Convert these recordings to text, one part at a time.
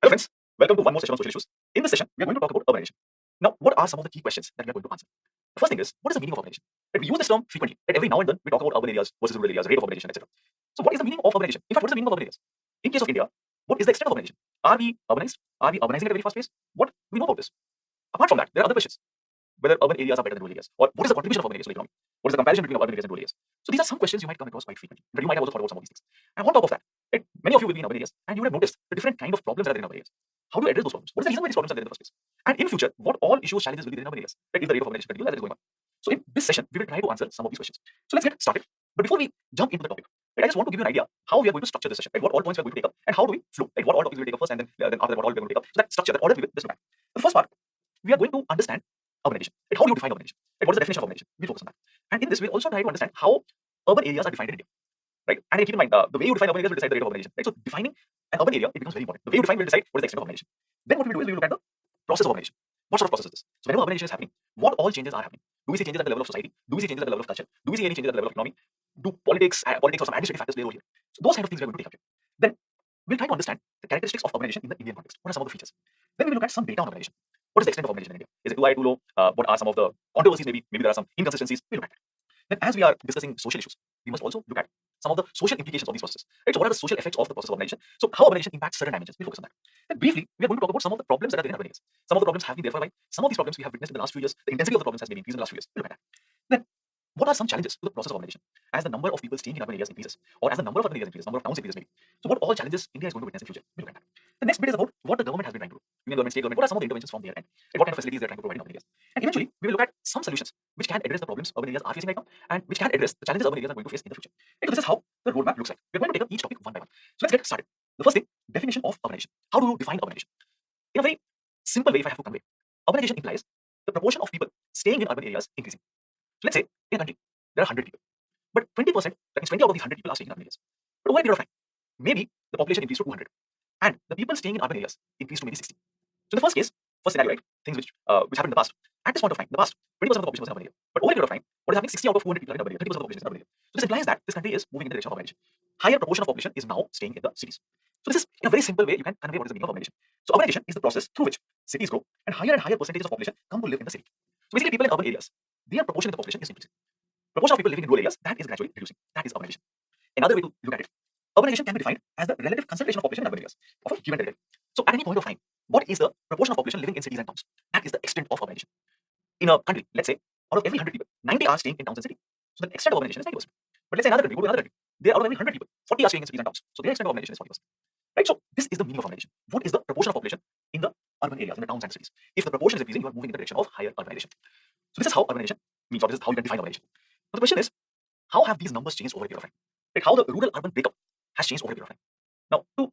Hello friends, welcome to one more session on social issues. In this session, we are going to talk about urbanization. Now, what are some of the key questions that we are going to answer? The first thing is, what is the meaning of urbanization? Right, we use this term frequently. Right, every now and then, we talk about urban areas versus rural areas, rate of urbanization, etc. So, what is the meaning of urbanization? In fact, what is the meaning of urban areas? In case of India, what is the extent of urbanization? Are we urbanized? Are we urbanizing at a very fast pace? What do we know about this? Apart from that, there are other questions. Whether urban areas are better than rural areas, or what is the contribution of urban areas to the economy? What is the comparison between urban areas and rural areas? So these are some questions you might come across quite frequently. But you might have also thought about some of these things. And on top of that, right, many of you will be in urban areas, and you would have noticed the different kind of problems that are there in urban areas. How do you address those problems? What is the reason why these problems are there in the first place? And in future, what all issues, challenges will be there in urban areas? Right, if the rate of urbanization continues as it is going on. So in this session, we will try to answer some of these questions. So let's get started. But before we jump into the topic, right, I just want to give you an idea how we are going to structure this session. Right, what all points we are going to take up, and how do we flow? Right, what all topics we will take up first, and then after that, what all we are going to take up. So that structure, that order, we will just look at. The first part, we are going to understand urbanization. Right, how do you define urbanization? Right, what is the definition of urbanization? We'll focus on that. And in this, we'll also try to understand how urban areas are defined in India. Right, and keep in mind the way you define urban areas will decide the rate of urbanization. Right, so defining an urban area, it becomes very important. The way you define will decide what is the extent of urbanization. Then what we do is we will look at the process of urbanization. What sort of process is this? So whenever urbanization is happening, what all changes are happening? Do we see changes at the level of society? Do we see changes at the level of culture? Do we see any changes at the level of economy? Do politics or some administrative factors play a role here? So those kind of things we are going to take up here. Then we'll try to understand the characteristics of urbanization in the Indian context. What are some of the features? Then we will look at some data on urbanization. What is the extent of urbanization in India? Is it too high, too low? What are some of the controversies? Maybe there are some inconsistencies. We'll look at that. Then as we are discussing social issues, we must also look at some of the social implications of these processes. Right? So what are the social effects of the process of urbanization? So how urbanization impacts certain dimensions? We'll focus on that. Then briefly, we are going to talk about some of the problems that are there in urban areas. Some of the problems have been there for a while. Some of these problems we have witnessed in the last few years. The intensity of the problems has been increased in the last few years. We'll look at that. Then what are some challenges to the process of urbanization? As the number of people staying in urban areas increases, or as the number of urban areas increases, number of towns increases maybe. So what all challenges India is going to witness in future? We'll look at that. The next bit is about what the government has been trying to do. Union government, state government, what are some of the interventions from their end? And what kind of facilities they're trying to provide in urban areas? And eventually, we will look at some solutions which can address the problems urban areas are facing right now, and which can address the challenges urban areas are going to face in the future. And so this is how the roadmap looks like. We're going to take up each topic one by one. So let's get started. The first thing, definition of urbanization. How do you define urbanization? In a very simple way, if I have to convey, urbanization implies the proportion of people staying in urban areas increasing. So let's say in a country, there are 100 people. But 20%, that means 20 out of these 100 people are staying in urban areas. But over a period of time, maybe the population increased to 200. And the people staying in urban areas increased to maybe 60. So in the first case, first scenario, right? Things which happened in the past. At this point of time, in the past, 20% of the population was in urban area. But over a period of time, what is happening? 60 out of 200 people are in urban area. 30% of the population is in urban area. So this implies that this country is moving in the direction of urbanization. Higher proportion of population is now staying in the cities. So this is, in a very simple way, you can convey what is the meaning of urbanization. So urbanization is the process through which cities grow and higher percentages of population come to live in the city. So basically, people in urban areas, their proportion in the population is increasing. Proportion of people living in rural areas, that is gradually reducing. That is urbanization. Another way to look at it, urbanization can be defined as the relative concentration of population in urban areas of a given territory. So at any point of time, what is the proportion of population living in cities and towns? That is the extent of urbanization. In a country, let's say, out of every 100 people, 90 are staying in towns and cities. So the extent of urbanization is 90%. But let's say another country, go to another country, there out of every 100 people, 40 are staying in cities and towns. So their extent of urbanization is 40%. Right? So this is the meaning of urbanization. What is the proportion of population in the urban areas, in the towns and cities? If the proportion is increasing, you are moving in the direction of higher urbanization. So this is how urbanization means, or this is how you can define urbanization. But the question is, how have these numbers changed over a period of time? Like how the rural-urban breakup has changed over a period of time. Now, to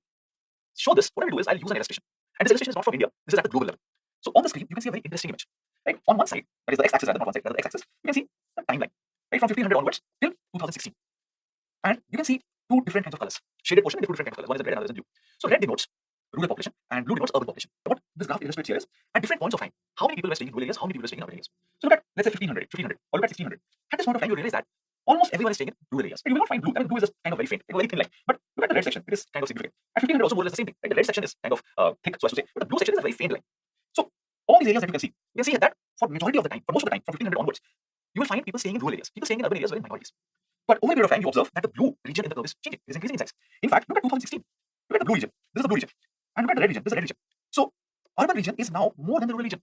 show this, what I will do is I'll use an illustration. And this illustration is not from India. This is at the global level. So on the screen, you can see a very interesting image. Right? On one side, that is the x-axis, rather not one side, that is the x-axis, you can see the timeline. Right? From 1500 onwards till 2016. And you can see two different kinds of colors. Shaded portion and two different kinds of colors. One is in red and another is in blue. So red denotes rural population and blue denotes urban population. What this graph illustrates here is at different points of time, how many people were staying in rural areas, how many people were staying in urban areas. So look at, let's say 1500, or look at 1600. At this point of time, you realize that almost everyone is staying in rural areas. You will not find blue. I mean, blue is just kind of very faint, very thin line. But look at the red section; it is kind of significant. At 1500, also more or less the same thing. Right? The red section is kind of thick, so as to say, but the blue section is a very faint line. So all these areas that you can see that for majority of the time, for most of the time, from 1500 onwards, you will find people staying in rural areas. People staying in urban areas were in minorities. But over a period of time, you observe that the blue region in the curve is changing. It is increasing in size. In fact, look at 2016. Look at the blue region. This is the blue region. And look at the red region. This is the red region. So urban region is now more than the rural region.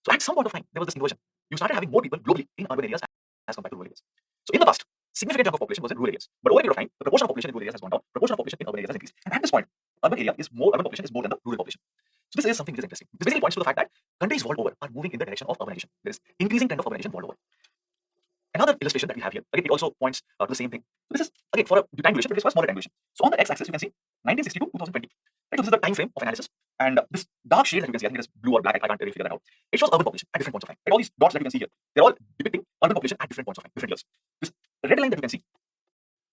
So at some point of time, there was this inversion. You started having more people globally in urban areas as compared to rural areas. So in the past, significant chunk of population was in rural areas. But over a period of time, the proportion of population in rural areas has gone down. Proportion of population in urban areas has increased. And at this point, urban population is more than the rural population. So this is something which is interesting. This basically points to the fact that countries world over are moving in the direction of urbanization. There is increasing trend of urbanization world over. Another illustration that we have here, again, it also points to the same thing. So this is, again, for a time duration, but it is for a smaller time duration. So on the x-axis, you can see 1960 to 2020. Right? So this is the time frame of analysis. And this dark shade that you can see, I think it is blue or black, I can't really figure that out. It shows urban population at different points of time. Right? All these dots that you can see here, they're all depicting urban population at different points of time, different years. This red line that you can see,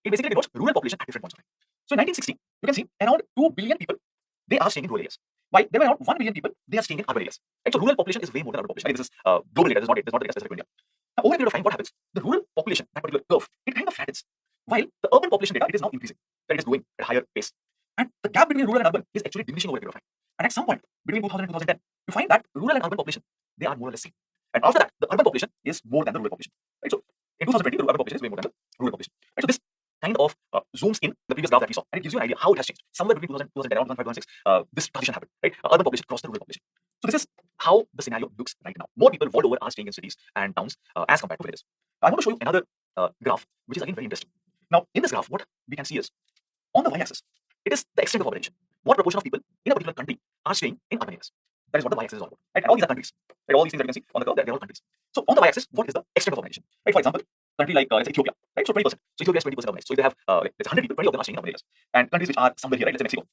it basically denotes rural population at different points of time. So in 1960, you can see around 2 billion people, they are staying in rural areas. While there were around 1 billion people, they are staying in urban areas. Right? So rural population is way more than urban population. Right? This is global data, this is not data specific to India. Now, over a period of time, what happens? The rural population, that particular curve, it kind of flattens. While the urban population data, it is now increasing. That it is growing at a higher pace. And the gap between rural and urban is actually diminishing over a period of time. And at some point between 2000 and 2010, you find that rural and urban population, they are more or less same. And after that, the urban population is more than the rural population. Right? So in 2020, the urban population is way more than the rural population. Right? So this kind of zooms in the previous graph that we saw, and it gives you an idea how it has changed. Somewhere between 2000, 2010, around 2005, 2006, this transition happened. Right? Urban population crossed the rural population. So this is how the scenario looks right now. More people world over are staying in cities and towns as compared to villages. I want to show you another graph, which is again very interesting. Now, in this graph, what we can see is on the y-axis, it is the extent of urbanization. What proportion of people in a particular country are staying in urban areas? That is what the y-axis is all about. Right? And all these are countries. Right? All these things that you can see on the curve, they're all countries. So on the y-axis, what is the extent of urbanization? Right? For example, country like let's say Ethiopia, right? So 20%. So Ethiopia is 20% urbanized. So if they have like let's say 100 people, 20 of them are staying in urban areas. And countries which are somewhere here, right? Let's say Mexico,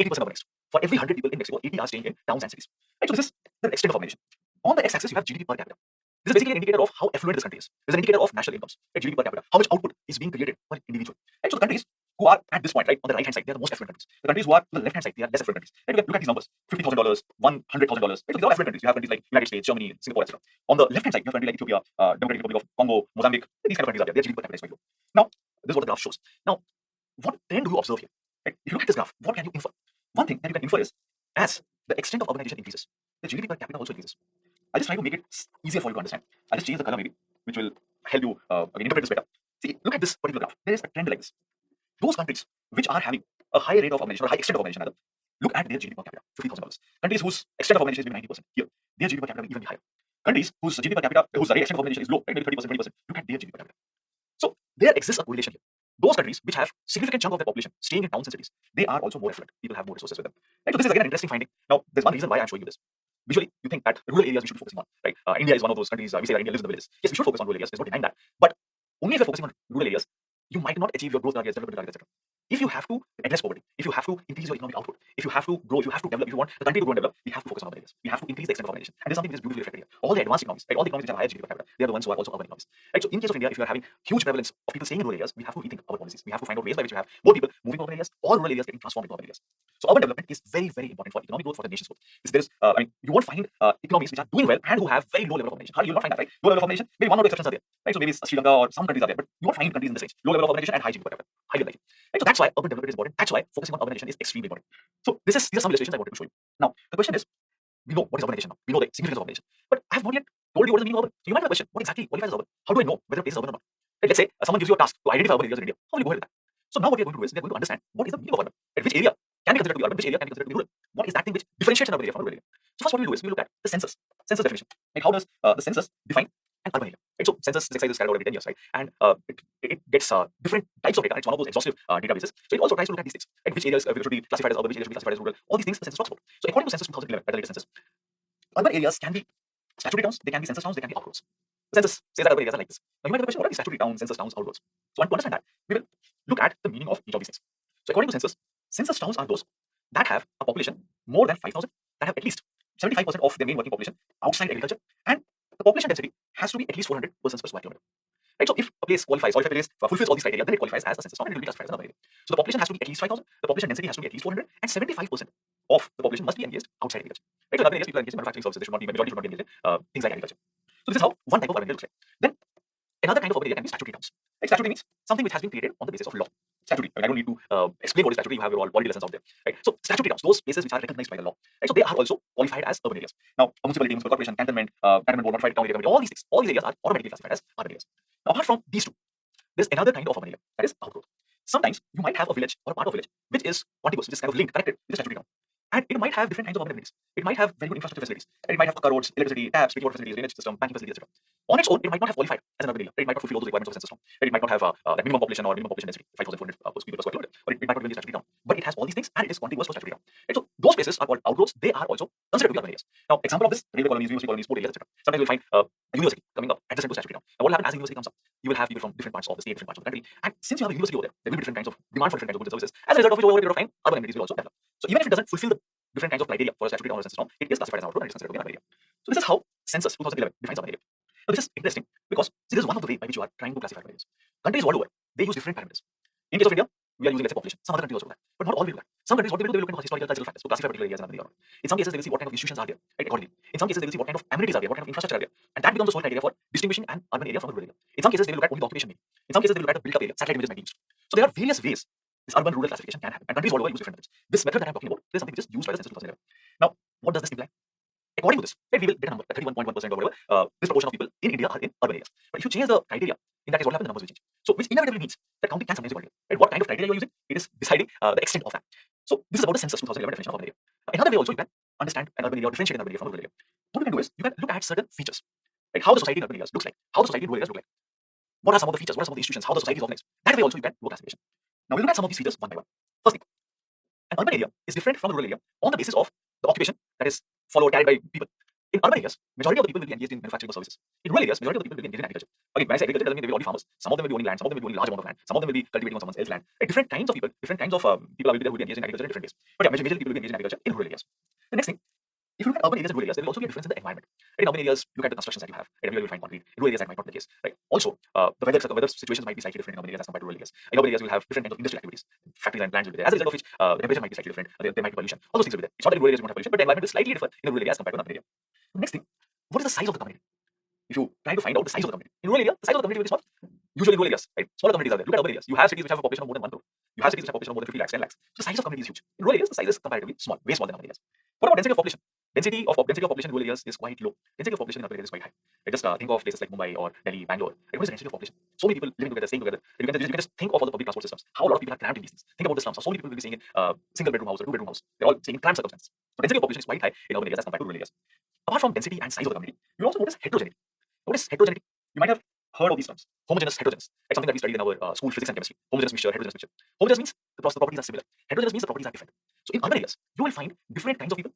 80% urbanized. For every 100 people in Mexico, 80 are staying in towns and cities. Right? So this is the extent of urbanization. On the x-axis, you have GDP per capita. This is basically an indicator of how affluent this country is. This is an indicator of national incomes, right? GDP per capita, how much output is being created per individual. Right? So the countries who are at this point, right, on the right hand side, they are the most affluent countries. The countries who are on the left hand side, they are less affluent countries. Right? Look at these numbers: $50,000, $100,000. Right? So these are all affluent countries. You have countries like United States, Germany, Singapore, etc. On the left hand side, you have countries like Ethiopia, Democratic Republic of Congo, Mozambique. These kind of countries are there. Their GDP per capita is very low. Now, this is what the graph shows. Now, what trend do you observe here? Right? If you look at this graph, what can you infer? One thing that you can infer is as the extent of urbanization increases, the GDP per capita also increases. I'll just try to make it easier for you to understand. I'll just change the color maybe, which will help you again interpret this better. See, look at this particular graph. There is a trend like this. Those countries which are having a high rate of urbanization or high extent of urbanization, rather, look at their GDP per capita, $50,000. Countries whose extent of urbanization is maybe 90%, here, their GDP per capita will even be higher. Countries whose GDP per capita, whose rate extent of urbanization is low, right, maybe 30%, 20%, look at their GDP per capita. So there exists a correlation here. Those countries which have significant chunk of their population staying in towns and cities, they are also more affluent. People have more resources with them. Right? So this is again an interesting finding. Now, there's one reason why I'm showing you this. Visually, you think that rural areas we should be focusing on, right? India is one of those countries. We say that India lives in the villages. Yes, we should focus on rural areas. There's no denying that. But only if you're focusing on rural areas, you might not achieve your growth targets, development targets, etc. If you have to address poverty, if you have to increase your economic output, if you have to grow, if you have to develop, if you want the country to grow and develop, we have to focus on urban areas. We have to increase the extent of urbanization. And there's something which is beautifully reflected here. All the advanced economies, right? All the economies which have higher GDP per capita, they are the ones who are also urban economies. Right? So in case of India, if you are having huge prevalence of people staying in rural areas, we have to rethink our policies. We have to find out ways by which you have more people moving to urban areas or rural areas getting transformed into urban areas. So urban development is very, very important for economic growth, for the nation's growth. There's, you won't find economies which are doing well and who have very low level of urbanization. You'll not find that, right? Low level of urbanization, maybe one or two exceptions are there, right? So maybe Sri Lanka or some countries are there, but you won't find countries in this range. Low level of urbanization and high GDP per capita, highly unlikely. Right? So that's why urban development is important. That's why focusing on urbanization is extremely important. So these are some illustrations I wanted to show you. Now, the question is, we know what is urbanization now. We know the significance of urbanization. But I have not yet told you what is the meaning of urban. So you might have a question, what exactly qualifies as urban? How do I know whether a place is urban or not? Right? Let's say someone gives you a task to identify urban areas in India. How will you go ahead with that? So now what we are going to do is we are going to understand what is the meaning of urban. Right? Which area can be considered to be urban, which area can be considered to be rural? What is that thing which differentiates an urban area from a rural area? So first what we will do is we will look at the census definition. Like how does the census define an urban area? Right? So census exercise is carried out every 10 years, right? And it gets different types of data. It's one of those exhaustive databases. So it also tries to look at these things. Right? Which areas should be classified as urban, which areas should be classified as rural. All these things the census talks about. So according to census 2011, by the latest census, urban areas can be statutory towns, they can be census towns, they can be outroads. The census says that urban areas are like this. Now you might have a question, what are these statutory towns, census towns, outroads? So to understand that, we will look at the meaning of each of these things. So according to census towns are those that have a population more than 5,000, that have at least 75% of their main working population outside agriculture, and the population density has to be at least 400 persons per square kilometer. Right? So if a place qualifies, or if a place fulfills all these criteria, then it qualifies as a census town and it will be classified as an urban area. So the population has to be at least 5,000, the population density has to be at least 400, and 75% of the population must be engaged outside agriculture. Right? So in urban areas, people are engaged in manufacturing services. They should not be, majority should not be engaged in things like agriculture. So this is how one type of urban area looks like. Then another kind of urban area can be statutory towns. Right? Statutory means something which has been created on the basis of law. Statutory. I mean, I don't need to explain what is statutory. You have your all polity lessons out there. Right? So statutory towns, those places which are recognized by the law. Right? So they are also qualified as urban areas. Now, a municipality, municipal corporation, cantonment, cantonment board, notified town area committee, all these things, all these areas are automatically classified as urban areas. Now, apart from these two, there's another kind of urban area, that is outgrowth. Sometimes you might have a village or a part of a village which is contiguous, which is kind of linked, connected with a statutory town. And it might have different kinds of urban amenities. It might have very good infrastructure facilities. It might have roads, electricity, taps, water facilities, drainage system, banking facilities, etc. On its own, it might not have qualified as an urban area. It might not fulfill all those requirements of a census town. It might not have that minimum population or minimum population density, 5,400 people per square kilometer. Or it might not be a statutory town. But it has all these things and it is contiguous to a statutory town. Right? So those places are called outgrowths. They are also considered to be urban areas. Now, example of this, railway colonies, university colonies, port areas, etc. Sometimes you'll find a university coming up adjacent to a statutory town. Now, what will happen as the university comes up? You will have people from different parts of the state, different parts of the country. And since you have a university over there, there will be different kinds of demand for different kinds of goods and services. As a result of which, over a period of time, urban amenities will also develop. So even if it doesn't fulfill the different kinds of criteria for a statutory town or a census town, it is classified as an outgrowth and it is considered to be an urban area. So this is how census 2011 defines urban area. Now this is interesting because this is one of the ways by which you are trying to classify urban areas. Countries world over, they use different parameters. In case of India, we are using, let's say, population. Some other countries also do that, but not all will do that. Some countries, what they will do, they will look into historical, cultural factors to classify particular areas as an urban area or not. In some cases, they will see what kind of institutions are there, right, accordingly. In some cases, they will see what kind of amenities are there, what kind of infrastructure are there, and that becomes the sole criteria for distinguishing an urban area from a rural area. In some cases, they will look at only the occupation maybe. In some cases, they will look at the built-up area, satellite images might be used. So there are various ways this urban-rural classification can happen, and countries all over use different methods. This method that I'm talking about is something which is used by the census 2011. What does this imply? According to this, right, we will get a number, 31.1% or whatever. This proportion of people in India are in urban areas. But if you change the criteria, in that case, what happens? The numbers will change. So, which inevitably means that counting can sometimes be quantitative. Right? What kind of criteria you're using? It is deciding the extent of that. So, this is about the census 2011 definition of urban area. Another way also you can understand an urban area or differentiate an urban area from a rural area. What you can do is you can look at certain features, right? How the society in urban areas looks like, how the society in rural areas look like. What are some of the features? What are some of the institutions? How the society is organized? That way also you can do a classification. Now we look at some of these features one by one. First thing, an urban area is different from a rural area on the basis of the occupation that is followed carried by people. In urban areas, majority of the people will be engaged in manufacturing or services. In rural areas, majority of the people will be engaged in agriculture. Again, when I say agriculture, it doesn't mean they will all be farmers. Some of them will be owning land, some of them will be owning large amount of land, some of them will be cultivating on someone else's land. Right? Different kinds of people, different kinds of people will be there who will be engaged in agriculture in different ways. But yeah, majorly people will be engaged in agriculture in rural areas. The next thing, if you look at urban areas and rural areas, there will also be a difference in the environment. Right? In urban areas, look at the constructions that you have. Right? Everywhere you will find concrete. In rural areas, that might not be the case. Right? Also, the weather situations might be slightly different in urban areas as compared to rural areas. In urban areas, you will have different kinds of industrial activities. Factories and plants will be there. As a result of which, the temperature might be slightly different. There might be pollution. All those things will be there. It's not that in rural areas you don't have pollution, but the environment is slightly different in a rural area as compared to an urban area. The next thing, what is the size of the community? If you try to find out the size of the community, in rural area, the size of the community will be small. Usually in rural areas, right? Smaller communities are there. Look at urban areas. You have cities which have a population of more than 1 crore. You have cities which have a population of more than 50 lakhs, 10 lakhs. So the size of community is huge. In rural areas, the size is comparatively small, way smaller than urban areas. What about density of population? Density of population in rural areas is quite low. Density of population in urban areas is quite high. Right? Just think of places like Mumbai or Delhi, Bangalore. Right? What is the density of population? So many people living together, staying together. You can just think of all the public transport systems. How a lot of people are cramped in these things. Think about the slums. How so many people will be staying in single bedroom house or 2 bedroom house. They're all staying in cramped circumstances. So density of population is quite high in urban areas as compared to rural areas. Apart from density and size of the community, you also notice heterogeneity. Notice heterogeneity. You might have heard of these terms. Homogeneous, heterogeneous. Like something that we studied in our school physics and chemistry. Homogeneous mixture, heterogeneous mixture. Homogeneous means the properties are similar. Heterogeneous means the properties are different. So in urban areas, you will find different kinds of people.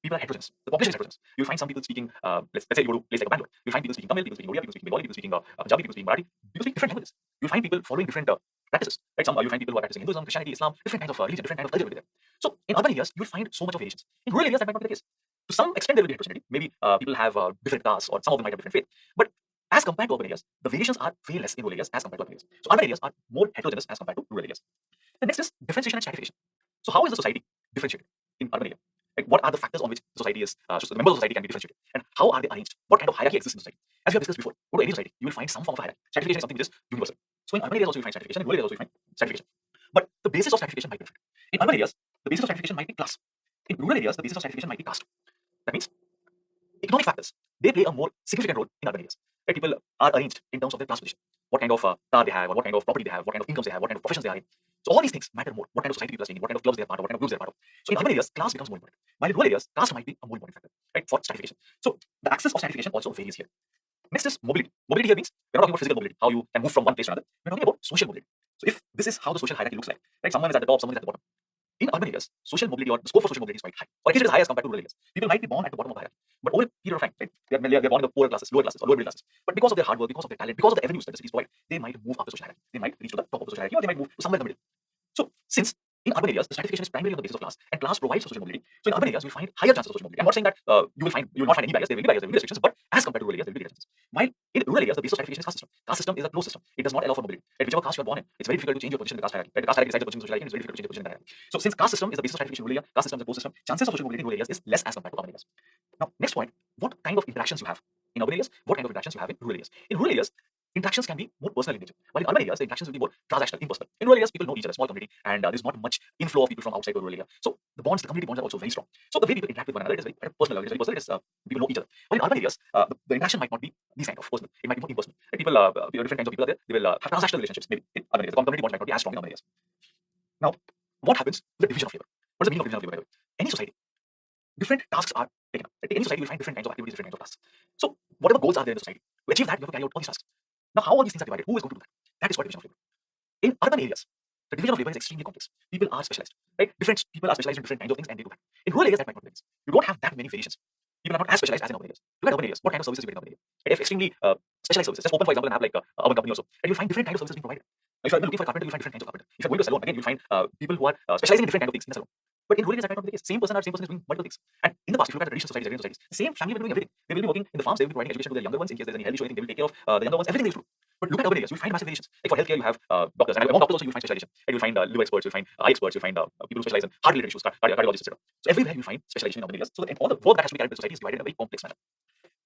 People are heterogeneous. The population is heterogeneous. You'll find some people speaking, let's say you go to a place like Bangalore. You'll find people speaking Tamil, people speaking Odia, people speaking Bengali, people speaking Punjabi, people speaking Marathi. People speak different languages. You'll find people following different practices. Right? You'll find people who are practicing Hinduism, Christianity, Islam, different kinds of religion, different kinds of culture will be there. So in urban areas, you'll find so much of variations. In rural areas, that might not be the case. To some extent, there will be heterogeneity. Maybe people have different castes, or some of them might have different faith. But as compared to urban areas, the variations are way less in rural areas as compared to urban areas. So urban areas are more heterogeneous as compared to rural areas. The next is differentiation and stratification. So how is the society differentiated in urban area? Like what are the factors on which the society is, so the members of society can be differentiated, and how are they arranged? What kind of hierarchy exists in society? As we have discussed before, go to any society, you will find some form of hierarchy. Stratification is something which is universal. So in urban areas also you find stratification, in rural areas also you find stratification. But the basis of stratification might be different. In urban areas, the basis of stratification might be class. In rural areas, the basis of stratification might be caste. That means economic factors, they play a more significant role in urban areas. Right? People are arranged in terms of their class position. What kind of car they have, or what kind of property they have, what kind of incomes they have, what kind of professions they are in. So all these things matter more. What kind of society people are staying in, what kind of clubs they are part of, what kind of groups they are part of. So in urban areas, class becomes more important. While in rural areas, caste might be a more important factor, right, for stratification. So the axis of stratification also varies here. Next is mobility. Mobility here means we're not talking about physical mobility, how you can move from one place to another. We're talking about social mobility. So if this is how the social hierarchy looks like, right, someone is at the top, someone is at the bottom. In urban areas, social mobility, or the scope for social mobility, is quite high. Or at least it is high as compared to rural areas. People might be born at the bottom of the hierarchy, but over a period of time, right, they're born in the poorer classes, lower classes, or lower middle classes. But because of their hard work, because of their talent, because of the avenues that the cities provide, they might move up the social hierarchy. They might reach to the top of the social hierarchy, or they might move to somewhere in the middle. So since in urban areas, the stratification is primarily on the basis of class, and class provides for social mobility. So in urban areas, you'll find higher chances of social mobility. I'm not saying that you will not find any barriers. There will be barriers, there will be restrictions, but as compared to rural areas, there will be restrictions. While in rural areas, the basis of stratification is caste system. Caste system is a closed system. It does not allow for mobility. At whichever caste you are born in, it's very difficult to change your position in the caste hierarchy. Right? The caste hierarchy decides the position in the social hierarchy, and it's very difficult to change your position in the hierarchy. So since caste system is the basis of stratification in rural area, caste system is a closed system, chances of social mobility in rural areas is less as compared to urban areas. Now, next point, what kind of interactions you have in urban areas, what kind of interactions you have in rural areas. In rural areas, interactions can be more personal in nature, while in urban areas, the interactions will be more transactional, impersonal. In rural areas, people know each other, small community, and there's not much inflow of people from outside the rural area. So the bonds, the community bonds are also very strong. So the way people interact with one another is very personal, it's very personal, it's, people know each other. While in urban areas, the interaction might not be this kind of personal, it might be more impersonal. Right? Different kinds of people are there, they will have transactional relationships, maybe in urban areas. The community bonds might not be as strong in urban areas. Now, what happens to the division of labor? What is the meaning of division of labor, by the way? Any society, different tasks are taken up. Right? In any society, you will find different kinds of activities, different kinds of tasks. So whatever goals are there in the society, to achieve that, you have to carry out all these tasks. Now, how all these things are divided? Who is going to do that? That is called division of labor. In urban areas, the division of labor is extremely complex. People are specialized, right? Different people are specialized in different kinds of things, and they do that. In rural areas, that might not be the case. You don't have that many variations. People are not as specialized as in urban areas. Look at urban areas. What kind of services you get in urban areas? Right? If extremely specialized services, just open, for example, an app like Urban Company also, and you'll find different kinds of services being provided. Now, if you're looking for a carpenter, you'll find different kinds of carpenter. If you're going to a salon, again, you'll find people who are specializing in different kinds of things in the salon. But in rural areas, that might not be the case. Same person is doing multiple things. And in the past, if you look at traditional societies, the same family will be doing everything. They will be working in the farms, they will be providing education to their younger ones in case there's any health issue, anything, they will take care of the younger ones, everything they used to do. But look at urban areas, you'll find massive variations. Like for healthcare, you have doctors, and among doctors also you'll find specialization. And you'll find liver experts, you'll find eye experts, you'll find people who specialize in heart-related issues, cardiologists, etc. So everywhere you'll find specialization in urban areas. So that all the work that has to be carried by the society is divided in a very complex manner.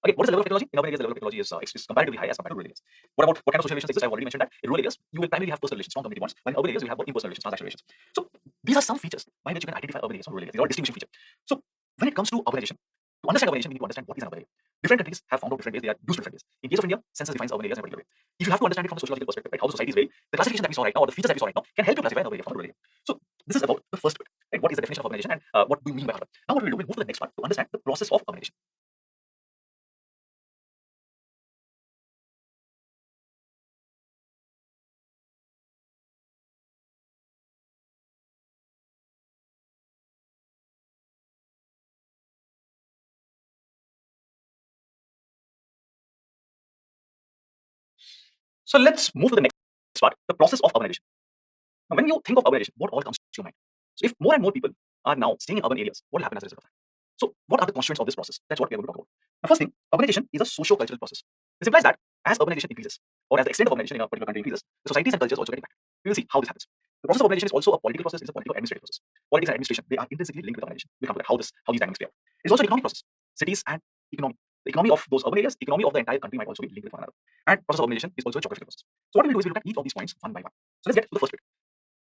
Again, what is the level of technology? In urban areas, the level of technology is comparatively high as compared to rural areas. What about what kind of social relations exist? I've already mentioned that. In rural areas, you will primarily have personal relations, strong community bonds, while in urban areas, you have more impersonal relations, transactional relations. So these are some features by which you can identify urban areas from rural areas. These are all distinguishing features. So When it comes to urbanization, to understand urbanization, we need to understand what is an urban area. Different countries have found out different ways they are used to different ways. In case of India, census defines urban areas in a particular way. If you have to understand it from a sociological perspective, right, how the society is very, the classification that we saw right now, or the features that we saw right now, can help you classify an urban area from a rural area. So this is about the first bit, right? What is the definition of urbanization and what do you mean by urban? Now what we'll do, we'll move to the next part to understand the process of urbanization. So let's move to the next part, the process of urbanization. Now, when you think of urbanization, what all comes to your mind? So if more and more people are now staying in urban areas, what will happen as a result of that? So what are the constraints of this process? That's what we are going to talk about. The first thing, urbanization is a socio-cultural process. This implies that as urbanization increases, or as the extent of urbanization in a particular country increases, the societies and cultures also get impacted. We will see how this happens. The process of urbanization is also a political process, it's a political administrative process. Politics and administration, they are intrinsically linked with urbanization. We'll come to that, how these dynamics play out. It's also an economic process. Cities and economy. The economy of those urban areas, economy of the entire country might also be linked with one another. And process of urbanization is also a geographical process. So what we will do is we'll look at each of these points one by one. So let's get to the first bit.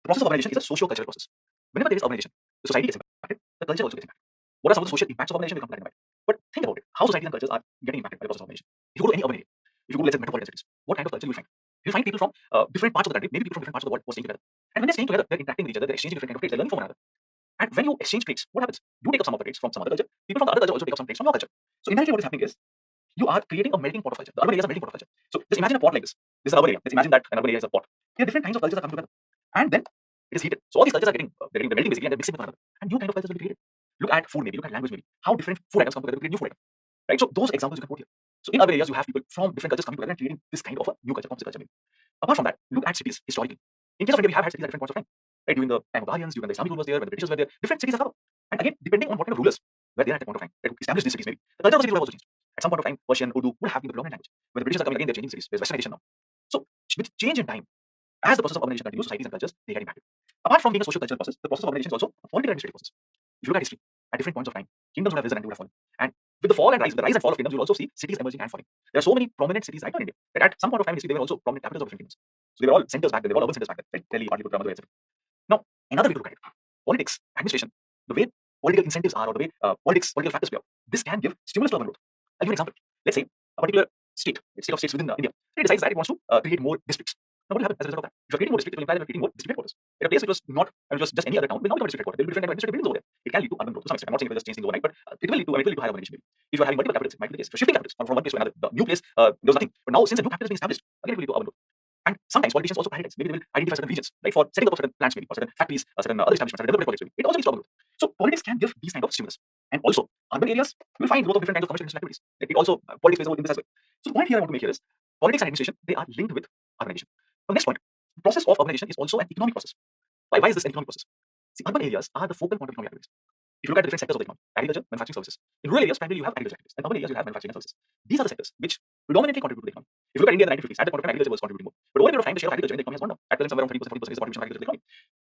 The process of urbanization is a socio-cultural process. Whenever there is urbanization, the society gets impacted, the culture also gets impacted. What are some of the social impacts of urbanization? We'll come to that in a minute. But think about it. How societies and cultures are getting impacted by the process of urbanization. If you go to any urban area, if you go to, let's say, metropolitan cities, what kind of culture you will find? You'll find people from different parts of the country, maybe people from different parts of the world who are staying together. And when they're staying together, they're interacting with each other, they're exchanging different kinds of traits, they're learning from one another. And when you exchange traits, what happens? You take up some of the traits from some other culture, people from the other culture also take up some traits from your culture. So indirectly what is happening is you are creating a melting pot of culture. The urban area is a melting pot of culture. So just imagine a pot like this. This is an urban area. Let's imagine that an urban area is a pot. Here different kinds of cultures are coming together. And then it is heated. So all these cultures are they're melting basically and they're mixing with one another. And new kind of cultures will be created. Look at food maybe, look at language maybe. How different food items come together to create new food items. Right? So those examples you can put here. So in urban areas, you have people from different cultures coming together and creating this kind of a new culture, composite culture maybe. Apart from that, look at cities historically. In case of India, we have had cities at different points of time. Right? During the time of the Aryans, during the Islamic rule was there, when the British were there, different cities are covered. And again, depending on what kind of rulers were there at that point of time, that established these cities maybe. The culture of the cities would have also changed. At some point of time, Persian, Urdu would have been the predominant language. When the British are coming again, they're changing cities. There's westernization now. So with change in time, as the process of urbanization continues, societies and cultures they get impacted. Apart from being a social cultural process, the process of urbanization is also a political administrative process. If you look at history, at different points of time, kingdoms would have risen and they would have fallen. And with the rise and fall of kingdoms, you'll also see cities emerging and falling. There are so many prominent cities right now in India that at some point of time in history, they were also prominent capitals of different kingdoms. So they were all centers back then, they were all urban centers back then, right? Delhi, Patliputra, Madurai, etc. Now, another way to look at it, politics, administration, the way political incentives are or the way political factors play out, this can give stimulus to urban growth. I'll give you an example. Let's say a particular state of states within India, it decides that it wants to create more districts. Now, what will happen as a result of that? If you're creating more districts, it will imply that you're creating more district headquarters. In a place which was not, it was just any other town, will now become a district headquarters. There will be different administrative buildings over there. It can lead to urban growth to some extent. I'm not saying it will just change things overnight, but it will lead to, higher urbanization maybe. If you're having multiple capitals, it might be the case. If you're shifting capitals from one place to another, the new place, there was nothing. But now, since a new capital is being established, again, it will lead to urban growth. And sometimes politicians also prioritize. Maybe they will identify certain regions, right, for setting up of certain plants, maybe, or certain factories, or certain other establishments, certain development projects, maybe. It also leads to urban growth. So politics can give these kind of stimulus. And also, urban areas, you will find growth of different kinds of commercial activities. It also, politics plays a role in this as well. So the point here I want to make here is, politics and administration, they are linked with urbanization. The next point, the process of urbanization is also an economic process. Why is this an economic process? See, urban areas are the focal point of economic activities. If you look at the different sectors of the economy, agriculture, manufacturing, services. In rural areas, primarily you have agriculture activities. In urban areas, you have manufacturing and services. These are the sectors which predominantly contribute to the economy. If you look at India in the 1950s, at that point of time, agriculture was contributing more. But over a period of time, the share of agriculture in the economy has gone down. At present, somewhere around 30%, 40% is the contribution of agriculture to the economy.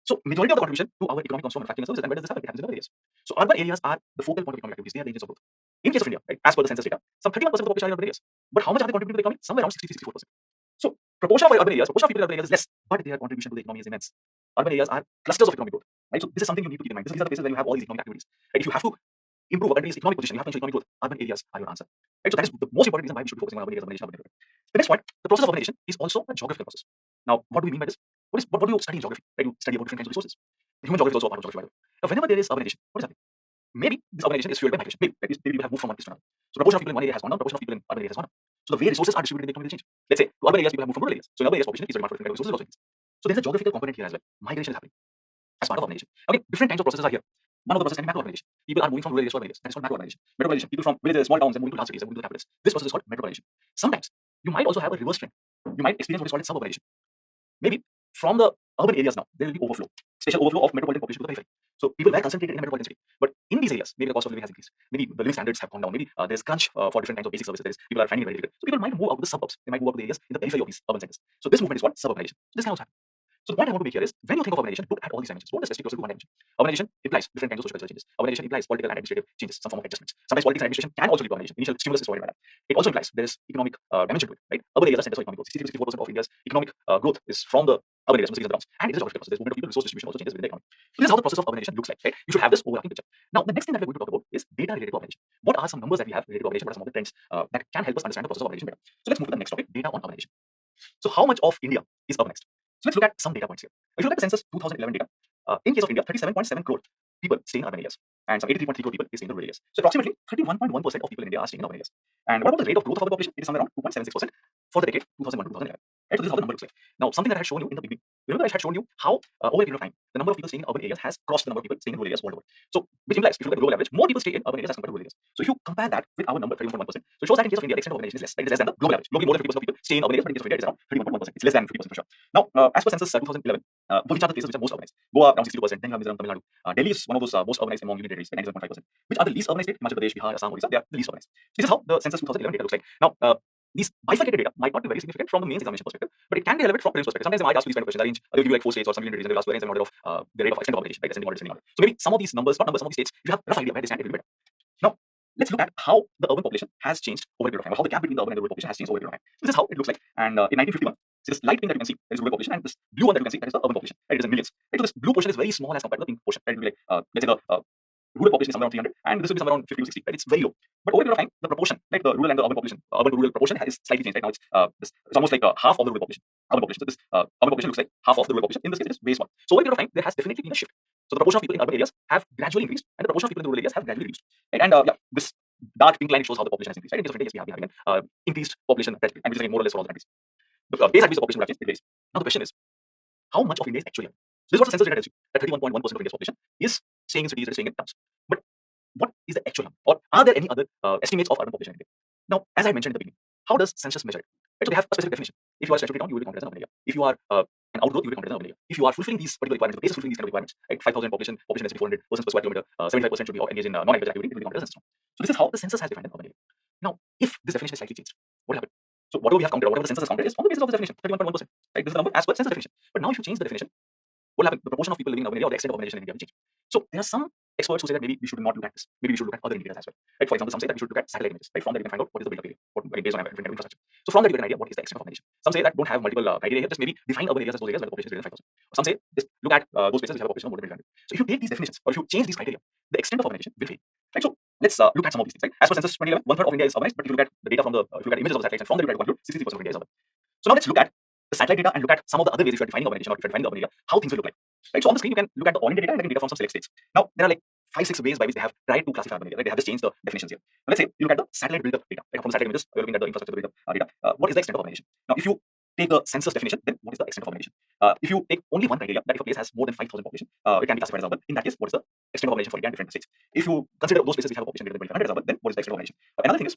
So, majority of the contribution to our economy comes from manufacturing and services. And where does this happen? It happens in urban areas. So, urban areas are the focal point of economic activities. They are the engines of growth. In case of India, right, as per the census data, some 31% of the population are in urban areas. But how much are they contributing to the economy? Somewhere around 63-64%. So, proportion of urban areas, proportion of people in urban areas is less, but their contribution to the economy is immense. Urban areas are clusters of economic growth. Right? So, this is something you need to keep in mind. These are the places where you have all these economic activities. Right? If you have to improve a country's economic position, you have to ensure economic growth. Urban areas are your answer. Right? So that is the most important reason why we should be focusing on urban areas, urbanization, urban area. The next point, the process of urbanization is also a geographical process. Now, what do we mean by this? What do you study in geography? Right? You study about different kinds of resources. Human geography is also a part of geography, by the way. Now, whenever there is urbanization, what is happening? Maybe this urbanization is fueled by migration. Maybe people have moved from one place to another. So proportion of people in one area has gone down, proportion of people in urban areas has gone up. So the way resources are distributed in the economy will change. Let's say to urban areas people have moved from rural areas. So in urban areas population is demand for different kinds of resources also increase. So there's a geographical component here as well. Migration is happening as part of urbanization. Okay, different kinds of processes are here. One of the processes can be macro urbanization. People are moving from rural areas to urban areas. That is called macro urbanization. Metro urbanization. People from villages, small towns, and moving to large cities and moving to the capitals. This process is called metro urbanization. Sometimes you might also have a reverse trend. You might experience what is called suburbanization. Maybe from the urban areas now, there will be overflow, special overflow of metropolitan population to the periphery. So people were concentrated in a metropolitan city. But in these areas, maybe the cost of living has increased. Maybe the living standards have gone down. Maybe there's crunch for different kinds of basic services. People are finding it very difficult. So people might move out to the suburbs. They might move out to the areas in the periphery of these urban centers. So this movement is called suburbanization. This can also happen. So the point I want to make here is, when you think of urbanization, look at all these dimensions. Don't just restrict yourself to one dimension. Urbanization implies different kinds of social cultural changes. Urbanization implies political and administrative changes, some form of adjustments. Sometimes politics and administration can also lead to urbanization. Initial stimulus is provided by that. It also implies there is economic dimension to it, right? Urban areas are centers of economic growth. 60 to 64% of India's economic growth is from the urban areas, from the cities and the towns. And it is geographical. So there's movement of people, resource distribution also changes within the economy. So this is how the process of urbanization looks like, right? You should have this overarching picture. Now, the next thing that we're going to talk about is data related to urbanization. What are some numbers that we have related to urbanization? What are some of the trends that can help us understand the process of urbanization better? So let's move to the next topic, data on urbanization. So how much of India is urbanized? So let's look at some data points here. If you look at the census 2011 data, in case of India, 37.7 crore people stay in urban areas, and some 83.3 crore people stay in rural areas. So approximately 31.1% of people in India are staying in urban areas. And what about the rate of growth of the population? It is somewhere around 2.76% for the decade 2001 to 2011. Right, so this is how the number looks like. Now, something that I had shown you in the beginning. Remember, I had shown you how over a period of time, the number of people staying in urban areas has crossed the number of people staying in rural areas worldwide. So, which implies, if you look at the global average, more people stay in urban areas as compared to rural areas. So, if you compare that with our number, 31.1%, so it shows that in case of India, the extent of urbanization is less. Right? It is less than the global average. Globally, more than 50% of people stay in urban areas, but in case of India, it is around 31.1%. It's less than 50% for sure. Now, as per census 2011, which are the places which are most urbanized? Goa around 62%, then Mizoram, Tamil Nadu. Delhi is one of those most urbanized among union territories, 97.5%. Which are the least urbanized states? Himachal Pradesh, Bihar, Assam, Odisha, they are the least urbanized. So this is how the census 2011 data looks like. Now, these bifurcated data might not be very significant from the main examination perspective, but it can be relevant from prelims perspective. Sometimes they might ask you these kind of questions. They'll give you like 4 states or some union territories, and they'll ask you arrange them in order of the rate of extent of population, right? Descending order, descending order. So maybe some of these numbers, not numbers, some of these states, you have a rough idea where they stand a little bit. Now, let's look at how the urban population has changed over a period of time, or how the gap between the urban and the rural population has changed over a period of time. So this is how it looks like. And in 1951, so this light pink that you can see, that is rural population, and this blue one that you can see, that is the urban population. Right? It is in millions. Right? So this blue portion is very small as compared to the pink portion. Right? It will be like, let's say the rural population is somewhere around 300, and this will be somewhere around 50 to 60. Right? It's very low. But over a period of time, the proportion, like the rural and the urban population, urban to rural proportion is slightly changed. Right now, it's almost like half of the rural population. Urban population. So this urban population looks like half of the rural population. In this case, it is very small. So over a period of time, there has definitely been a shift. So the proportion of people in urban areas have gradually increased, and the proportion of people in the rural areas have gradually reduced. Right? And yeah, this dark pink line shows how the population has increased. Right? In case of India, yes, we have been having an increased population trajectory, and which is again more or less for all the countries. The base at which the population will have changed, it varies. Now the question is, how much of India is actually urban? So this is what the census data tells you, that 31.1% of India's population is staying in cities, is staying in towns. But what is the actual number? Or are there any other estimates of urban population in India? Now, as I mentioned in the beginning, how does census measure it? Right, so they have a specific definition. If you are a statutory town, you will be counted as an urban area. If you are an outgrowth, you will be counted as an urban area. If you are fulfilling these particular requirements, the place is fulfilling these kind of requirements, right? 5,000 population density 400 persons per square kilometer, 75% should be engaged in non-agricultural activity, it will be counted as a census town. So this is how the census has defined an urban area. Now, if this definition is slightly changed, what happened? So whatever we have counted, or whatever the census has counted, is on the basis of this definition, 31.1%. Right? This is the number as per census definition. But now if you change the definition, what happened? The proportion of people living in urban area or the extent of urbanization in India will change. So there are some experts who say that maybe we should not look at this. Maybe we should look at other indicators as well. Right? For example, some say that we should look at satellite images. Right? From there you can find out what is the built-up area, based on different infrastructure. So from there you get an idea what is the extent of urbanization. Some say that don't have multiple criteria here, just maybe define urban areas as those areas where the population is greater than 5,000. Some say just look at those places which have a population of more than 100. So if you take these definitions or if you change these criteria, the extent of urbanization will vary. Right? So let's look at some of these things. Right? As per census 2011, 1/3 of India is urbanized, but if you look at the data from if you look at images of the satellites and from there you conclude 63% of India is urban. So now let's look at the satellite data and look at some of the other ways if you are defining urbanization or if you are defining urban area, how things will look like. Right? So on the screen you can look at the all India data and data from some select states. Now there are like 5-6 ways by which they have tried to classify urban area. Right? They have just changed the definitions here. Now, let's say you look at the satellite built-up data. Right? From the satellite images, you're looking at the infrastructure built-up data. What is the extent of urbanization? Now, if you take the census definition, then what is the extent of urbanization? If you take only one criteria, that if a place has more than 5,000 population, it can be classified as urban. In that case, what is the extent of urbanization for India and different states? If you consider those places which have a population greater than 2,500 as urban, then what is the extent of urbanization? Another thing is,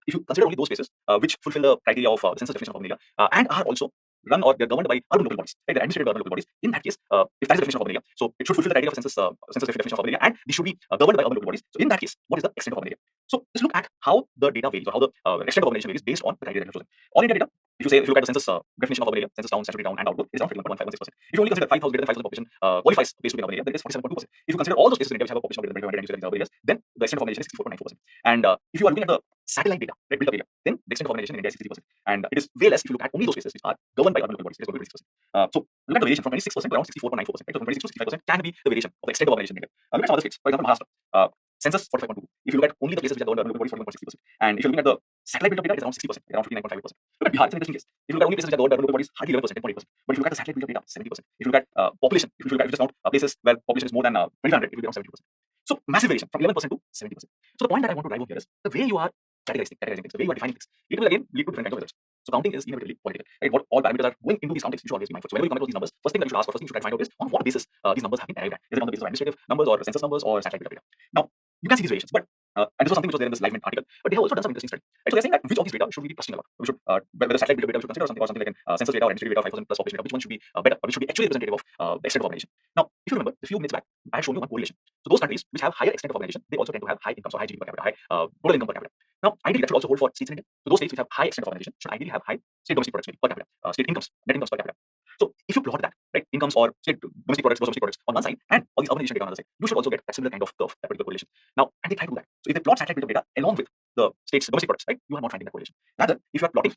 if you consider only those places which fulfill the criteria of the census definition of urban area and are also run or they're governed by urban local bodies, right? They're administrated by urban local bodies. In that case, if that is the definition of urban area, so it should fulfill the criteria of census definition of urban area, and they should be governed by urban local bodies. So in that case, what is the extent of urban area? So let's look at how the data varies or how the extent of urbanization varies based on the criteria that you've chosen. All India data, if you look at the census definition of urban area, census town, statutory town, and outgrowth, is around 31.516%. If you only consider 5,000 greater than 5,000 population qualifies a place to be an urban area, then it is 47.2%. If you consider all those places in India which have a population greater than 2,500 and you say that these are urban areas, then the extent of urbanization is 64.94%. And if you are looking at the satellite data, right, built up area, then the extent of urbanization in India is 60%. And it is way less if you look at only those places which are governed by urban local bodies. It is going to be 26%. So look at the variation from 26% to around 64.94%. Right? So from 26 to 65% can be the variation of the extent of urbanization in India. Look at some other states. For example, Maharashtra. Census 45.2. If you look at only the places which are governed by urban local bodies, 41.60%. And if you're looking at the satellite built up data, it's around 60%, around 59.5%. Look at Bihar, it's an interesting case. If you look at only places which are governed by urban local bodies, hardly 11%, 10.8%. But if you look at the satellite built up data, 70%. If you look at population, if you just count places where population is more than 2,500, it will be around 70%. So massive variation from 11% to 70%. So the point that I want to drive home here is the way you are categorizing things, the way you are defining things, it will again lead to different kinds of results. So counting is inevitably political. Right? What all parameters are going into these countings, you should always be mindful. So whenever you come across these numbers, first thing that you should ask or first thing you should try to find out is on what basis these numbers have been arrived at. Is it on the basis of administrative numbers or census numbers or satellite data? Now, you can see these variations, but and this was something which was there in this Liveman article, but they have also done some interesting study. Right? So they're saying that which of these data should we be trusting about? We should whether satellite data we should consider or something like census data or administrative data, 5,000 plus population data, which one should be better or which should be actually representative of the extent of urbanization. Now, if you remember, a few minutes back, I had shown you one correlation. So those countries which have higher extent of urbanization, they also tend to have high income, so high GDP per capita, high total income per capita. Now, ideally, that should also hold for states in India. So those states which have high extent of urbanization should ideally have high state domestic products per capita, state incomes, net incomes per capita. So if you plot that, right, incomes or say domestic products, gross domestic products on one side, and all these urbanization data on the other side, you should also get that similar kind of curve, that particular correlation. Now, and they try to do that. So if they plot satellite bit of data along with the state's domestic products, right, you are not finding that correlation. Rather, if you are plotting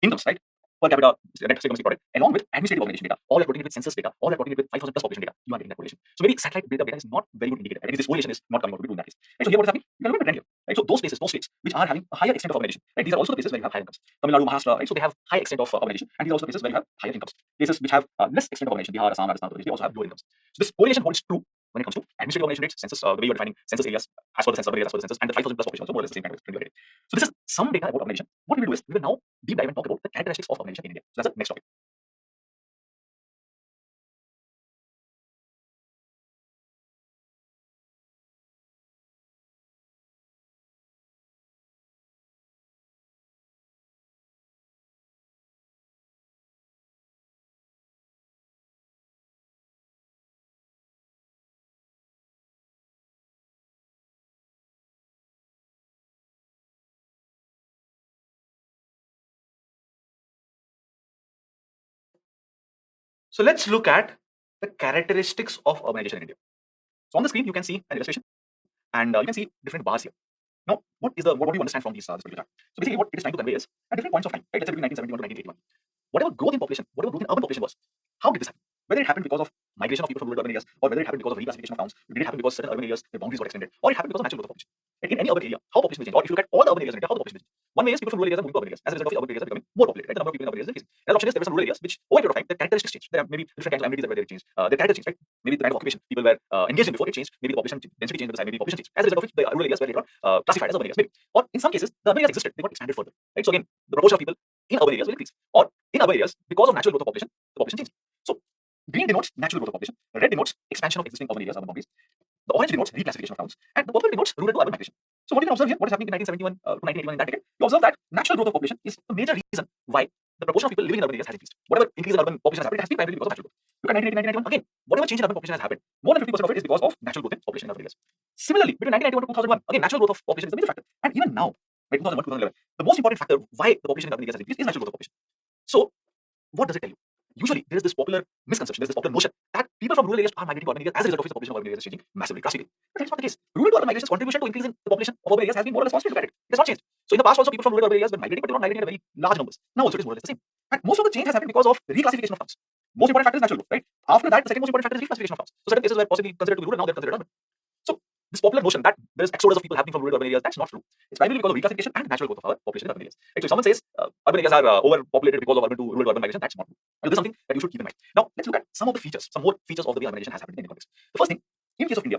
incomes, right, per capita net state domestic product along with administrative organization data, or you're plotting it with census data, or you're plotting it with 5,000 plus population data, you are getting that correlation. So maybe satellite bit of data is not very good indicator. Right? This correlation is not coming out to be true in that case. Right? So here what is happening? You can look at the trend here. Right? So those places, those states which are having a higher extent of urbanization, right? These are also the places where you have higher incomes. Tamil Nadu, Maharashtra, right? So they have high extent of urbanization, and these are also the places where you have higher incomes. Places which have less extent of urbanization, Bihar, Assam, Rajasthan, they also have lower incomes. So this correlation holds true when it comes to administrative urbanization rates, census, the way you're defining census areas as per the census, urban areas as per the census, and the 5,000 plus population, also more or less the same kind of trend. So this is some data about urbanization. What we will do is we will now deep dive and talk about the characteristics of urbanization in India. So that's the next topic. So let's look at the characteristics of urbanization in India. So on the screen, you can see an illustration, and you can see different bars here. Now, what do you understand from these this particular chart? So basically, what it is trying to convey is at different points of time, right? Let's say between 1971 to 1981, whatever growth in population, whatever growth in urban population was, how did this happen? Whether it happened because of migration of people from rural to urban areas, or whether it happened because of reclassification of towns, did it happen because certain urban areas their boundaries got extended, or it happened because of natural growth of population? Right? In any urban area, how population will change, or if you look at all the urban areas in India, how the population will change. One way is people from rural areas are moving to urban areas. As a result of the urban areas are becoming more populated, right? The number of people in urban areas is increasing. Another option is there were some rural areas which, over a period of time, the characteristics change. There are maybe different kinds of amenities that were there changed. Their character changed, right? Maybe the kind of occupation people were engaged in before it changed. Maybe the population density changed, maybe the population changed. As a result of which, the rural areas were later on classified as urban areas. Maybe. Or in some cases, the urban areas existed, they got expanded further. Right? So again, the proportion of people in urban areas will increase. Or in urban areas, because of natural growth of population, the population changed. So green denotes natural growth of population, red denotes expansion of existing urban areas, urban boundaries. The orange denotes reclassification of towns, and the purple denotes rural to urban migration. So what you can observe here, what is happening in 1971 to 1981 in that decade, you observe that natural growth of population is the major reason why the proportion of people living in urban areas has increased. Whatever increase in urban population has happened, it has been primarily because of natural growth. Look at 1980, 1991, again, whatever change in urban population has happened, more than 50% of it is because of natural growth in population in urban areas. Similarly, between 1991 to 2001, again, natural growth of population is the major factor. And even now, right, 2001 to 2011, the most important factor why the population in urban areas has increased is natural growth of population. So what does it tell you? Usually, there is this popular misconception, there is this popular notion that people from rural areas are migrating to urban areas as a result of which the population of urban areas is changing massively, drastically. But that's not the case. Rural to urban migration's contribution to increase in the population of urban areas has been more or less constant. Look at it. It has not changed. So in the past, also people from rural to urban areas were migrating, but they were not migrating at very large numbers. Now also it is more or less the same. And most of the change has happened because of reclassification of towns. Most important factor is natural growth, right? After that, the second most important factor is reclassification of towns. So certain places were possibly considered to be rural, now they're considered urban. So this popular notion that there is exodus of people happening from rural to urban areas, that's not true. It's primarily because of reclassification and natural growth of our population in urban areas. Right? So if someone says urban areas are overpopulated because of urban to rural to urban migration, that's not true. So this is something that you should keep in mind. Now let's look at some of the features, some more features of the way urbanization has happened in Indian context. The first thing, in case of India,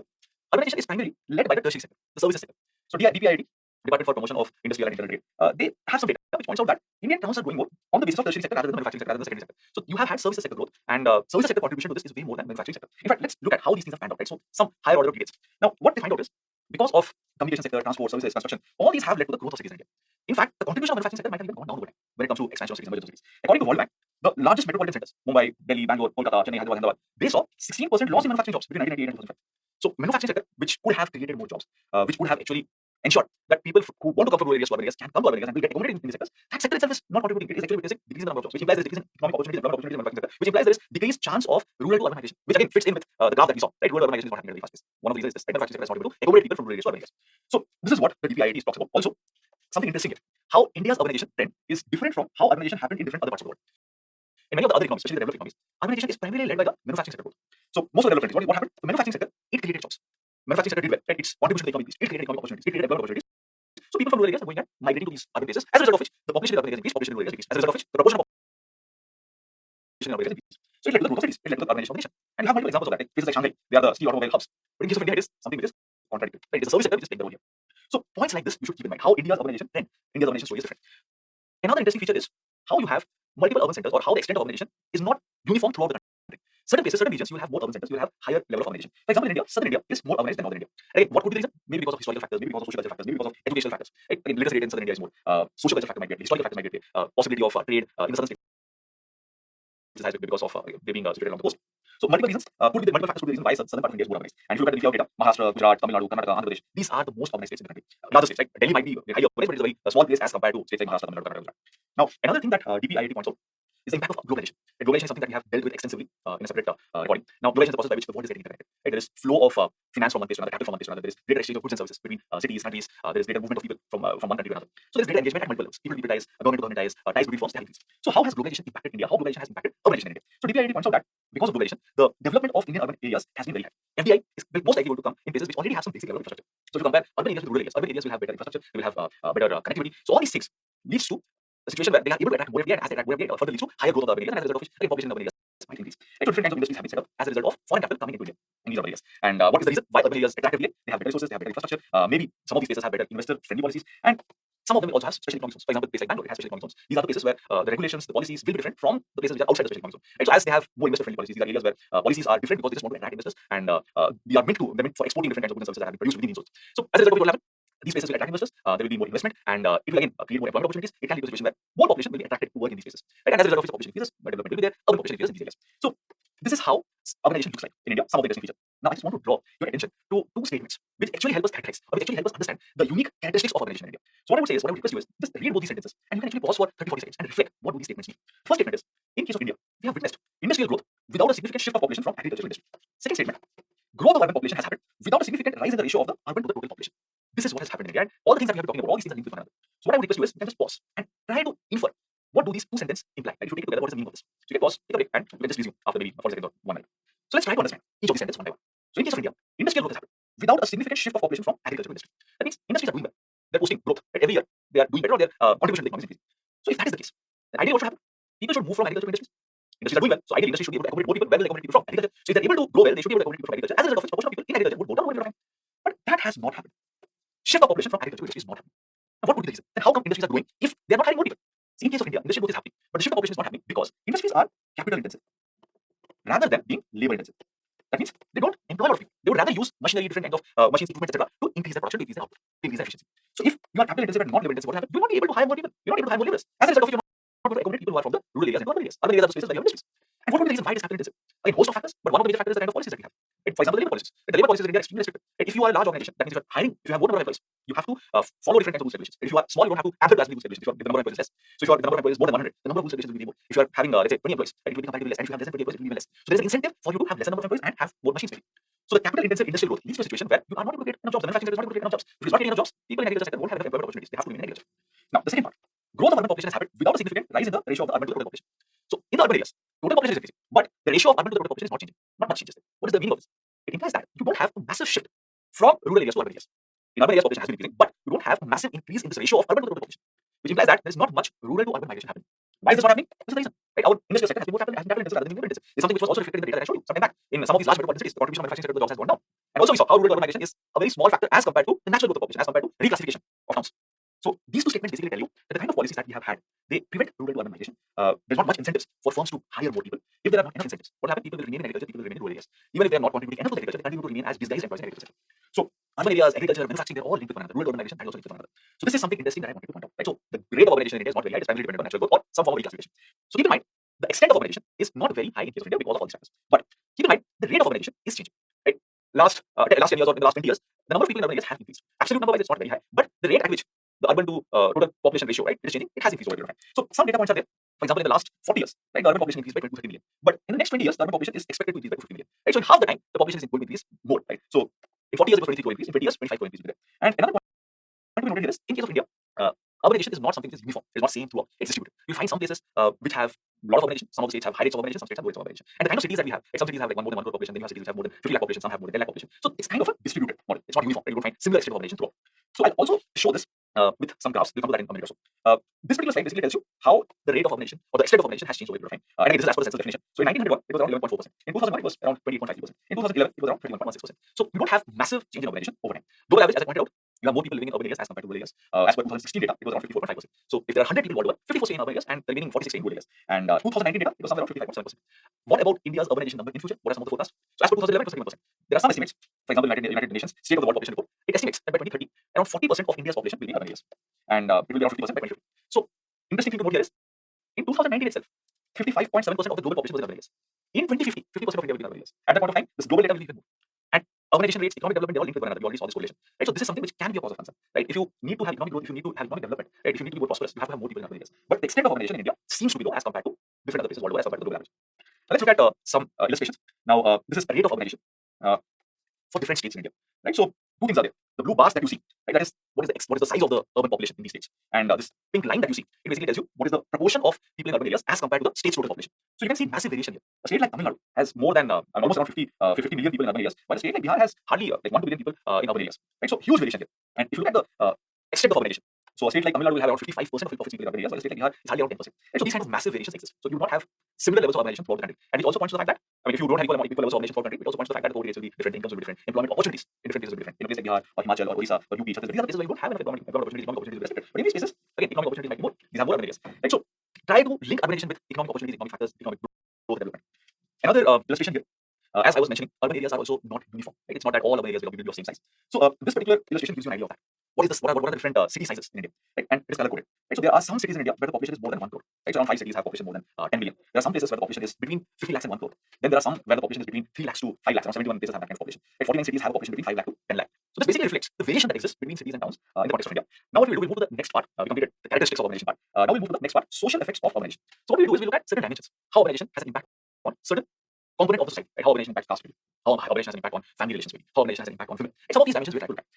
urbanization is primarily led by the tertiary sector, the services sector. So DPIIT, Department for Promotion of Industrial and Internal Trade, they have some data which points out that Indian towns are growing more on the basis of tertiary sector rather than the manufacturing sector, rather than the secondary sector. So you have had services sector growth, and services sector contribution to this is way more than manufacturing sector. In fact, let's look at how these things have panned out. Right? So some higher order of details. Now, what they find out is because of communication sector, transport, services, construction, all these have led to the growth of cities in India. In fact, the contribution of manufacturing sector might have even gone down over time when it comes to expansion of cities, emergence of cities. According to World Bank, the largest metropolitan centers, Mumbai, Delhi, Bangalore, Kolkata, Chennai, Hyderabad, they saw 16% loss in manufacturing jobs between 1998 and 2005. So manufacturing sector, which could have created more jobs, which could have actually ensured that people who want to come from rural areas to urban areas can come to urban areas and will get accommodated in these sectors. That sector itself is not contributing. It is actually witnessing decrease in the number of jobs, which implies there is decrease in economic opportunities, employment opportunities in the manufacturing sector, which implies there is decreased chance of rural to urban migration, which again fits in with the graph that we saw. Right, rural urban migration is not happening at a very fast pace. One of the reasons is this. Right, manufacturing sector is not able to accommodate people from rural areas to urban areas. So this is what the DPIIT talks about. Also, something interesting here: how India's urbanization trend is different from how urbanization happened in different other parts of the world. In many of the other economies, especially the developed economies, urbanization is primarily led by the manufacturing sector growth. So most of the developed countries, what happened? The manufacturing sector, it created jobs. Manufacturing sector did well. Right? Its contribution to the economy increased. It created economic opportunities. It created employment opportunities. So people from rural areas are going and migrating to these urban places. As a result of which, the population in urban areas increased, population in rural areas decreased. As a result of which, the proportion of population in urban areas increased. So it led to the growth of cities. It led to the urbanization of the nation. And you have multiple examples of that. Like places like Shanghai, they are the steel automobile hubs. But in case of India, it is something which is contradictory. Right? It's the service sector which is playing the role here. So points like this you should keep in mind. How India's urbanization trend, India's urbanization story is different. Another interesting feature is how you have multiple urban centers, or how the extent of urbanization is not uniform throughout the country. Certain places, certain regions, you will have more urban centers, you will have higher level of urbanization. For example, in India, southern India is more urbanized than northern India. Again, what could be the reason? Maybe because of historical factors, maybe because of social cultural factors, maybe because of educational factors. Right? Again, literacy rate in southern India is more. Social cultural factor might be at play, historical factor might be at play, possibility of trade in the southern states is high because of they being situated along the coast. So multiple reasons could be the multiple factors could be the reason why southern part of India is more urbanized. And if you look at the DPI data, Maharashtra, Gujarat, Tamil Nadu, Karnataka, Andhra Pradesh, these are the most urbanized states in the country. Larger states, like Delhi might be higher urbanized, but it is a very small place as compared to states like Maharashtra, Tamil Nadu, Karnataka, Gujarat. Now, another thing that DPIIT points out is the impact of globalization. Globalization is something that we have dealt with extensively in a separate recording. Now, globalization is the process by which the world is getting interconnected. Right? There is flow of finance from one place to another, capital from one place to another. There is greater exchange of goods and services between cities, countries. There is greater movement of people from one country to another. So there is greater engagement at multiple levels. People to people ties, government to government ties, ties between firms, they have increased. So how has globalization impacted India? How globalization has impacted urbanization in India? So DPIIT points out that because of globalization, the development of Indian urban areas has been very high. FDI will most likely going to come in places which already have some basic level of infrastructure. So if you compare urban areas will have better infrastructure, they will have better connectivity. So all these things leads to a situation where they are able to attract more FDI, and as they attract more FDI, further leads to higher growth of the urban areas, and as a result of which again population in urban areas might increase. So different kinds of industries have been set up as a result of foreign capital coming into India in these urban areas. And what is the reason why urban areas attract FDI? They have better resources, they have better infrastructure. Maybe some of these places have better investor-friendly policies, and some of them will also have special economic zones. For example, places like Bangalore, it has special economic zones. These are the places where the regulations, the policies will be different from the places which are outside the special economic zone. Right? So as they have more investor-friendly policies, these are areas where policies are different because they just want to attract investors, and they are meant for exporting different kinds of goods and services that have been produced within these zones. So as a result of what will happen, these places will attract investors. There will be more investment, and it will again create more employment opportunities. It can lead to a situation where more population will be attracted to work in these places. Right? And as a result of which population increases, development will be there, urban population increases in these areas. So this is how urbanization looks like in India. Some of the interesting features. Now I just want to draw your attention to two statements which actually help us characterize, or which actually help us understand the unique characteristics of urbanization in India. So what I would say is, what I would request you is just read both these sentences, and you can actually pause for 30-40 seconds and reflect what do these statements mean. First statement is, in case of India, we have witnessed industrial growth without a significant shift of population from agriculture to industry. Second statement, growth of urban population has happened without a significant rise in the ratio of the urban to the total population. This is what has happened in India, and all the things that we have been talking about, all these things are linked with one another. So what I would request you is, you can just pause and try to infer what do these two sentences imply. Right? If you take it together, what is the meaning of this? So you can pause, take a break, and you can just resume after maybe 40 seconds or 1 minute. So let's try to understand each of these sentences one by one. So in case of India, industrial growth has happened without a significant shift of population from agriculture to industry. That means industries are doing well. They're posting growth. Right? Every year they are doing better, or their contribution to the economy is increasing. So if that is the case, then ideally what should happen? People should move from agriculture to industries. Industries are doing well, so ideally industry should be able to accommodate more people. Where will they accommodate people from agriculture? So if they're able to grow well, they should be able to accommodate people from agriculture. As a result of which, proportion of people in agriculture would go down over a period of time. But that has not happened. Shift of population from agriculture to industry is not happening. Now, what would be the reason? Then how come industries are growing if they are not hiring more people? See, in case of India, industrial growth is happening, but the shift of population is not happening because industries are capital intensive rather than being labor intensive. That means they don't employ a lot of people. They would rather use machinery, different kinds of machines, improvements, etc., to increase their production, to increase their output, to increase their efficiency. So if you are capital intensive and not labor intensive, what happens? You're not able to hire more people. You're not able to hire more laborers. As a result of it, you're not able to accommodate people who are from the rural areas and urban areas. Urban areas are the spaces where you have industries. And what would be the reason why it is capital intensive? Again, host of factors, but one of the major factors is the kind of policies that we have. Right? For example, the labor policies. The labor policies in India are extremely restrictive. Right? If you are a large organization, that means if you are hiring, if you have more number of employees, you have to follow different kinds of rules regulations. If you are small, you don't have to absorb as many rules regulations. If the number of employees is less. So if the number of employees is more than 100, the number of rules regulations will be more. If you are having let's say 20 employees, right, it will be comparatively less. And if you have less than 20 employees, it will be even less. So there is an incentive for you to have lesser number of employees and have more machines maybe. So the capital intensive industrial growth leads to a situation where you are not able to create enough jobs. The manufacturing sector is not able to create enough jobs. If it's not creating enough jobs, people in agriculture sector won't have enough employment opportunities. They have to remain in agriculture. Now, the second part, growth of urban population has happened without a significant rise in the ratio of the urban to the total population. So in the urban areas, total population is increasing, but the ratio of urban to the total population is not changing. Not much changes there. What is the meaning of this? It implies that you don't have a massive shift from rural areas to urban areas. In urban areas, population has been increasing, but you don't have a massive increase in this ratio of urban to the total population, which implies that there is not much rural to urban migration happening. Why is this not happening? This is the reason. Right? Our industrial sector has been more capital intensive rather than labor intensive. It's something which was also reflected in the data that I showed you some time back. In some of these large metropolitan cities, the contribution of manufacturing sector to the jobs has gone down. And also we saw how rural to urban migration is a very small factor as compared to the natural growth of population, as compared to reclassification of towns. So these two statements basically tell you that the kind of policies that we have had, they prevent rural to urban migration. There's not much incentives for firms to hire more people. If there are not enough incentives, what will happen? People will remain in agriculture, people will remain in rural areas. Even if they are not contributing enough to the agriculture, they continue to remain as disguised employees in agriculture. So urban areas, agriculture, manufacturing, they're all linked with one another. Rural to urban migration is also linked with one another. So this is something interesting that I wanted to point out. Right? So the rate of urbanization in India is not very high. It's primarily dependent on natural growth or some form of reclassification. So keep in mind, the extent of urbanization is not very high in case of India because of all these factors. But keep in mind, the rate of urbanization is changing. Right? Last 10 years or in the last 20 years, the number of people in urban areas have increased. Absolute number wise, it's not very high, but the rate at which the urban to total population ratio, right, it is changing. It has increased over a period of time. So some data points are there. For example, in the last 40 years, right, the urban population increased by 20 to 30 million. But in the next 20 years, the urban population is expected to increase by 50 million. Right? So in half the time, the population is going to increase more. Right? So in 40 years, it was 23 crore increase. In 20 years, 25 crore increase will be there. And another point to be noted here is, in case of India, urbanization is not something that is uniform. It's not same throughout. It's distributed. You'll find some places which have a lot of urbanization. Some of the states have high rates of urbanization. Some states have low rates of urbanization. And the kind of cities that we have, like some cities have like more than 1 crore population. Then you have cities which have more than 50 lakh population. Some have more than 10 lakh population. So it's kind of a distributed model. It's not uniform. Right? You don't find similar extent of urbanization throughout. So I'll also show this with some graphs. We'll come to that in a minute or so. This particular slide basically tells you how the rate of urbanization or the extent of urbanization has changed over a period of time. And again, this is as per the census definition. So in 1901, it was around 11.4%. In 2001, it was around 28.5%. In 2011, it was around 31.16%. So you don't have massive change in urbanization over time. Global average, as I pointed out, you have more people living in urban areas as compared to rural areas. As per 2016 data, it was around 54.5%. So if there are 100 people worldwide, 54 stay in urban areas and the remaining 46 stay in rural areas. And 2019 data, it was somewhere around 55.7%. What about India's urbanization number in future? What are some of the forecasts? So as per 2011, it was 31%. There are some estimates. For example, United Nations State of the World Population Report, it estimates that by 2030, around 40% of India's population will be in urban areas. And it will be around 50% by 2050. So interesting thing to note here is, in 2019 itself, 55.7% of the global population was in urban areas. In 2050, 50% of India will be in urban areas. At that point of time, this global data will be even more. And urbanization rates, economic development, they all linked with one another. We already saw this correlation. Right? So this is something which can be a cause of concern. Right? If you need to have economic growth, if you need to have economic development, right? If you need to be more prosperous, you have to have more people in urban areas. But the extent of urbanization in India seems to be low as compared to different other places worldwide as compared to the global average. Now let's look at some illustrations. Now, this is a rate of urbanization uh, for different states in India, right? So two things are there. The blue bars that you see, right, that is what is the size of the urban population in these states, and this pink line that you see, it basically tells you what is the proportion of people in urban areas as compared to the state's total population. So you can see massive variation here. A state like Tamil Nadu has more than almost around 50 million people in urban areas, while a state like Bihar has hardly like 1 to billion people in urban areas, right? So huge variation here. And if you look at the extent of urbanization, so a state like Tamil Nadu will have around 55% of its people in urban areas, while a state like Bihar is hardly around 10%. Right? So these kinds of massive variations exist. So you do not have similar levels of urbanization throughout the country. And it also points to the fact that, I mean, if you don't have equal levels of urbanization throughout the country, it also points to the fact that the growth rates will be different, incomes will be different, employment opportunities in different places will be different. In a place like Bihar or Himachal or Odisha or UP, Chhattisgarh, these are the places where you don't have enough economic opportunities restricted. But in these cases, again, economic opportunities might be more. These are more urban areas. Right? So try to link urbanization with economic opportunities, economic factors, economic growth development. Another illustration here. As I was mentioning, urban areas are also not uniform. Right? It's not that all urban areas will be of same size. So this particular illustration gives you an idea of that. What is this? What are the different city sizes in India? Right? And it is color coded. Right? So there are some cities in India where the population is more than 1 crore. Right? So around 5 cities have population more than 10 million. There are some places where the population is between 50 lakhs and 1 crore. Then there are some where the population is between 3 lakhs to 5 lakhs. Around 71 places have that kind of population. Right? 49 cities have a population between 5 lakh to 10 lakh. So this basically reflects the variation that exists between cities and towns in the context of India. Now what we'll do, we'll move to the next part. We completed the characteristics of urbanization part. Now we'll move to the next part, social effects of urbanization. So what we do is we look at certain dimensions. How urbanization has an impact on certain component of the society. Right? How urbanization impacts caste, how urbanization has an impact on family relations, how urbanization has an impact on women. Right? Some of these dimensions we try to look at.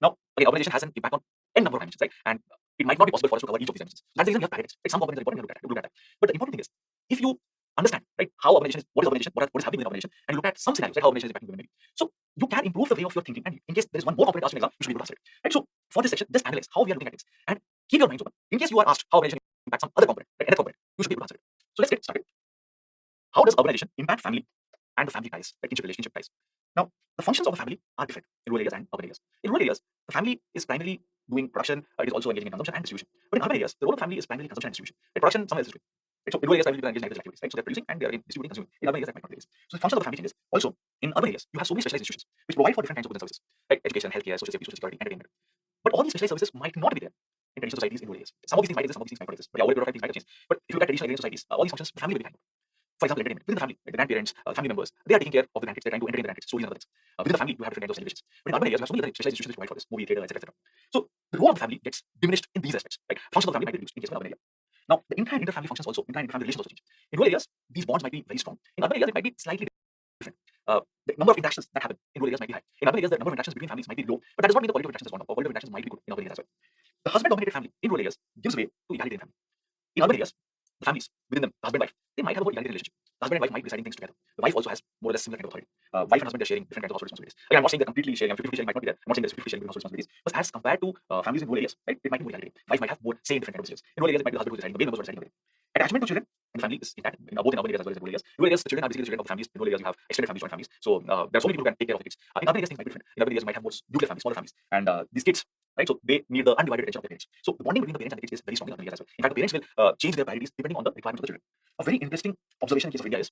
Now, again, urbanization has an impact on n number of dimensions, right? And it might not be possible for us to cover each of these dimensions. That's the reason we have parameters. Right? Some components are important, we look at that. But the important thing is, if you understand, right, how urbanization is, what is urbanization, what is happening with urbanization, and you look at some scenarios, right, how urbanization is impacting women, so you can improve the way of your thinking. And in case there is one more component asked in exam, you should be able to answer it. Right? So for this section, just analyze how we are looking at things and keep your minds open. In case you are asked how urbanization impacts some other component, right, another component, you should be able to answer it. So let's get started. How does urbanization impact family and the family ties, like relationship ties? Now, the functions of the family are different in rural areas and urban areas. In rural areas, the family is primarily doing production, it is also engaging in consumption and distribution. But in urban areas, the role of the family is primarily consumption and distribution. The production, someone else is doing. Right? So in rural areas, primarily people are engaged in agricultural activities, right? So they're producing and they're distributing, consuming. In urban areas, that might not be the case. So the function of the family changes. Also, in urban areas, you have so many specialized institutions which provide for different kinds of goods and services, right? Education, healthcare, social safety, social security, entertainment. But all these specialized services might not be there in traditional societies in rural areas. Some of these things might exist, some of these things might not exist. But yeah, over a period of time, things might have changed. But if you look at traditional Indian societies, all these functions, the family will be behind. For example, entertainment. Within the family, like the grandparents, family members, they are taking care of the grandkids. They're trying to entertain the grandkids. Stories and other things. Within the family, you have different kinds of celebrations. But in urban areas, you have so many other specialized institutions which provide for this, movie theater, etc., etc. So the role of the family gets diminished in these aspects. Like functions of the family might be reduced in case of an urban area. Now, the inter and inter-family functions also, inter and inter-family relations also change. In rural areas, these bonds might be very strong. In urban areas, it might be slightly different. The number of interactions that happen in rural areas might be high. In urban areas, the number of interactions between families might be low. But that does not mean the quality of interactions has gone up. Or quality of interactions might be good in urban areas as well. The husband-dominated family in rural areas gives way to egalitarian family. In urban areas, the families within them, the husband and wife, they might have a more egalitarian relationship. The husband and wife might be deciding things together. The wife also has more or less similar kind of authority. Wife and husband are sharing different kinds of household responsibilities. Again, I'm not saying they're completely sharing, 50-50 sharing might not be there. I'm not saying there's 50-50 sharing between household responsibilities. But as compared to families in rural areas, right, it might be more egalitarian. Wife might have more say in different kinds of decisions. In rural areas, it might be the husband who's deciding, the baby members who are deciding everything. Attachment to children in the family is intact, both in urban areas as well as in rural areas. Rural areas, the children are basically the children of the families. In rural areas, you have extended families, joint families. So there are so many people who can take care of the kids. In urban areas, things might be different. In urban areas, you might have more nuclear families, smaller families, and these kids, right? So they need the undivided attention of their parents. So the bonding between the parents and the kids is very strong in urban areas as well. In fact, the parents will change their priorities depending on the requirements of the children. A very interesting observation in case of India is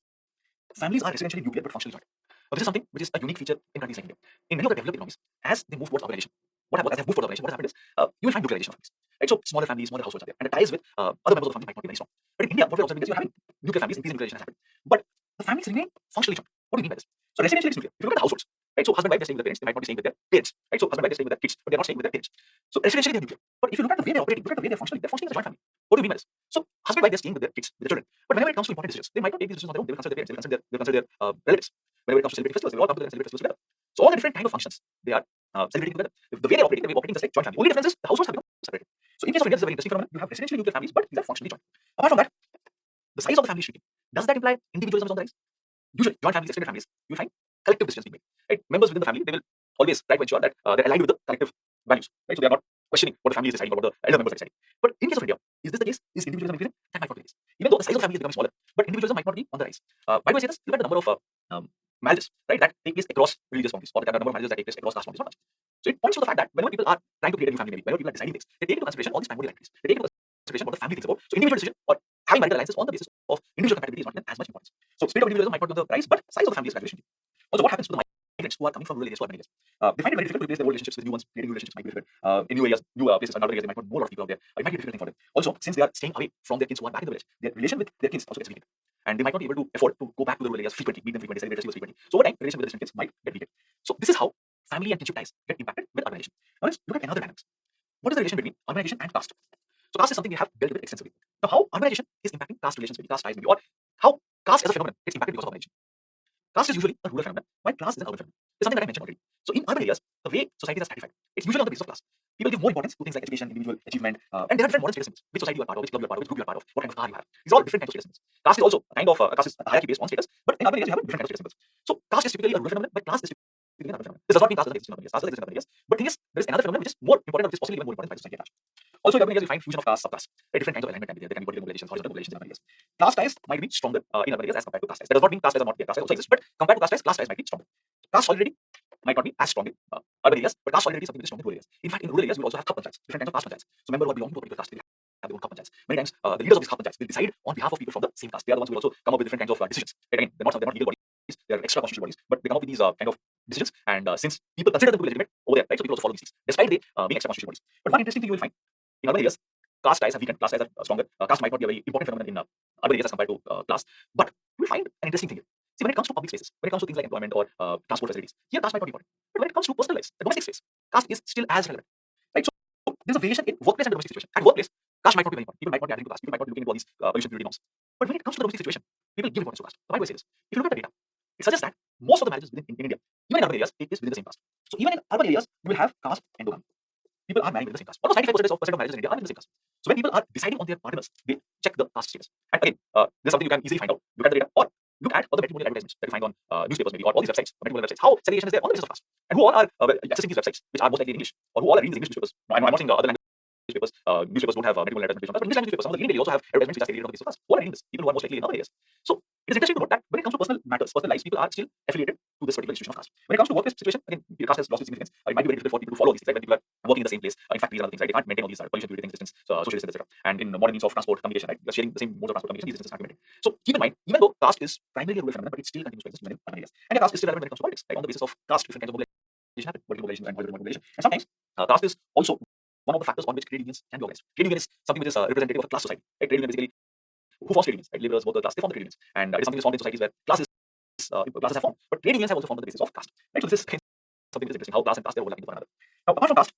families are residentially nuclear but functionally joint. This is something which is a unique feature in countries like India. In many of the developed economies, as they move towards urbanization, as they move towards urbanization, what has happened is you will find nuclearization of families. Right? So smaller families, smaller households are there, and the ties with other members of the family might not be very strong. But in India, what we're observing is you're having nuclear families, increasing nuclearization has happened. But the families remain functionally joint. What do you mean by this? So residentially it's nuclear. If you look at the households, right? So husband and wife they're staying with their parents, they might not be staying with their parents. Right? So husband and wife they're staying with their kids, but they're not staying with their parents. So residentially they're nuclear. But if you look at the way they're operating, look at the way they're functioning as a joint family. What do you mean by this? So husband and wife they're staying with their kids, with their children. But whenever it comes to important decisions, they might not take these decisions on their own. They will consult their parents, they will consult their relatives. Whenever it comes to celebrating festivals, they will all come together and celebrate festivals together. So all the different kind of functions they are celebrating together. The way they're operating just like joint family. Only difference is the households have become separated. So in case of India, this is a very interesting phenomenon. You have residentially nuclear families, but these are functionally joint. Apart from that, the size of the family is shrinking. Does that imply individualism is on the rise? Usually, joint families, extended families, you find collective decisions being made. Right? Members within the family, they will always try to ensure that they're aligned with the collective values. Right? So they are not questioning what the family is deciding or what the elder members are deciding. But in case of India, is this the case? Is individualism increasing? That might not be the case. Even though the size of the family is becoming smaller, but individualism might not be on the rise. Why do I say this? Look at the number of marriages, right, that take place across religious boundaries, or the number of marriages that take place across caste boundaries, not much. So it points to the fact that whenever people are trying to create a new family, maybe whenever people are deciding things, they take into consideration all these primordial identities. They take into consideration what the family thinks about. So individual decision or having marital alliances on the basis of individual compatibility is not as much importance. So spirit of individualism might not be on the rise, but size of the family is graduation. Also, what happens to the migrants who are coming from rural areas to urban areas? They find it very difficult to replace their old relationships with new ones. Creating new relationships might be difficult. In new areas, new places, and other areas, they might not know a lot of people out there. It might be a difficult thing for them. Also, since they are staying away from their kids who are back in the village, their relation with their kids also gets weakened. And they might not be able to afford to go back to the rural areas frequently, meet them frequently, celebrate festivals frequently. So over time, the relation with the distant kids might get weakened. So this is how family and kinship ties get impacted with urbanization. Now let's look at another dynamics. What is the relation between urbanization and caste? So caste is something we have dealt with extensively. Now, how urbanization is impacting caste relations, maybe caste ties, maybe, or how caste as a phenomenon gets impacted because of urbanization. Caste is usually a rural phenomenon, while class is an urban phenomenon. It's something that I mentioned already. So in urban areas, the way society is stratified, it's usually on the basis of class. People give more importance to things like education, individual achievement, and there are different modern status symbols. Which society you are part of, which club you are part of, which group you are part of, what kind of car you have. These are all different kinds of status symbols. Caste is also a kind of caste is a hierarchy based on status, but in urban areas you have a different kind of status symbols. So caste is typically a rural phenomenon, but class is typically an urban phenomenon. This does not mean caste doesn't exist in urban areas. Caste does exist in urban areas, but the thing is, there is another phenomenon which is more important, or which is possibly even more important by society at large. Also, in urban areas, you find fusion of caste, subcaste. Different kinds of alignment can be there. There can be vertical mobilizations, horizontal mobilizations in urban areas. Class ties might be stronger in urban areas as compared to caste ties. That does not mean caste ties are not there. Caste ties also exist, but compared to caste ties might be stronger. Caste solidarity might not be as strong in urban areas, but caste solidarity is something which is strong in rural areas. In fact, in rural areas, you will also have cup panchayats, different kinds of caste panchayats. So, members who are belonging to a particular caste will have their own cup panchayats. Many times, the leaders of these cup panchayats will decide on behalf of people from the same caste. They are the ones who will also come up with different kinds of decisions. Right? Again, they're not legal bodies; they are extra constitutional bodies, but they come up with these kind of decisions. And since people consider them to be legitimate over there, right? So people also follow these things, despite they being extra constitutional bodies. But one interesting thing you will find in urban areas, caste ties have weakened, class ties are stronger. Caste might not be a very important phenomenon in urban areas as compared to class, but you will find an interesting thing here. See, when it comes to public spaces, when it comes to things like employment or transport facilities, here caste might not be important. But when it comes to personal lives, the domestic space, caste is still as relevant. Right? So there's a variation in workplace and the domestic situation. At workplace, caste might not be very important. People might not be adhering to caste. People might not be looking into all these pollution purity norms. But when it comes to the domestic situation, people give importance to caste. Why do I say this? If you look at the data, it suggests that most of the marriages in India, even in urban areas, it is within the same caste. So even in urban areas, you will have caste endogamy. People are married within the same caste. Almost 95% of marriages in India are within the same caste. So when people are deciding on their partners, they check the caste status. And again, there's something you can easily find out. Look at the data, or look at other matrimonial advertisements that you find on newspapers, maybe, or all these websites, matrimonial websites. How segregation is there on the basis of caste, and who all are accessing these websites, which are most likely in English, or who all are reading these English newspapers. No, I'm not saying other language newspapers. Newspapers don't have matrimonial advertisements, but English language newspapers, some of the leading daily also have advertisements which are segregated on the basis of caste. Who are reading this? People who are most likely in other areas. So it is interesting to note that when it comes to personal matters, personal lives, people are still affiliated to this particular institution of caste. When it comes to workplace situation, again, caste has lost its significance. It might be very difficult for people to follow these things, right? When people are working in the same place, in factories and other things, right? They can't maintain all these pollution, purity things, distance, social distance, etc. And in modern means of transport, communication, right? You're sharing the same modes of transport, communication, these distances can't be maintained. So keep in mind, even though caste is primarily a rural phenomenon, but it still continues to exist even in urban areas. And caste is still relevant when it comes to politics, right? On the basis of caste, different kinds of mobilization happen, vertical mobilization and horizontal mobilization. And sometimes caste is also one of the factors on which trade unions can be organized. Trade union is something which is representative of a class society. Right? Trade union basically, who forms trade unions? Right? Laborers, workers, class, they form the trade unions, and it is something that's formed in societies where classes have formed, but trade unions have also formed on the basis of caste. Right? So this is something which is interesting, how class and caste are overlapping with one another. Now, apart from caste,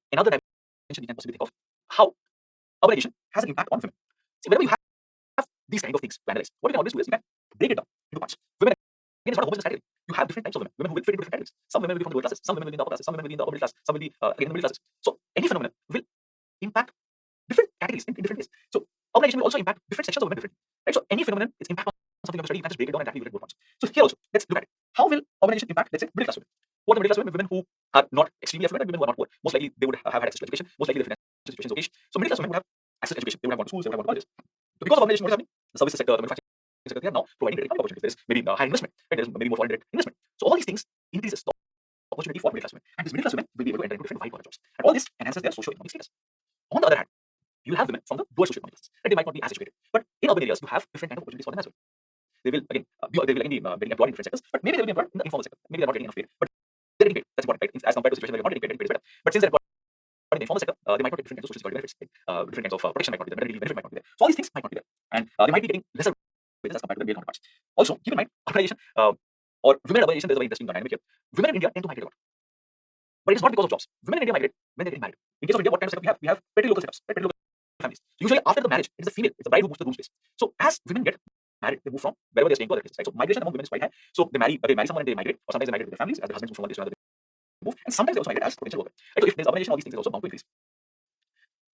another dimension we can possibly think of how urbanization has an impact on women. See, whenever you have these kind of things to analyze, what you can always do is you can break it down into parts. Women, again, is not a homogeneous category. You have different types of women. Women who will fit into different categories. Some women will be from the lower classes, some women will be in the upper classes, some women will be in the upper middle class, some will be again in the middle classes. So any phenomenon will impact different categories in different ways. So urbanization will also impact different sections of women differently. Right? So any phenomenon, its impact on something of a study, you can just break it down and exactly look at both parts. So here also, let's look at it. How will urbanization impact, let's say, middle class women? What are middle class women? Women who are not extremely affluent and women who are not poor. Most likely they would have had access to education. Most likely their financial situation is okay. So middle class women would have access to education. They would have gone to schools, they would have gone to colleges. So because of urbanization, what is happening? The services sector, the manufacturing sector, they are now providing direct opportunities. There is maybe higher investment, right? There is maybe more foreign direct investment. So all these things increases the opportunity for middle class women. And these middle class women will be able to enter into different white collar jobs. And all this enhances their socio-economic status. On the other hand, you will have women from the lower socio-economic classes. Right? They might not be as educated. But in urban areas, you have different kind of opportunities for them as well. They will again be getting employed in different sectors, but maybe they will be employed in the informal sector. Maybe they're not getting enough paid, but they're getting paid. That's important, right? As compared to a situation where they're not getting paid is better. But since they're employed in the informal sector, they might not get different kinds of social security benefits. Different kinds of protection might not be there. Maternity benefit might not be there. So all these things might not be there, and they might be getting lesser wages as compared to their male counterparts. Also, keep in mind urbanization or women urbanization. There's a very interesting dynamic here. Women in India tend to migrate a lot, but it is not because of jobs. Women in India migrate when they're getting married. In case of India, what kind of setup we have? We have petty local setups, right? Petty local families. So usually after the marriage, it is the female, it's the bride who moves to the groom space. So as women get married, they move from wherever they're staying to other places, right? So migration among women is quite high. So they marry someone and they migrate, or sometimes they migrate with their families as their husbands move from one place to another, they move, and sometimes they also migrate as potential workers. Right? So if there's urbanization, all these things are also bound to increase.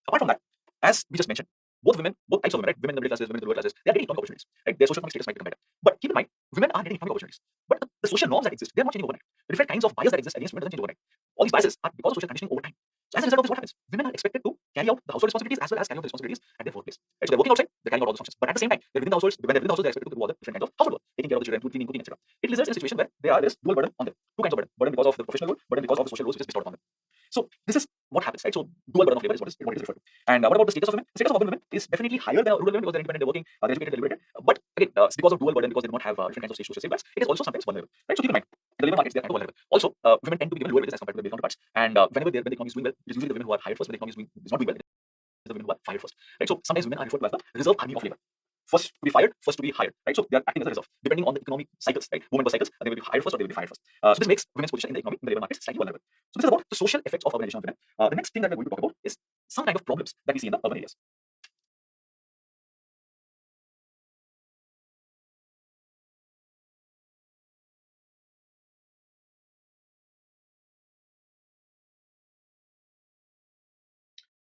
Apart from that, as we just mentioned, both types of women, right? Women in the middle classes, women in the lower classes, they are getting economic opportunities, right? Their social status might become better. But keep in mind, women are getting economic opportunities. But the social norms that exist, they're not changing overnight. The different kinds of bias that exist against women doesn't change overnight. All these biases are because of social conditioning over time. So as a result of this, what happens? Women are expected to carry out the household responsibilities as well as carry out the responsibilities at their workplace. Right? So they're working outside, they're carrying out all those functions. But at the same time, they're within the households, when they're within the households, they're expected to do all the different kinds of household work, taking care of the children, food cleaning, cooking, etc. It results in a situation where there is dual burden on them. Two kinds of burden. Burden because of the professional role, burden because of the social roles which is bestowed upon them. So this is what happens, right? So dual burden of labor is what is referred to. And what about the status of women? The status of urban women is definitely higher than rural women because they're independent, they're working, they're educated, they're liberated. But again, it's because of dual burden, because they do not have different kinds of social safeguards, it is also sometimes vulnerable. Right? So keep in mind, in the labor markets, they are kind of vulnerable. Also, women tend to be given lower wages as compared to their male counterparts. And when the economy is doing well, it is usually the women who are hired first. When the economy is not doing well, it is the women who are fired first. Right? So sometimes women are referred to as the reserve army of labor. First to be fired, first to be hired, right? So they are acting as a reserve, depending on the economic cycles, right? Movement cycles, they will be hired first or they will be fired first. So this makes women's position in the economy, in the labor market, slightly vulnerable. So this is about the social effects of urbanization of women. The next thing that we're going to talk about is some kind of problems that we see in the urban areas.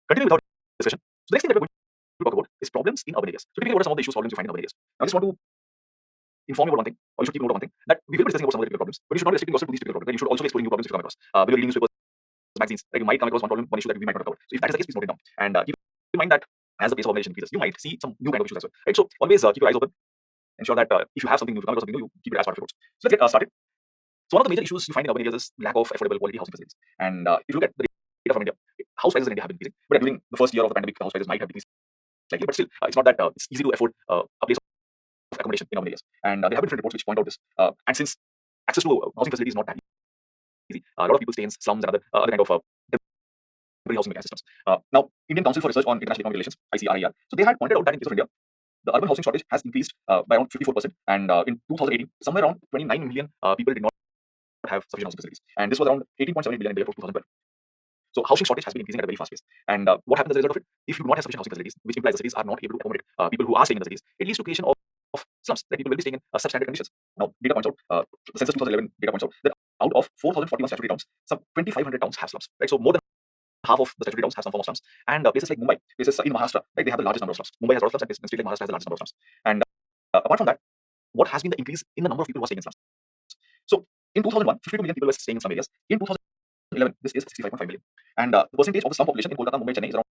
Continue with our discussion. So the next thing that we're going to talk about is problems in urban areas. So typically, what are some of the issues, problems you find in urban areas? Now, I just want to inform you about one thing, or you should keep note of one thing, that we will be discussing about some of the typical problems, but you should not restrict yourself to these typical problems. Right? You should also be exploring new problems which you come across. When you're reading newspapers, magazines, right? You might come across one problem, one issue that we might not have covered. So if that is the case, please note it down. And keep in mind that as the pace of urbanization increases, you might see some new kind of issues as well. Right? So always keep your eyes open. Ensure that if you have something new, if you come across something new, you keep it as part of your notes. So let's get started. So one of the major issues you find in urban areas is lack of affordable quality housing facilities. And if you look at the data from India, house prices in India have been increasing. But during the first year of the pandemic, the house prices might have decreased slightly. But still, it's not that it's easy to afford a place of accommodation in urban areas. And there have been different reports which point out this. And since access to housing facilities is not that easy, a lot of people stay in slums and other kind of temporary housing systems. Now, Indian Council for Research on International Economic Relations, ICRIR, so they had pointed out that in case of India, the urban housing shortage has increased by around 54%. And in 2018, somewhere around 29 million people did not have sufficient housing facilities. And this was around 18.7 billion in the year 2012. So housing shortage has been increasing at a very fast pace. And what happens as a result of it? If you do not have sufficient housing facilities, which implies the cities are not able to accommodate people who are staying in the cities, it leads to creation of slums, that people will be staying in substandard conditions. Now, data points out, the census 2011 data points out that out of 4,041 statutory towns, some 2,500 towns have slums. Right, so more than half of the statutory towns have some form of slums. And places like Mumbai, places in Maharashtra, right, they have the largest number of slums. Mumbai has a lot of slums, and state like Maharashtra has the largest number of slums. And apart from that, what has been the increase in the number of people who are staying in slums? So in 2001, 52 million people were staying in slum areas. In 2011, this is 65.5 million. And the percentage of the slum population in Kolkata, Mumbai, Chennai is around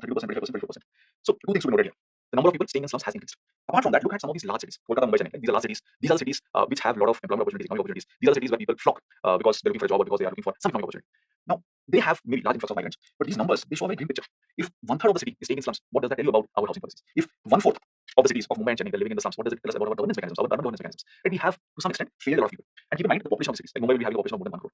30%, 25%, 24%. So two things to be noted here. The number of people staying in slums has increased. Apart from that, look at some of these large cities. Kolkata, Mumbai, Chennai. These are large cities. These are the cities which have a lot of employment opportunities, economic opportunities. These are the cities where people flock because they're looking for a job or because they are looking for some economic opportunity. Now, they have maybe large influx of migrants, but these numbers, they show a very grim picture. If one third of the city is staying in slums, what does that tell you about our housing policies? If one fourth of the cities of Mumbai and Chennai are living in the slums, what does it tell us about our governance mechanisms, our urban governance mechanisms? And we have, to some extent, failed a lot of people. And keep in mind the population of the cities. Like Mumbai will be having a population of more than 1 crore.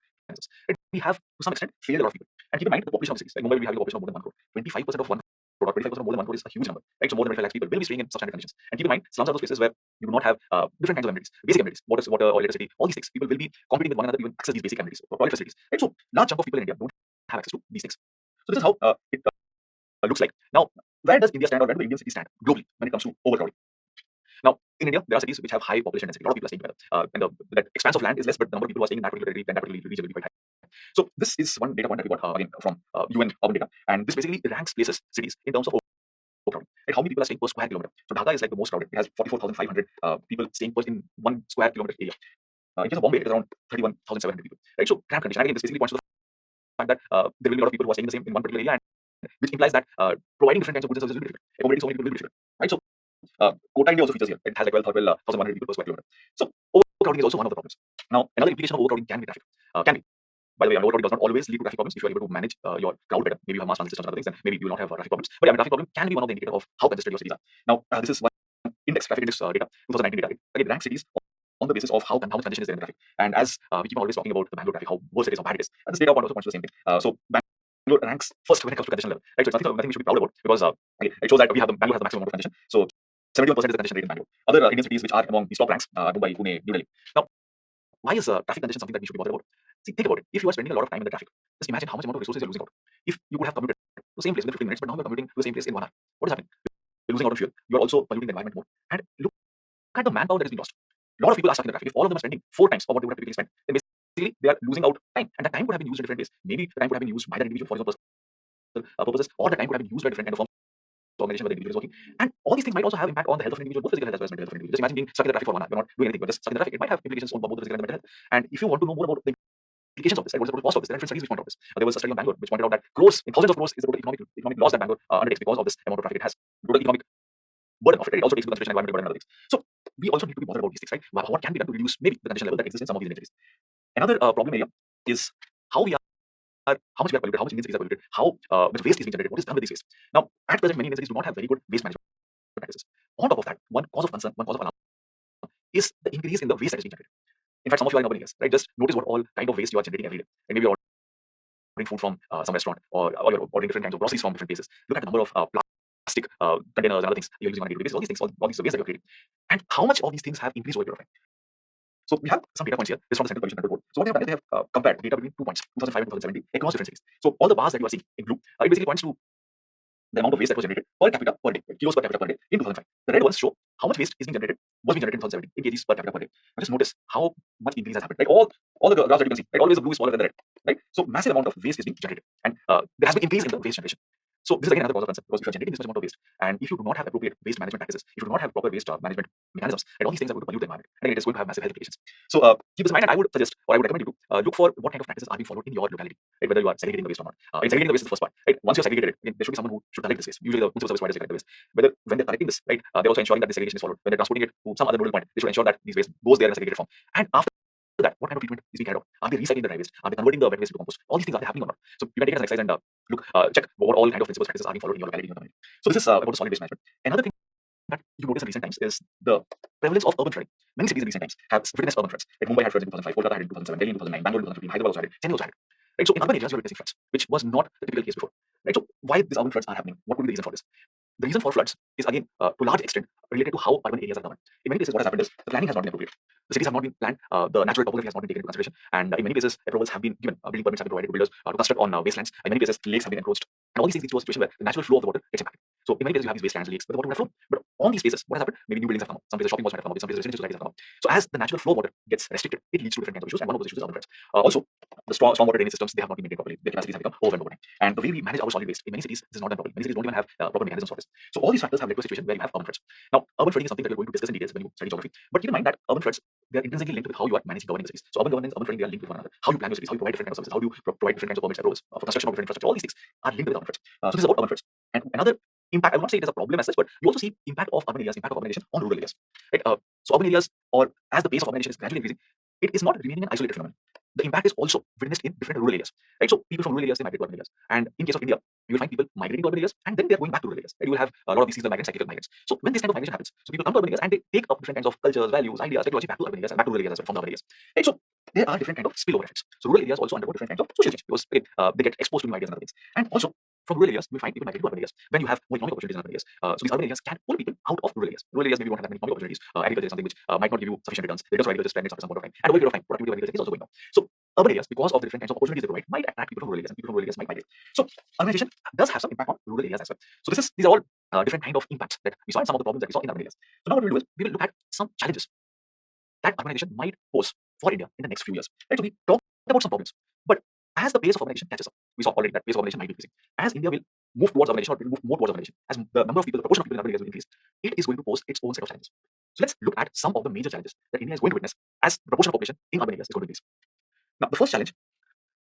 And we have, to some extent, failed a lot of people. And keep in mind the population of the cities. Like Mumbai will be having a population of more than 1 crore. 25% of 1 crore, or 25% of more than 1 crore is a huge number. Right? So more than 25 lakhs people will be staying in substandard conditions. And keep in mind, slums are those places where you do not have different kinds of amenities, basic amenities, water, or electricity, all these things. People will be competing with one another to even access these basic amenities, or toilet facilities. Right? So large chunk of people in India don't have access to these things. So this is how it looks like. Now, where does India stand, or where do the Indian cities stand globally when it comes to overcrowding? Now, in India, there are cities which have high population density. A lot of people are staying together. And that expanse of land is less, but the number of people who are staying in that particular area, region will be quite high. So this is one data point that we got again from UN urban data, and this basically ranks places, cities, in terms of overcrowding. And how many people are staying per square kilometer? So Dhaka is like the most crowded. It has 44,500 people staying in 1 square kilometer area. In case of Bombay, it is around 31,700 people. Right? So cramped condition. And again, this basically points to the fact that there will be a lot of people who are staying in the same in one particular area, and which implies that providing different kinds of goods and services will be difficult. Accommodating so many people will be difficult. Right? So Kota India also features here. It has like 12,100 people per square kilometer. So overcrowding is also one of the problems. Now, another implication of overcrowding can be traffic. Can be. By the way, overcrowding does not always lead to traffic problems. If you are able to manage your crowd better, maybe you have mass transit systems and other things, then maybe you will not have traffic problems. But yeah, traffic problem can be one of the indicators of how congested your cities are. Now, this is one traffic index data, 2019 data. Again, ranks cities on the basis of how much congestion is there in the traffic. And as we keep on always talking about the Bangalore traffic, how worse it is, how bad it is, and this data point also points to the same thing. So Bangalore ranks first when it comes to congestion level. Right? So it's nothing we should be proud about, because it shows that Bangalore has the maximum amount of congestion. So 71% is the congestion rate in Bangalore. Other Indian cities which are among these top ranks, Mumbai, Pune, New Delhi. Now, why is traffic congestion something that we should be bothered about? See, think about it. If you are spending a lot of time in the traffic, just imagine how much amount of resources you're losing out. If you could have commuted to the same place within 15 minutes, but now you're commuting to the same place in 1 hour, what is happening? You're losing out on fuel. You're also polluting the environment more. And look at the manpower that is being lost. A lot of people are stuck in the traffic. If all of them are spending 4 times of what they would have typically spent, then basically they are losing out time. And that time could have been used in different ways. Maybe the time could have been used by that individual for his own personal purposes, or the time could have been used by different kind of organization where the individual is working. And all these things might also have impact on the health of an individual, both physical health as well as mental health of an individual. Just imagine being stuck in the traffic for 1 hour. You're not doing anything, you're just stuck in the traffic. It might have implications on both the physical and the mental health. And if you want to know more about the implications of this, right, what is the cost of this, there are different studies which point out this. There was a study on Bangalore which pointed out that crores, in thousands of crores, is the total economic loss that Bangalore undertakes because of this amount of traffic it has. Total economic burden of it. It also takes into consideration environmental burden and other things. So we also need to be bothered about these things, right? What can be done to reduce maybe the congestion level that exists in some of these cities? Another problem area is how much we are polluted, how much Indian cities are polluted, how much waste is being generated, what is done with these waste. Now, at present, many Indian cities do not have very good waste management practices. On top of that, one cause of concern, one cause of alarm is the increase in the waste that is being generated. In fact, some of you are in urban areas, right? Just notice what all kind of waste you are generating every day. And maybe you're ordering food from some restaurant, or you're ordering different kinds of groceries from different places. Look at the number of plastic containers and other things you're using on a daily basis. All these things, all these waste that you're creating. And how much of these things have increased over a period of time. So we have some data points here. This is from the Central Pollution Control Board. So what they have done is they have compared data between 2 points, 2005 and 2017, across different cities. So all the bars that you are seeing in blue, it basically points to the amount of waste that was generated per capita per day, kilos per capita per day in 2005. The red ones show how much waste is being generated was being generated in 2017 in kgs per capita per day. Now just notice how much increase has happened. Right, all the graphs that you can see, right, always the blue is smaller than the red. Right, so massive amount of waste is being generated, and there has been increase in the waste generation. So this is again another cause of concern, because if you're generating this much amount of waste, and if you do not have appropriate waste management practices, if you do not have proper waste management mechanisms, and all these things are going to pollute the environment, and it is going to have massive health implications. So keep this in mind, and I would suggest, or I would recommend you to look for what kind of practices are being followed in your locality, right, whether you are segregating the waste or not. In segregating the waste is the first part. Right, once you're segregated it, again, there should be someone who should collect this waste. Usually the municipal service providers collect the waste. Whether when they're collecting this, right, they're also ensuring that the segregation is followed. When they're transporting it to some other nodal point, they should ensure that these waste goes there in a segregated form. And after that, what kind of treatment is being carried out? Are they recycling the dry waste? Are they converting the wet waste to compost? All these things, are they happening or not? So you can take it as an exercise and look, check what all kind of principles, practices are being followed in your locality, in your community. So this is about the solid waste management. Another thing that you notice in recent times is the prevalence of urban flooding. Many cities in recent times have witnessed urban floods. Like Mumbai had floods in 2005, Kolkata had in 2007, Delhi in 2009, Bangalore in 2015, Hyderabad also had it, Chennai also had it. Right, so in urban areas, you're witnessing floods, which was not the typical case before. Right, so why these urban floods are happening? What could be the reason for this? The reason for floods is again, to a large extent, related to how urban areas are governed. In many cases, what has happened is the planning has not been appropriate. The cities have not been planned. The natural topography has not been taken into consideration, and in many cases, approvals have been given. Building permits have been provided to builders to construct on wastelands. In many cases, lakes have been encroached, and all these things lead to a situation where the natural flow of the water gets impacted. So in many cases, you have these wastelands, lakes, but the water would have flown. But on these places, what has happened? Maybe new buildings have come up. Some places shopping malls might have come up. Some places residential societies have come up. So as the natural flow of water gets restricted, it leads to different kinds of issues, and one of those issues is urban floods. Also, the stormwater drainage systems, they have not been maintained properly. The capacities have become overwhelmed over time. And the way we manage our solid waste in many cities, this is not done properly. Many cities don't even have proper mechanisms for this. So all these factors have led to a situation where you have urban floods. Now, urban flooding is something that we're going to discuss in details when you study geography. But keep in mind that urban floods, they are intrinsically linked with how you are managing governing the cities. So urban governance, urban flooding, they are linked with one another. How you plan your cities, how you provide different kinds of services, how you provide different kinds of permits, approvals for construction of different infrastructure. All these things are linked with urban floods. So this is about urban floods. And another impact, I will not say it is a problem as such, but you also see impact of urban areas, impact of urbanization on rural areas. Right? So urban areas, or as the pace of urbanization is gradually increasing, it is not remaining an isolated phenomenon. The impact is also witnessed in different rural areas. Right? So people from rural areas, they migrate to urban areas. And in case of India, you will find people migrating to urban areas and then they are going back to rural areas. Right? You will have a lot of these seasonal migrants, cyclical migrants. So when this kind of migration happens, so people come to urban areas and they take up different kinds of cultures, values, ideas, technology back to urban areas and back to rural areas as well from the urban areas. Right? So there are different kind of spillover effects. So rural areas also undergo different kinds of social change because they get exposed to new ideas and other things. And also from rural areas, you will find people migrating to urban areas when you have more economic opportunities in urban areas. So these urban areas can pull people out of rural areas. Rural areas maybe won't have that many economic opportunities. Agriculture is something which might not give you sufficient returns. The returns for agriculture stagnates after some point of time. And over a period of time, productivity of agriculture is also going down. So urban areas, because of the different kinds of opportunities they provide, might attract people from rural areas, and people from rural areas might migrate. So urbanization does have some impact on rural areas as well. So these are all different kind of impacts that we saw and some of the problems that we saw in urban areas. So now what we'll do is we will look at some challenges that urbanization might pose for India in the next few years. Right? So we talked about some problems, but as the pace of urbanization catches up, we saw already that pace of urbanization might be increasing. As India will move towards urbanization, or will move more towards urbanization, as the number of people, the proportion of people in urban areas will increase, it is going to pose its own set of challenges. So let's look at some of the major challenges that India is going to witness as the proportion of population in urban areas is going to increase. Now, the first challenge,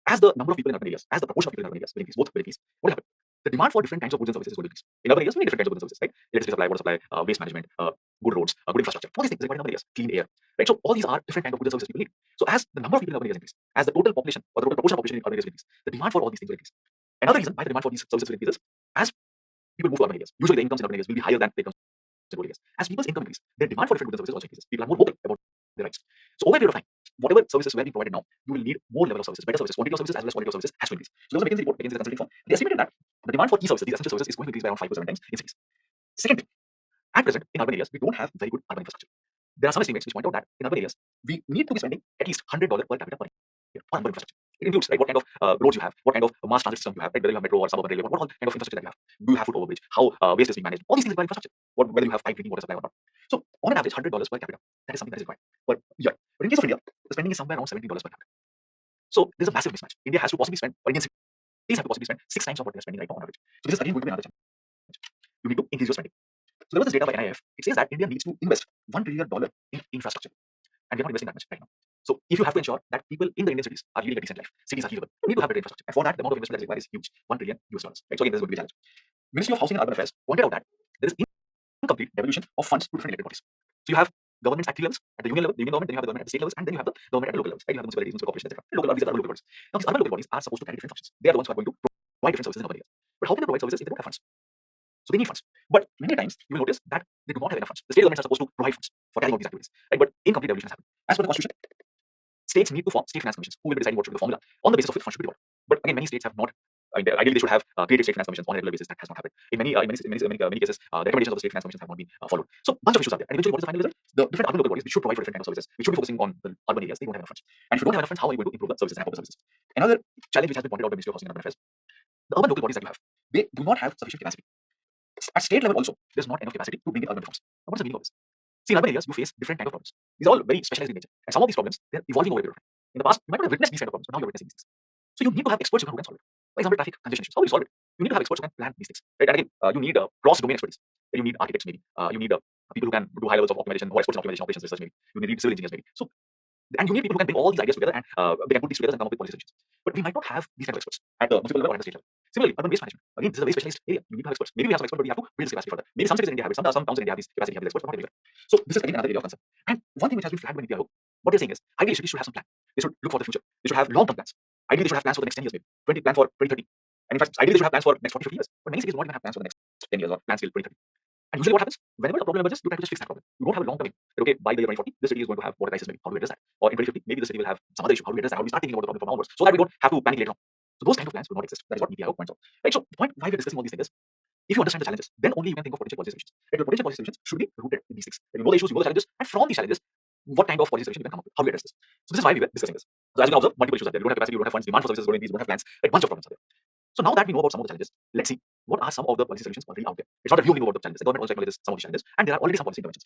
as the number of people in urban areas, as the proportion of people in urban areas will increase, both will increase, what will happen? The demand for different kinds of goods and services is going to increase. In urban areas, we need different kinds of goods and services, right? Electricity supply, water supply, waste management, good roads, good infrastructure. All these things required in urban areas, clean air, right? So all these are different kinds of goods and services people need. So as the number of people in urban areas increase, as the total population or the total proportion of population in urban areas will increase, the demand for all these things will increase. Another reason why the demand for these services will increase is as people move to urban areas. Usually the incomes in urban areas will be higher than the incomes in rural areas. As people's income increase, their demand for different goods and services also increases. People are more vocal about their rights. So over a period of time, whatever services were being provided now, you will need more level of services, better services, quantity of services as well as quality of services has to increase. So there was a McKinsey report, McKinsey consulting firm. They estimated that the demand for key services, these essential services, is going to increase by around 5 to 7 times in cities. Second thing, at present in urban areas, we don't have very good urban infrastructure. There are some estimates which point out that in urban areas, we need to be spending at least $100 per capita per year on urban infrastructure. It includes, right, what kind of roads you have, what kind of mass transit system you have, right, whether you have metro or suburban railway, what all kind of infrastructure that you have. Do you have foot overbridge? How waste is being managed? All these things require infrastructure. Whether you have pipe drinking water supply or not. So on an average, $100 per capita, that is something that is required per year. But in case of India, the spending is somewhere around $70 per capita. So there's a massive mismatch. India has to possibly spend, or Indian cities have to possibly spend 6 times of what they're spending right now on average. So this is again going to be another challenge. You need to increase your spending. So there was this data by NIF. It says that India needs to invest $1 trillion in infrastructure, and we're not investing that much right now. So if you have to ensure that people in the Indian cities are leading a decent life, cities are livable, you need to have better infrastructure. And for that, the amount of investment that is required is huge, $1 trillion. Right? So again, this is going to be a challenge. Ministry of Housing and Urban Affairs pointed out that there is incomplete devolution of funds to different elected bodies. So you have governments at three levels: at the union level, the union government, then you have the government at the state levels, and then you have the government at the local levels. Right? You have the municipalities, municipal corporations, etc. Local bodies are local bodies. Now these urban local bodies are supposed to carry different functions. They are the ones who are going to provide different services in urban areas. But how can they provide services if they don't have funds? So they need funds. But many times you will notice that they do not have enough funds. The state governments are supposed to provide funds for carrying out these activities. Right? But incomplete devolution has happened. As per the constitution, states need to form state finance commissions who will be deciding what should be the formula on the basis of which funds should be developed. But again, many states have not. I mean, ideally, they should have created state finance commissions on a regular basis. That has not happened. In many cases, the recommendations of the state finance commissions have not been followed. So, bunch of issues are there. And eventually, what is the final result? The different urban local bodies which should provide for different kinds of services, which should be focusing on the urban areas, they don't have enough funds. And if you don't have enough funds, how are you going to improve the services and have proper services? Another challenge which has been pointed out by the Ministry of Housing and Urban Affairs: the urban local bodies that you have, they do not have sufficient capacity. At state level, also, there's not enough capacity to bring in urban reforms. Now, what is the meaning of this? See, in urban areas, you face different kind of problems. These are all very specialized in nature. And some of these problems, they're evolving over a period of time. In the past, you might not have witnessed these kind of problems, but now you're witnessing these things. So you need to have experts who can solve it. For example, traffic congestion issues. How do you solve it? You need to have experts who can plan these things. Right? And again, you need cross-domain expertise. You need architects, maybe. You need people who can do high levels of optimization, or experts in optimization, operations research, maybe. You need civil engineers, maybe. So, and you need people who can bring all these ideas together and they can put these together and come up with policy solutions. But we might not have these kind of experts at the municipal level or at the state level. Similarly, urban waste management. Again, this is a very specialized area. You need to have experts. Maybe we have some experts, but we have to build this capacity further. Maybe some cities in India have it, some towns in India have these capacity, have these experts, but not everywhere. So this is again another area of concern. And one thing which has been flagged by India, what they're saying is, ideally cities should have some plan. They should look for the future. They should have long-term plans. Ideally, they should have plans for the next 10 years, maybe 20 plan for 2030. And in fact, ideally, they should have plans for the next 40, 50 years. But many cities do not even have plans for the next 10 years or plans till 2030. And usually what happens, whenever a problem emerges, you try to just fix that problem. You don't have a long-term aim. Okay, by the year 2040, this city is going to have water crisis, maybe. How do we address that? Or in 2050, maybe the city will have some other issue. How do we address that? How do we start thinking about the problem from onwards? So that we don't have to panic later on. So those kind of plans will not exist. That is what media points out. Right? So the point why we're discussing all these things is, if you understand the challenges, then only you can think of potential policy solutions. Right? The potential policy solutions should be rooted in these things. Right? You know the issues, you know the challenges, and from these challenges, what kind of policy solution you can come up with? How do we address this? So this is why we were discussing this. So as you can observe, multiple issues are there. You don't have capacity, you don't have funds, demand for services is going to increase, you don't have plans. A bunch of problems are there. So now that we know about some of the challenges, let's see what are some of the policy solutions already out there. It's not that we only know about the challenges. The government also acknowledges some of these challenges, and there are already some policy interventions.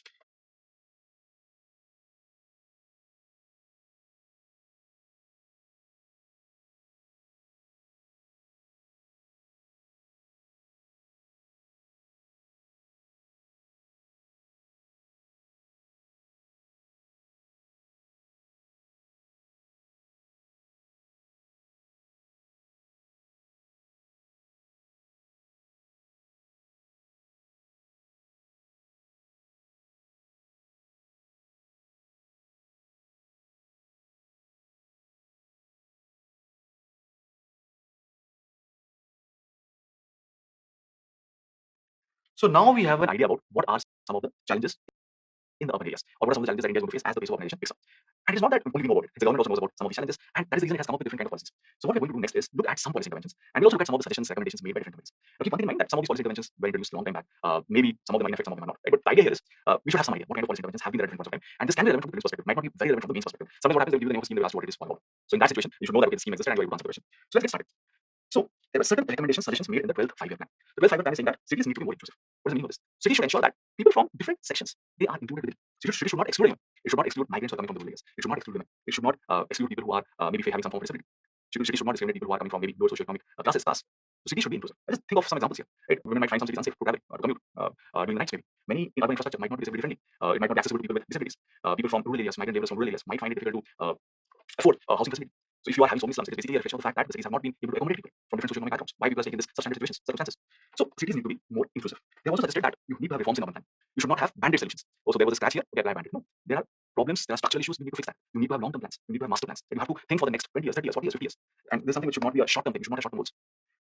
So now we have an idea about what are some of the challenges in the urban areas, or what are some of the challenges that India is going to face as the pace of urbanization picks up. And it's not that only we know about it. The government also knows about some of these challenges, and that is the reason it has come up with different kind of policies. So what we're going to do next is look at some policy interventions, and we'll also look at some of the suggestions, recommendations made by different companies. Now keep one thing in mind that some of these policy interventions were introduced a long time back. Maybe some of them might affect, some of them are not. Right? But the idea here is we should have some idea what kind of policy interventions have been there at different points of time, and this can be relevant from the business perspective, might not be very relevant from the main perspective. Sometimes what happens is they give the name of scheme, they will ask you what it is for. So in that situation, you should know that okay, the scheme exists and you will answer the question. So let's get started. So there were certain recommendations, suggestions made in the 12th five-year plan. The 12th five-year plan is saying that cities need to be more inclusive. What does the meaning of this? Cities should ensure that people from different sections they are included within. Cities should not exclude anyone. It should not exclude migrants who are coming from the rural areas. It should not exclude women. It should not exclude people who are maybe having some form of disability. Cities should not discriminate people who are coming from maybe lower socioeconomic class. So cities should be inclusive. Let's think of some examples here. Right? Women might find some cities unsafe to travel, to commute during the nights maybe. Many in urban infrastructure might not be disability friendly. It might not be accessible to people with disabilities. People from rural areas, migrant laborers from rural areas might find it difficult to afford housing facility. So if you are having so many slums, it is basically a reflection of the fact that the cities have not been able to accommodate people from different socioeconomic backgrounds. Why people are taking this substandard circumstances. So cities need to be more inclusive. They also suggested that you need to have reforms in urban planning. You should not have band-aid solutions. Also, there was a scratch here, okay, apply band-aid. No, there are problems, there are structural issues, we need to fix that. You need to have long-term plans. You need to have master plans. And you have to think for the next 20 years, 30 years, 40 years, 50 years. And there's something which should not be a short-term thing. You should not have short-term goals.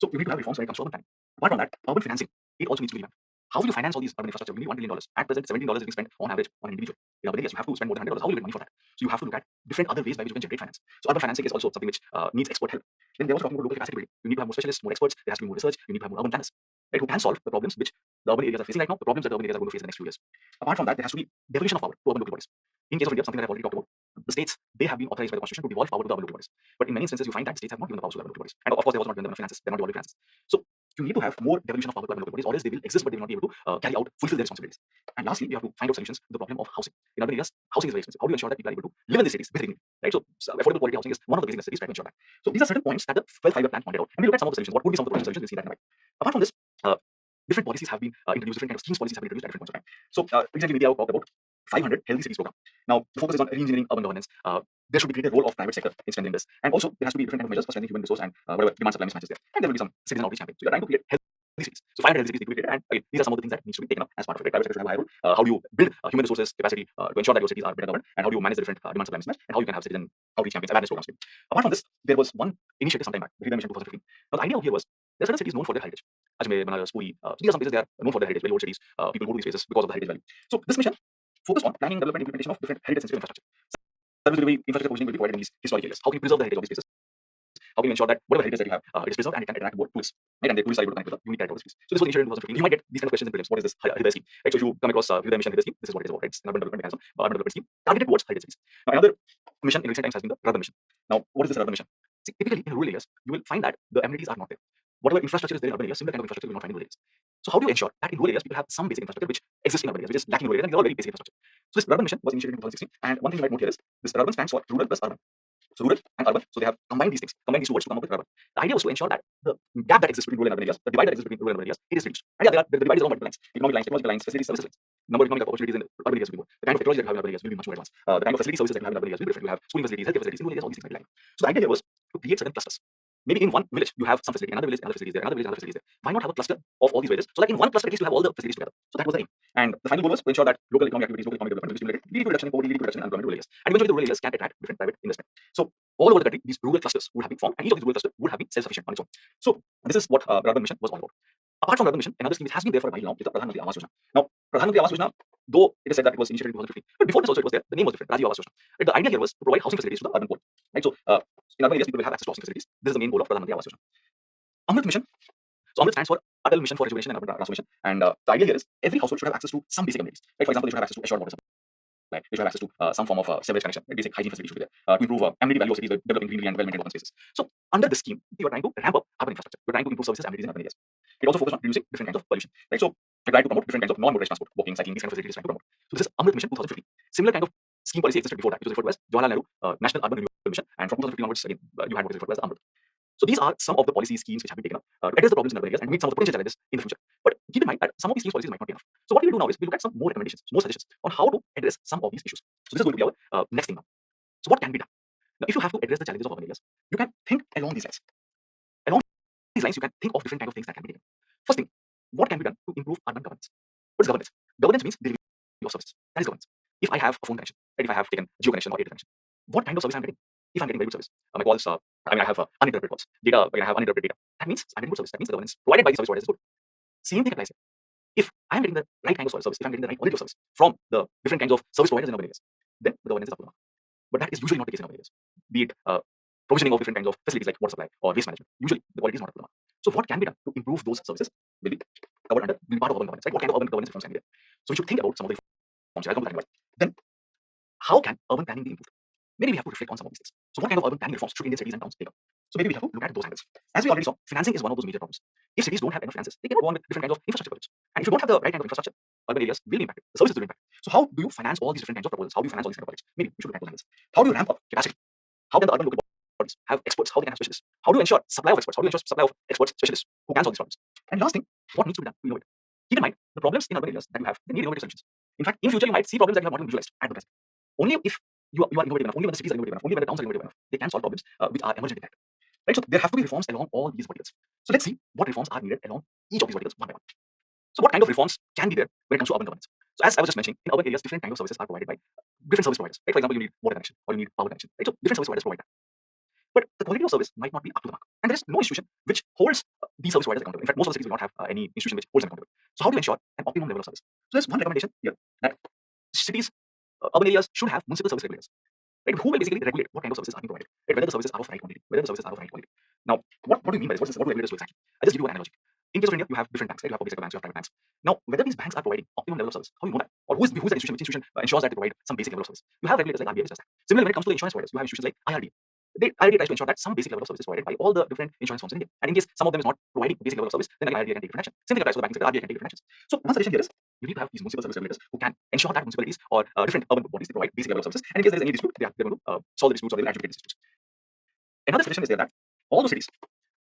So you need to have reforms when it comes to urban planning. Apart from that, urban financing, it also needs to be revamped. How will you finance all these urban infrastructure? We need $1 billion. At present, $17 is being spent on average on an individual. In urban areas, you have to spend more than $100. How will you get money for that? So you have to look at different other ways by which you can generate finance. So urban financing is also something which needs expert help. Then they're also talking about local capacity building. You need to have more specialists, more experts. There has to be more research. You need to have more urban planners, right, who can solve the problems which the urban areas are facing right now, the problems that the urban areas are going to face in the next few years. Apart from that, there has to be devolution of power to urban local bodies. In case of India, something that I've already talked about, the states, they have been authorized by the constitution to devolve power to the urban local bodies. But in many instances, you find that states have not given the power to the urban local bodies. And of course, they have also not given them the finances. They're not devolving finances. So you need to have more devolution of power to urban local bodies, or else they will exist, but they will not be able to carry out, fulfill their responsibilities. And lastly, you have to find out solutions to the problem of housing. In urban areas, housing is very expensive. How do you ensure that people are able to live in the cities with dignity? Right? So affordable quality housing is one of the basic necessities, try to ensure that. So these are certain points that the 12th five-year plan pointed out. And we look at some of the solutions. What would be some of the potential solutions? We'll see that in a while. Apart from this, different policies have been introduced, different kind of schemes, policies have been introduced at different points of time. So recently, India talked about 500 healthy cities program. Now, the focus is on re-engineering urban governance. There should be created a role of private sector in strengthening this. And also, there has to be different kind of measures for strengthening human resource and whatever demand supply mismatches there. And there will be some citizen outreach campaigns. So you're trying to create healthy cities. So 500 healthy cities need to be created. And again, these are some of the things that needs to be taken up as part of it. Private sector should have a high role. How do you build human resources capacity to ensure that your cities are better governed? And how do you manage the different demand supply mismatch? And how you can have citizen outreach campaigns, awareness programs. Apart from this, there was one initiative sometime back, the Freedom Mission 2015. Now, the idea here was there are certain cities known for their heritage. Ajmer, Banaras, Puri. So these are some places they are known for their heritage, very old cities. People go to these places because of the heritage value. So this mission focused on planning, development, implementation of different heritage-sensitive infrastructure. Service delivery, infrastructure provisioning will be provided in these historic areas. How can you preserve the heritage of these places? How can you ensure that whatever heritage that you have, it is preserved and it can attract more tourists? Right? And the tourists are able to connect with the unique character of this place. So this was initiated in 2015. You might get these kind of questions in prelims. What is this heritage scheme? Right? So if you come across Urbanization heritage scheme, this is what it is about. Right? It's an urban development mechanism, urban development scheme targeted towards heritage cities. Now, another mission in recent times has been the urban mission. Now, what is this urban mission? See, typically in rural areas, you will find that the amenities are not there. Whatever infrastructure is there in urban areas, similar kind of infrastructure you will not find in rural areas. So how do you ensure that in rural areas people have some basic infrastructure which exist in urban areas, which is lacking in rural areas, and these are all very basic infrastructure. So this urban mission was initiated in 2016, and one thing you might note here is this urban stands for rural plus urban. So rural and urban, so they have combined these things, combined these two words to come up with urban. The idea was to ensure that the gap that exists between rural and urban areas, the divide that exists between rural and urban areas, it is reduced. And yeah, the divide is along multiple lines: economic lines, technological lines, facilities, services lines. Number of economic opportunities in urban areas will be more. The kind of technology that you have in urban areas will be much more advanced. The kind of facility services that you have in urban areas will be different. You have schooling facilities, healthcare facilities, in rural areas, all these things might be lying. So the idea here was to create certain clusters. Maybe in one village you have some facility, another village, another facility there, another village, another facility there. Why not have a cluster of all these villages so that in one cluster at least you have all the facilities together? So that was the aim. And the final goal was to ensure that local economic activities, local economic development will be stimulated, leading to reduction in poverty, leading to reduction in unemployment in rural areas. And eventually the rural areas can attract different private investment. So all over the country, these rural clusters would have been formed, and each of these rural clusters would have been self-sufficient on its own. So this is what the urban mission was all about. Apart from the urban mission, another scheme which has been there for a while now is the Pradhan Mantri Awas Yojana. Now, Pradhan Mantri Awas Yojana, though it is said that it was initiated in 2015, but before this also it was there. The name was different, Rajiv Awas Yojana. Right, the idea here was to provide housing facilities to the urban poor. Right, so in urban areas, people will have access to housing facilities. This is the main goal of Pradhan Mantri Awas Yojana. Amrit Mission. So Amrit stands for Atal Mission for Rejuvenation and Urban Transformation. And the idea here is every household should have access to some basic amenities. Like for example, they should have access to assured water supply. They should have access to some form of sewerage connection. Basic hygiene facilities should be there to improve amenity value of cities by developing greenery and well-maintained open spaces. So under this scheme, we are trying to ramp up urban infrastructure. We're trying to improve services and amenities in urban areas. It also focuses on reducing different kinds of pollution. Right. So we try to promote different kinds of non-motorized transport, walking, cycling, these kind of facilities trying to promote. So this is Amrit Mission 2015. Similar kind of scheme policy existed before that, which was referred to as Jawaharlal Nehru National Urban Renewal Mission. And from 2015 onwards, again, you had what is referred to as Amrit. So these are some of the policy schemes which have been taken up to address the problems in urban areas and meet some of the potential challenges in the future. But keep in mind that some of these schemes policies might not be enough. So what we will do now is we look at some more recommendations, more suggestions on how to address some of these issues. So this is going to be our next thing now. So what can be done? Now, if you have to address the challenges of urban areas, you can think along these lines. Along these lines, you can think of different kinds of things that can be taken. First thing, what can be done to improve urban governance? What is governance? Governance means delivery of service. That is governance. If I have a phone connection, right, if I have taken geo connection or data connection, what kind of service I'm getting? If I'm getting very good service, my calls, I have uninterrupted calls. Data, I have uninterrupted data. That means I'm getting good service. That means the governance provided by the service providers is good. Same thing applies here. If I'm getting the right kind of service, if I'm getting the right quality of service from the different kinds of service providers in urban areas, then the governance is up to the mark. But that is usually not the case in urban areas. Be it provisioning of different kinds of facilities like water supply or waste management. Usually the quality is not up to the mark. So what can be done to improve those services will be covered under, will be part of urban governance. Right? What kind of urban governance reforms can be there? So we should think about some of the reforms. I'll come to that in a while. Then how can urban planning be improved? Maybe we have to reflect on some of these things. So what kind of urban planning reforms should Indian cities and towns take up? So maybe we have to look at those angles. As we already saw, financing is one of those major problems. If cities don't have enough finances, they can go on with different kinds of infrastructure projects. And if you don't have the right kind of infrastructure, urban areas will be impacted. The services will be impacted. So how do you finance all these different kinds of proposals? How do you finance all these kinds of projects? Maybe we should look at those angles. How do you ramp up capacity? How can the urban local bodies have experts? How they can have specialists? How do you ensure supply of experts? How do you ensure supply of experts, specialists who can solve these problems? And last thing, what needs to be done to innovate? Keep in mind, the problems in urban areas that you have, they need innovative solutions. In fact, in future, you might see problems that you have not even visualized at the present. Only if you are innovative enough, only when the cities are innovative enough, only when the towns are innovative enough, they can solve problems which are emergent in fact. Right? So there have to be reforms along all these verticals. So let's see what reforms are needed along each of these verticals one by one. So what kind of reforms can be there when it comes to urban governance? So as I was just mentioning, in urban areas, different kinds of services are provided by different service providers. Right? For example, you need water connection or you need power connection. Right? So different service providers provide that. But the quality of service might not be up to the mark. And there is no institution which holds these service providers accountable. In fact, most of the cities will not have any institution which holds them accountable. So how do you ensure an optimum level of service? So there's one recommendation here that cities, urban areas should have municipal service regulators. Right? Who will basically regulate what kind of services are being provided, right? Whether the services are of right quality, whether the services are of right quality. Now, what do you mean by this? What do regulators do exactly? I'll just give you an analogy. In case of India, you have different banks, right? You have public sector banks, you have private banks. Now, whether these banks are providing optimum level of service, how do you know that? Or who's the institution, which institution ensures that they provide some basic level of service? You have regulators like RBI, which does that. Similarly, when it comes to the insurance providers, you have institutions like IRDA. IRDA tries to ensure that some basic level of service is provided by all the different insurance firms in India. And in case some of them is not providing basic level of service, then IRDA can take different actions. Same thing applies to the banking sector, RBI can take different actions. So one suggestion here is you need to have these municipal service regulators who can ensure that municipalities or different urban bodies they provide basic level of services. And in case there is any dispute, they're going to solve the disputes or they will adjudicate the disputes. Another suggestion is there that all those cities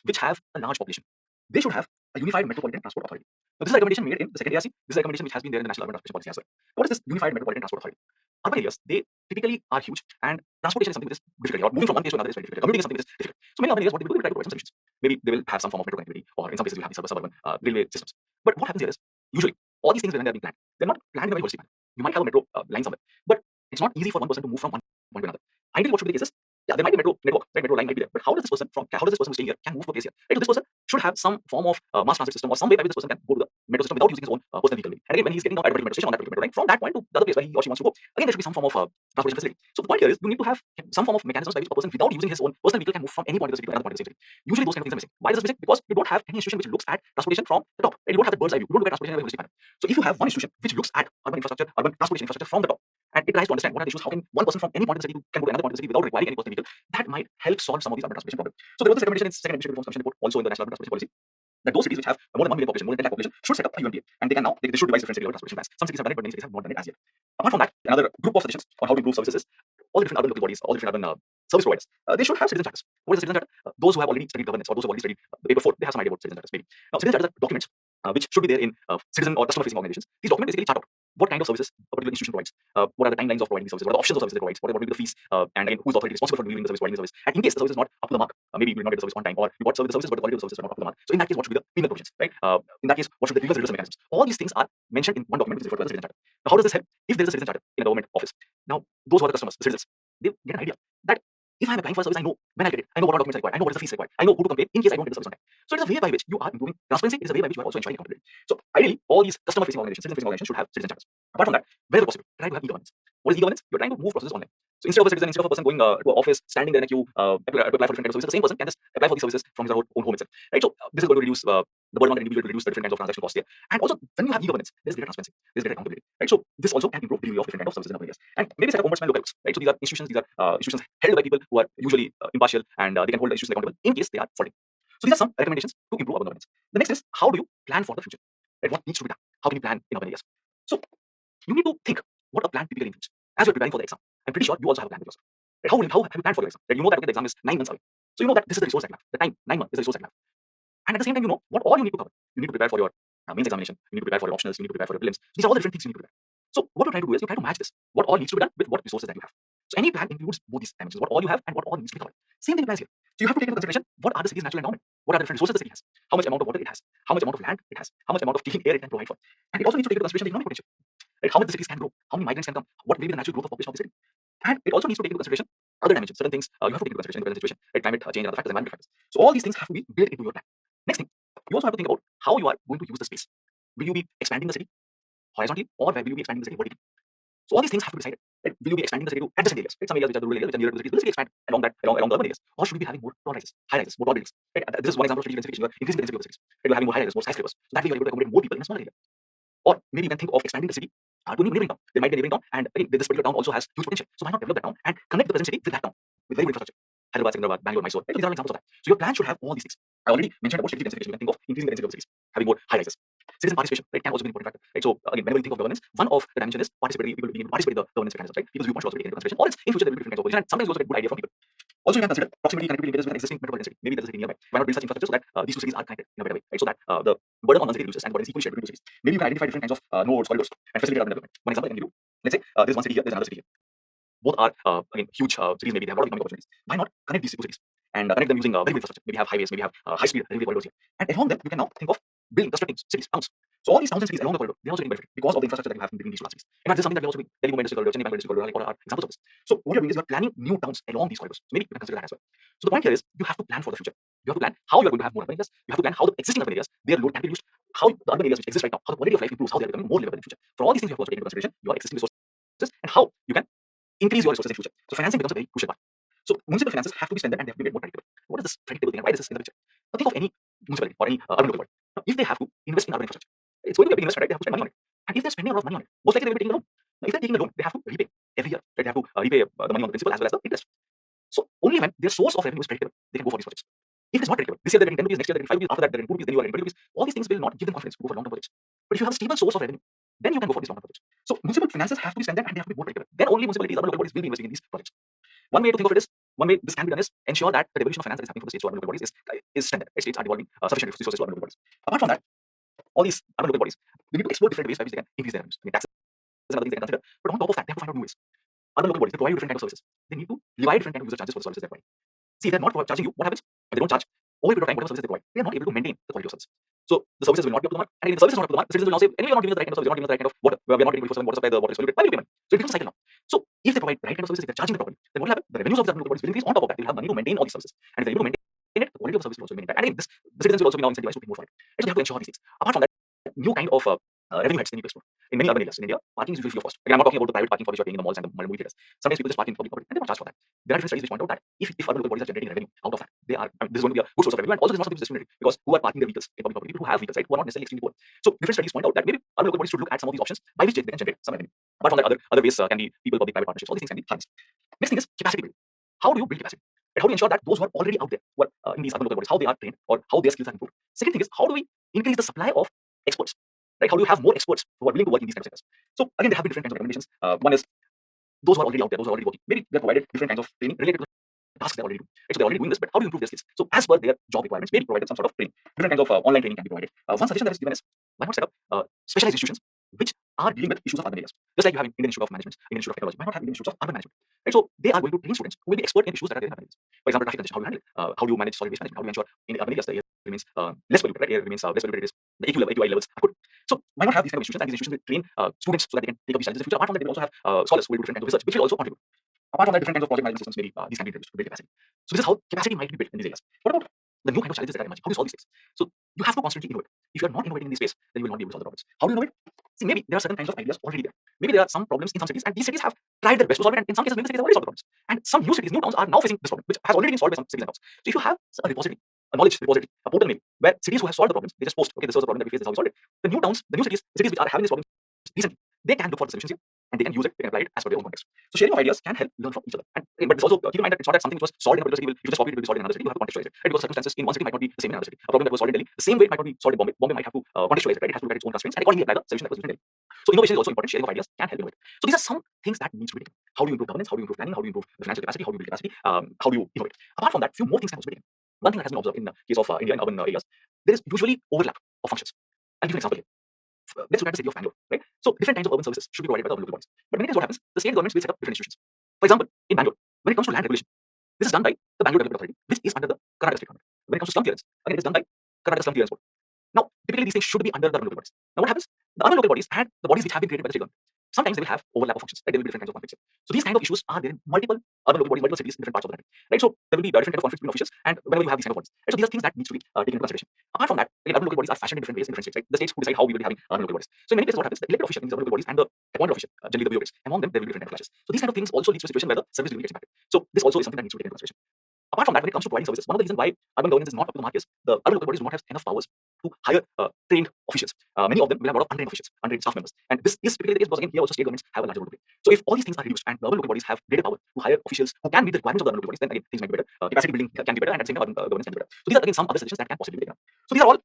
which have a large population, they should have a unified metropolitan transport authority. Now, this is a recommendation made in the second ARC. This is a recommendation which has been there in the National Urban Transportation Policy as well. What is this unified metropolitan transport authority? Urban areas, they typically are huge, and transportation is something which is difficult. Or moving from one place to another is very difficult. Commuting is something which is difficult. So many urban areas, what they will do, they will try to provide some solutions. Maybe they will have some form of metro connectivity, or in some cases, you have these suburban railway systems. But what happens here is, usually, all these things when they're being planned, they're not planned in a very holistic manner. You might have a metro line somewhere, but it's not easy for one person to move from one point to another. Ideally, what should be the case is, yeah, there might be metro network, right? Metro line might be there, but how does this person who's staying here can move to a place here? Right? So this person should have some form of mass transit system or some way by which this person can go to the metro system without using his own personal vehicle. And again, when he's getting down at a particular metro station on that particular metro line, from that point to the other place where he or she wants to go, again there should be some form of transportation facility. So the point here is you need to have some form of mechanisms by which a person without using his own personal vehicle can move from any point of the city to another point of the city. Usually those kind of things are missing. Why is this missing? Because you don't have any institution which looks at transportation from the top. And you don't have the bird's eye view. You don't look at transportation in a holistic manner. So if you have one institution which looks at urban infrastructure, urban transportation infrastructure from the top, and it tries to understand what are the issues, how can one person from any point of the city can go to another point of the city without requiring any personal vehicle, that might help solve some of these urban transportation problems. So there was this recommendation in second administrative reforms commission report, also in the National Urban Transportation Policy, that those cities which have more than 1 million population, more than 10 lakh population, should set up a UMPA, and they should devise different city level transportation plans. Some cities have done it, but many cities have not done it as yet. Apart from that, another group of suggestions on how to improve services is all the different urban local bodies, all the different urban service providers. They should have citizen charters. What is a citizen charter? Those who have already studied governance or those who have already studied the paper 4, they have some idea about citizen charters maybe. Now, citizen charters are documents which should be there in citizen or customer facing organizations. These documents basically chart out what kind of services a particular institution provides, what are the timelines of providing these services, what are the options of services it provides, what will be the fees, and again, who's the authority responsible for delivering the service, providing the service. And in case the service is not up to the mark, maybe you will not get the service on time, or you got the services, but the quality of the services are not up to the mark. So in that case, what should be the penal provisions, right? In that case, what should be the legal redressal mechanisms? All these things are mentioned in one document which is referred to as a citizen charter. Now, how does this help? If there is a citizen charter in a government office, now those who are the customers, the citizens, they get an idea that if I am applying for a service, I know when I get it, I know what are documents are required, I know what is the fees required, I know who to complain in case I don't get the service on time. So it is a way by which you are improving transparency. It is a way by which you are also ensuring accountability. So ideally, all these customer-facing organizations, citizen-facing organizations should have citizen charters. Apart from that, wherever possible, try to have e-governance. What is e-governance? You're trying to move processes online. So instead of a citizen, instead of a person going to an office, standing there in a queue, apply for different kinds of services, the same person can just apply for these services from his own home itself. Right? So this is going to reduce the burden on the individual, to reduce the different kinds of transaction costs here. And also, when you have e-governance, there's greater transparency, there's greater accountability. Right? So this also can improve delivery of different kinds of services in urban areas. And maybe set up ombudsman locals. Right? So these are institutions held by people who are usually impartial, and they can hold the institutions accountable in case they are faulty. So these are some recommendations to improve urban governance. The next is, how do you plan for the future? Right? What needs to be done? How can you plan in urban areas? So you need to think what a plan typically includes. As you're preparing for the exam, I'm pretty sure you also have a plan with yourself. Right? How have you planned for your exam? Right? You know that okay, the exam is 9 months away. So you know that this is the resource that you have. The time, 9 months, is the resource that you have. And at the same time, you know what all you need to cover. You need to prepare for your mains examination. You need to prepare for your optionals. You need to prepare for your prelims. These are all the different things you need to prepare. So what you're trying to do is you try to match this. What all needs to be done with what resources that you have. So any plan includes both these dimensions. What all you have and what all needs to be covered. Same thing applies here. So you have to take into consideration what are the city's natural environment. What are the different resources the city has. How much amount of water it has. How much amount of land it has. How much amount of clean air it can provide for. And it also needs to take into consideration the economic potential. Right? How much the cities can grow. How many migrants can come. What will be the natural growth of population of the city. And it also needs to take into consideration other dimensions, certain things you have to take into consideration in the present situation, right? Climate change and other factors, environmental factors. So all these things have to be built into your plan. Next thing, you also have to think about how you are going to use the space. Will you be expanding the city horizontally, or will you be expanding the city vertically? So all these things have to be decided. Right? Will you be expanding the city to adjacent areas? Right? Some areas which are the rural areas, which are near to the cities, will expand along the urban areas, or should we be having more tall rises, high rises, more tall buildings? Right? This is one example of strategic densification. You are increasing the density of the cities. Right? You're having more high rises, more skyscrapers. So that way you're able to accommodate more people in a smaller area. Or maybe you can think of expanding the city to a neighboring town. There might be a neighboring town, and again, this particular town also has huge potential. So why not develop that town and connect the present city with that town with very good infrastructure? Hyderabad, Secunderabad, Bangalore, Mysore. Right? So these are examples of that. So your plan should have all these things. I already mentioned about strategic densification. You can think of increasing the density of the cities, having more high rises. Citizen participation, right, can also be an important factor. Right? So again, whenever you think of governance, one of the dimensions is participatory, people being able to participate in the governance mechanisms. Right? People's viewpoints should also be taken into consideration. Or else in future there will be different kinds of opposition, and sometimes you also get good idea from people. Also, you can consider proximity connectivity linkages with an existing metropolitan city. Maybe there's a city nearby. Why not build such infrastructure so that these two cities are connected in a better way, right? So that the burden on one city reduces and the burden is equally shared between two cities. Maybe you can identify different kinds of nodes, corridors, and facilitate urban development. One example I can give you. Let's say there's one city here, there's another city here. Both are again huge cities. Maybe they have a lot of economic opportunities. Why not connect these two cities and connect them using very good infrastructure? Maybe have highways, maybe have high-speed railway corridors here. And along them, you can now think of building, constructing cities, towns. So all these towns and cities along the corridor, they also getting benefit because of the infrastructure that you have in between these two large cities. In fact, this is something that we also do. Delhi Mumbai Industrial Corridor, Chennai Bangalore Industrial Corridor, are examples of this. So what you're doing is you're planning new towns along these corridors. So maybe you can consider that as well. So the point here is you have to plan for the future. You have to plan how you are going to have more urban areas. You have to plan how the existing urban areas, their load can be used, how the urban areas which exist right now, how the quality of life improves, how they are becoming more livable in the future. For all these things, you have to also take into consideration your existing resources and how you can increase your resources in future. So financing becomes a very crucial part. So municipal finances have to be strengthened and they have to be made more predictable. What is this predictable thing and why is this in the picture? Now think of any municipality or any urban local body. Now, if they have to invest in urban infrastructure, it's going to be a big investment, right? They have to spend money on it. And if they're spending a lot of money on it, most likely they will be taking a loan. Now, if they're taking a loan, they have to repay every year. Right? They have to repay the money on the principal as well as the interest. So only when their source of revenue is predictable, they can go for these projects. If it's not predictable, this year they're getting 10 rupees, next year they're getting 5 rupees, after that they're getting 2 rupees, then you are getting 20 rupees. All these things will not give them confidence to go for long-term projects. But if you have a stable source of revenue, then you can go for these long-term projects. So municipal finances have to be strengthened and they have to be more predictable. Then only municipalities, urban local bodies will be investing in these projects. One way to think of it is, one way this can be done is ensure that the devolution of finance that is happening from the states to urban local bodies is strengthened. Right? States are devolving sufficient resources to urban local bodies. Apart from that, all these urban local bodies, they need to explore different ways by which they can increase their revenues. I mean, taxes and other things they can consider. But on top of that, they have to find out new ways. Urban local bodies, they provide you different kinds of services. They need to divide different kinds of user charges for the services they're providing. See, if they're not charging you, what happens? If they don't charge over a period of time, whatever services they provide, they are not able to maintain the quality of service. So the services will not be up to the mark. And if the service is not up to the mark, the citizens will now say, anyway, you're not giving us the right kind of service, you're not giving us the right kind of water. We are not getting 24/7 water supply, the water is polluted. Why will we pay money? So it becomes a cycle now. So if they provide the right kind of services, if they're charging the properly, then what will happen? The revenues of the urban local bodies will increase. On top of that, they'll have money to maintain all these services. And if they're able to maintain it, the quality of the service will also remain intact. And again, the citizens will also be now incentivized to pay more for it. And so they have to ensure these things. Apart from that, new kind of revenue heads they need to explore. In many urban areas in India, parking is usually free of cost. Again, I'm not talking about the private parking for which you're paying in the malls and the movie theaters. Sometimes people just park in public property and they don't charge for that. There are different studies which point out that if urban local bodies are generating revenue out of that, they are, I mean, this is going to be a good source of revenue. And also, this is not something discriminating because who are parking their vehicles in public property? People who have vehicles, right? Who are not necessarily extremely poor. So different studies point out that maybe urban local bodies should look at some of these options by which they can generate some revenue. Apart from that, other ways can be people, public, private partnerships. All these things can be harnessed. Next thing is capacity building. How do you build capacity? And how do you ensure that those who are already out there, who are in these urban local bodies, how they are trained or how their skills are improved? Second thing is, how do we increase the supply of experts? Right? How do you have more experts who are willing to work in these kinds of sectors? So again, there have been different kinds of recommendations. One is those who are already out there, those who are already working. Maybe they're provided different kinds of training related to the tasks they already do. Right? So they're already doing this, but how do you improve their skills? So as per their job requirements, maybe provided some sort of training. Different kinds of online training can be provided. One suggestion that is given is, why not set up specialized institutions which are dealing with issues of urban areas? Just like you have Indian Institute of Management, Indian Institute of Technology, why not have Indian Institute of Urban Management? Right? So they are going to train students who will be expert in issues that are there in urban areas. For example, traffic congestion, how do you handle it? How do you manage solid waste management? How do you ensure in urban areas the air remains less polluted, right? Air remains less polluted, the AQI levels are good. So why not have these kind of institutions, and these institutions will train students so that they can take up these challenges in the future. Apart from that, they will also have scholars who will do different kinds of research, which will also contribute. Apart from that, different kinds of project management systems, maybe these can be introduced to build capacity. So this is how capacity might be built in these areas. What about the new kind of challenges that are emerging? How do you solve these things? So you have to constantly innovate. If you are not innovating in this space, then you will not be able to solve the problems. How do you innovate? See, maybe there are certain kinds of ideas already there. Maybe there are some problems in some cities, and these cities have tried their best to solve it, and in some cases, maybe the cities have already solved the problems. And some new cities, new towns are now facing this problem, which has already been solved by some cities and towns. So if you have a repository, a knowledge repository, a portal maybe, where cities who have solved the problems, they just post, okay, this was the problem that we faced, this is how we solved it. The new towns, the new cities, the cities which are having this problem recently, they can look for the solutions here, and they can use it, they can apply it as per their own context. So sharing of ideas can help learn from each other. And but it's also keep in mind that it's not that something which was solved in a particular city will, if you just copy it, it will be solved in another city. You have to contextualize it, right? Because circumstances in one city might not be the same in another city. A problem that was solved in Delhi, the same way it might not be solved in Bombay. Bombay might have to contextualize it, right? It has to look at its own constraints and accordingly apply the solution that was used in Delhi. So innovation is also important. Sharing of ideas can help innovate. So these are some things that needs to be taken. How do you improve governance? How do you improve planning? How do you improve the financial capacity? How do you build capacity? How do you innovate? Apart from that, few more things can also be taken. One thing that has been observed in the case of India and urban areas, there is usually overlap of functions. I'll give you an example here. Let's look at the city of Bangalore, right? So different kinds of urban services should be provided by the local bodies. But many times what happens, the state governments will set up different institutions. For example, in Bangalore, when it comes to land regulation, this is done by the Bangalore Development Authority, which is under the Karnataka State Government. When it comes to slum clearance, again, it is done by Karnataka Slum Clearance Board. Now, typically these things should be under the urban local bodies. Now, what happens? The urban local bodies and the bodies which have been created by the state government, sometimes they will have overlap of functions, right? There will be different kinds of conflicts here. So these kind of issues are there in multiple urban local bodies, multiple cities in different parts of the country, right? So there will be different kind of conflicts between officials, and whenever you have these kind of bodies, right? So these are things that needs to be taken into consideration. Apart from that, again, urban local bodies are fashioned in different ways in different states, right? The states who decide how we will be having urban local bodies. So in many cases, what happens? The elected official in these urban local bodies and the appointed official, generally the bureaucrats, among them there will be different kind of clashes. So these kind of things also leads to a situation where the service delivery gets impacted. So this also is something that needs to be taken into consideration. Apart from that, when it comes to providing services, one of the reasons why urban governance is not up to the mark is the urban local bodies do not have enough powers to hire trained officials. Many of them will have a lot of untrained officials, untrained staff members. And this is typically the case because again, here also state governments have a larger role to play. So if all these things are reduced and the urban local bodies have greater power to hire officials who can meet the requirements of the urban local bodies, then again, things might be better. Capacity building can be better, and at the same time, urban governance can be better. So these are again some other suggestions that can possibly be taken up. So these are all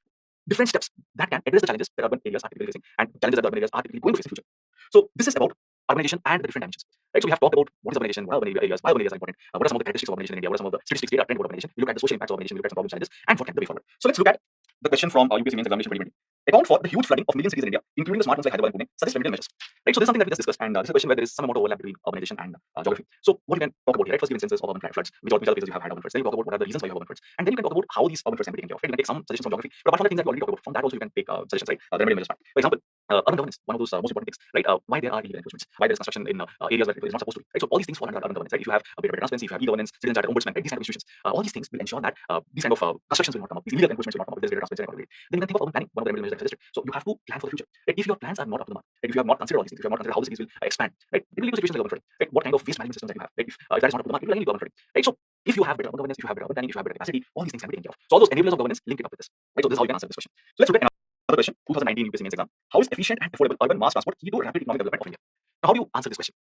different steps that can address the challenges that urban areas are typically facing and challenges that urban areas are typically going to face in the future. So this is about urbanization and the different dimensions. Right? So we have talked about what is urbanization, what are urban areas, why urban areas are important, what are some of the characteristics of urbanization in India, what are some of the statistics data trend about urbanization. We look at the social impacts of urbanization, we look at some problems, challenges, and what can be the way forward. So let's look at the question from UPSC Mains Examination 2020. Account for the huge flooding of million cities in India, including the smart ones like Hyderabad and Pune, suggest remedial measures. Right? So this is something that we just discussed, and this is a question where there is some amount of overlap between urbanization and geography. So what you can talk about here, right? First, give instances of urban floods, which are the places you have had urban floods. Then you talk about what are the reasons why you have urban floods, and then you can talk about how these urban floods can be taken care of. Right? You can take some suggestions from geography, but apart from the things that we already talked about, from that also you can take suggestions, right? The remedial measures part. For example, urban governance, one of those most important things, right? Why there are illegal encroachments, why there is construction in areas where it is not supposed to be, right? So all these things fall under urban governance, right? If you have a better transparency, if you have e-governance, citizen charter, ombudsman, right? These kind of institutions, all these things will ensure that these kind of constructions will not come up, these illegal encroachments will not come up, there's greater transparency and accountability. Then you can think of urban planning, one of the remedial measures that I suggested. So you have to plan for the future. Right? If your plans are not up to the mark, right? If you have not considered all these things, if you have not considered how the cities will expand, right? It will lead to situations like urban flooding, right? What kind of waste management systems that you have, right? If that is not up to the mark, it will lead to urban flooding, right? So if you have better urban governance, if you have better urban planning, if you have better capacity, all these things can be taken care of. So all those enablers of governance link it up with this, right? So this is how you can answer this question. So let's look at another question, 2019 UPSC Mains exam. How is efficient and affordable urban mass transport key to rapid economic development of India? Now, how do you answer this question?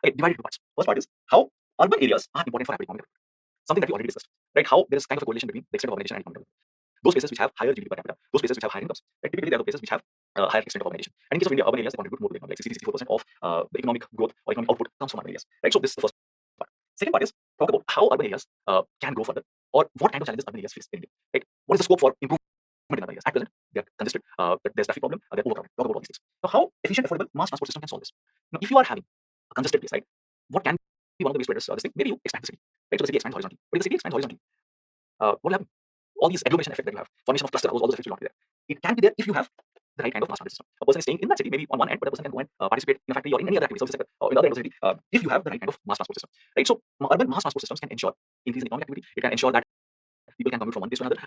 Okay, divided into parts. First part is how urban areas are important for rapid economic development. Something that we already discussed, right? How there is kind of a correlation between the extent of urbanization and economic development. Those places which have higher GDP per capita, those places which have higher incomes, right? Typically they are the places which have higher extent of urbanization. And in case of India, urban areas they contribute more to the economy, like 60-64% of the economic growth or economic output comes from urban areas, right? So this is the first part. Second part is talk about how urban areas can grow further, or what kind of challenges urban areas face in India, right? What is the scope for improvement in urban areas? At present, they are congested, there's traffic problem, they're overcrowded. Talk about all these things. Now, how efficient, affordable mass transport system can solve this? Now, if you are having a congested place, right, what can be one of the ways to address this thing? Maybe you expand the city, right? So the city expands horizontally. But if the city expands horizontally, what will happen? All these agglomeration effect that you have, formation of cluster house, all those effects will not be there. It can be there if you have the right kind of mass transit system. A person is staying in that city, maybe on one end, but a person can go and participate in a factory or in any other activity, service sector, or in other end of the city, if you have the right kind of mass transport system, right? So urban mass transport systems can ensure increase in economic activity. It can ensure that people can commute from one place to another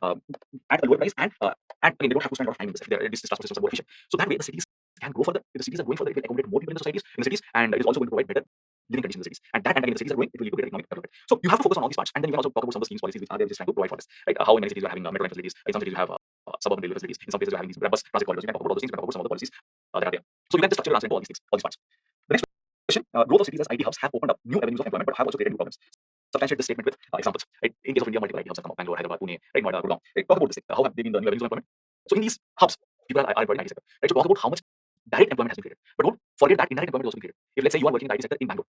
at a lower price, and again, they don't have to spend a lot of time in this. These transport systems are more efficient. So that way, the cities can grow further. If the cities are going further, it will accommodate more people in the societies, in the cities, and it is also going to provide better living conditions in the cities. And that, and again, the cities are growing, it will lead to greater economic development. So you have to focus on all these parts, and then you can also talk about some of the schemes, policies which are there just trying to provide for this. Like how in many cities you are having metro line facilities, in some cities you have suburban railway facilities, in some places you are having these bus transit corridors. You can talk about all those things, you can talk about some of the policies that are there. So you can just structure your answer into all these things, all these parts. The next question, growth of cities as IT hubs have opened up new avenues of employment, but have also created new problems. substantiate this statement with examples. Right? In case of India, multiple IT hubs have come up: Bangalore, Hyderabad, Pune, right, Noida, Gurgaon. Right? Talk about this thing. How have they been the new avenues of employment? So in these hubs, people are employed in IT sector. Right? So talk about how much direct employment has been created. But don't forget that indirect employment has also been created. If let's say you are working in the IT sector in Bangalore,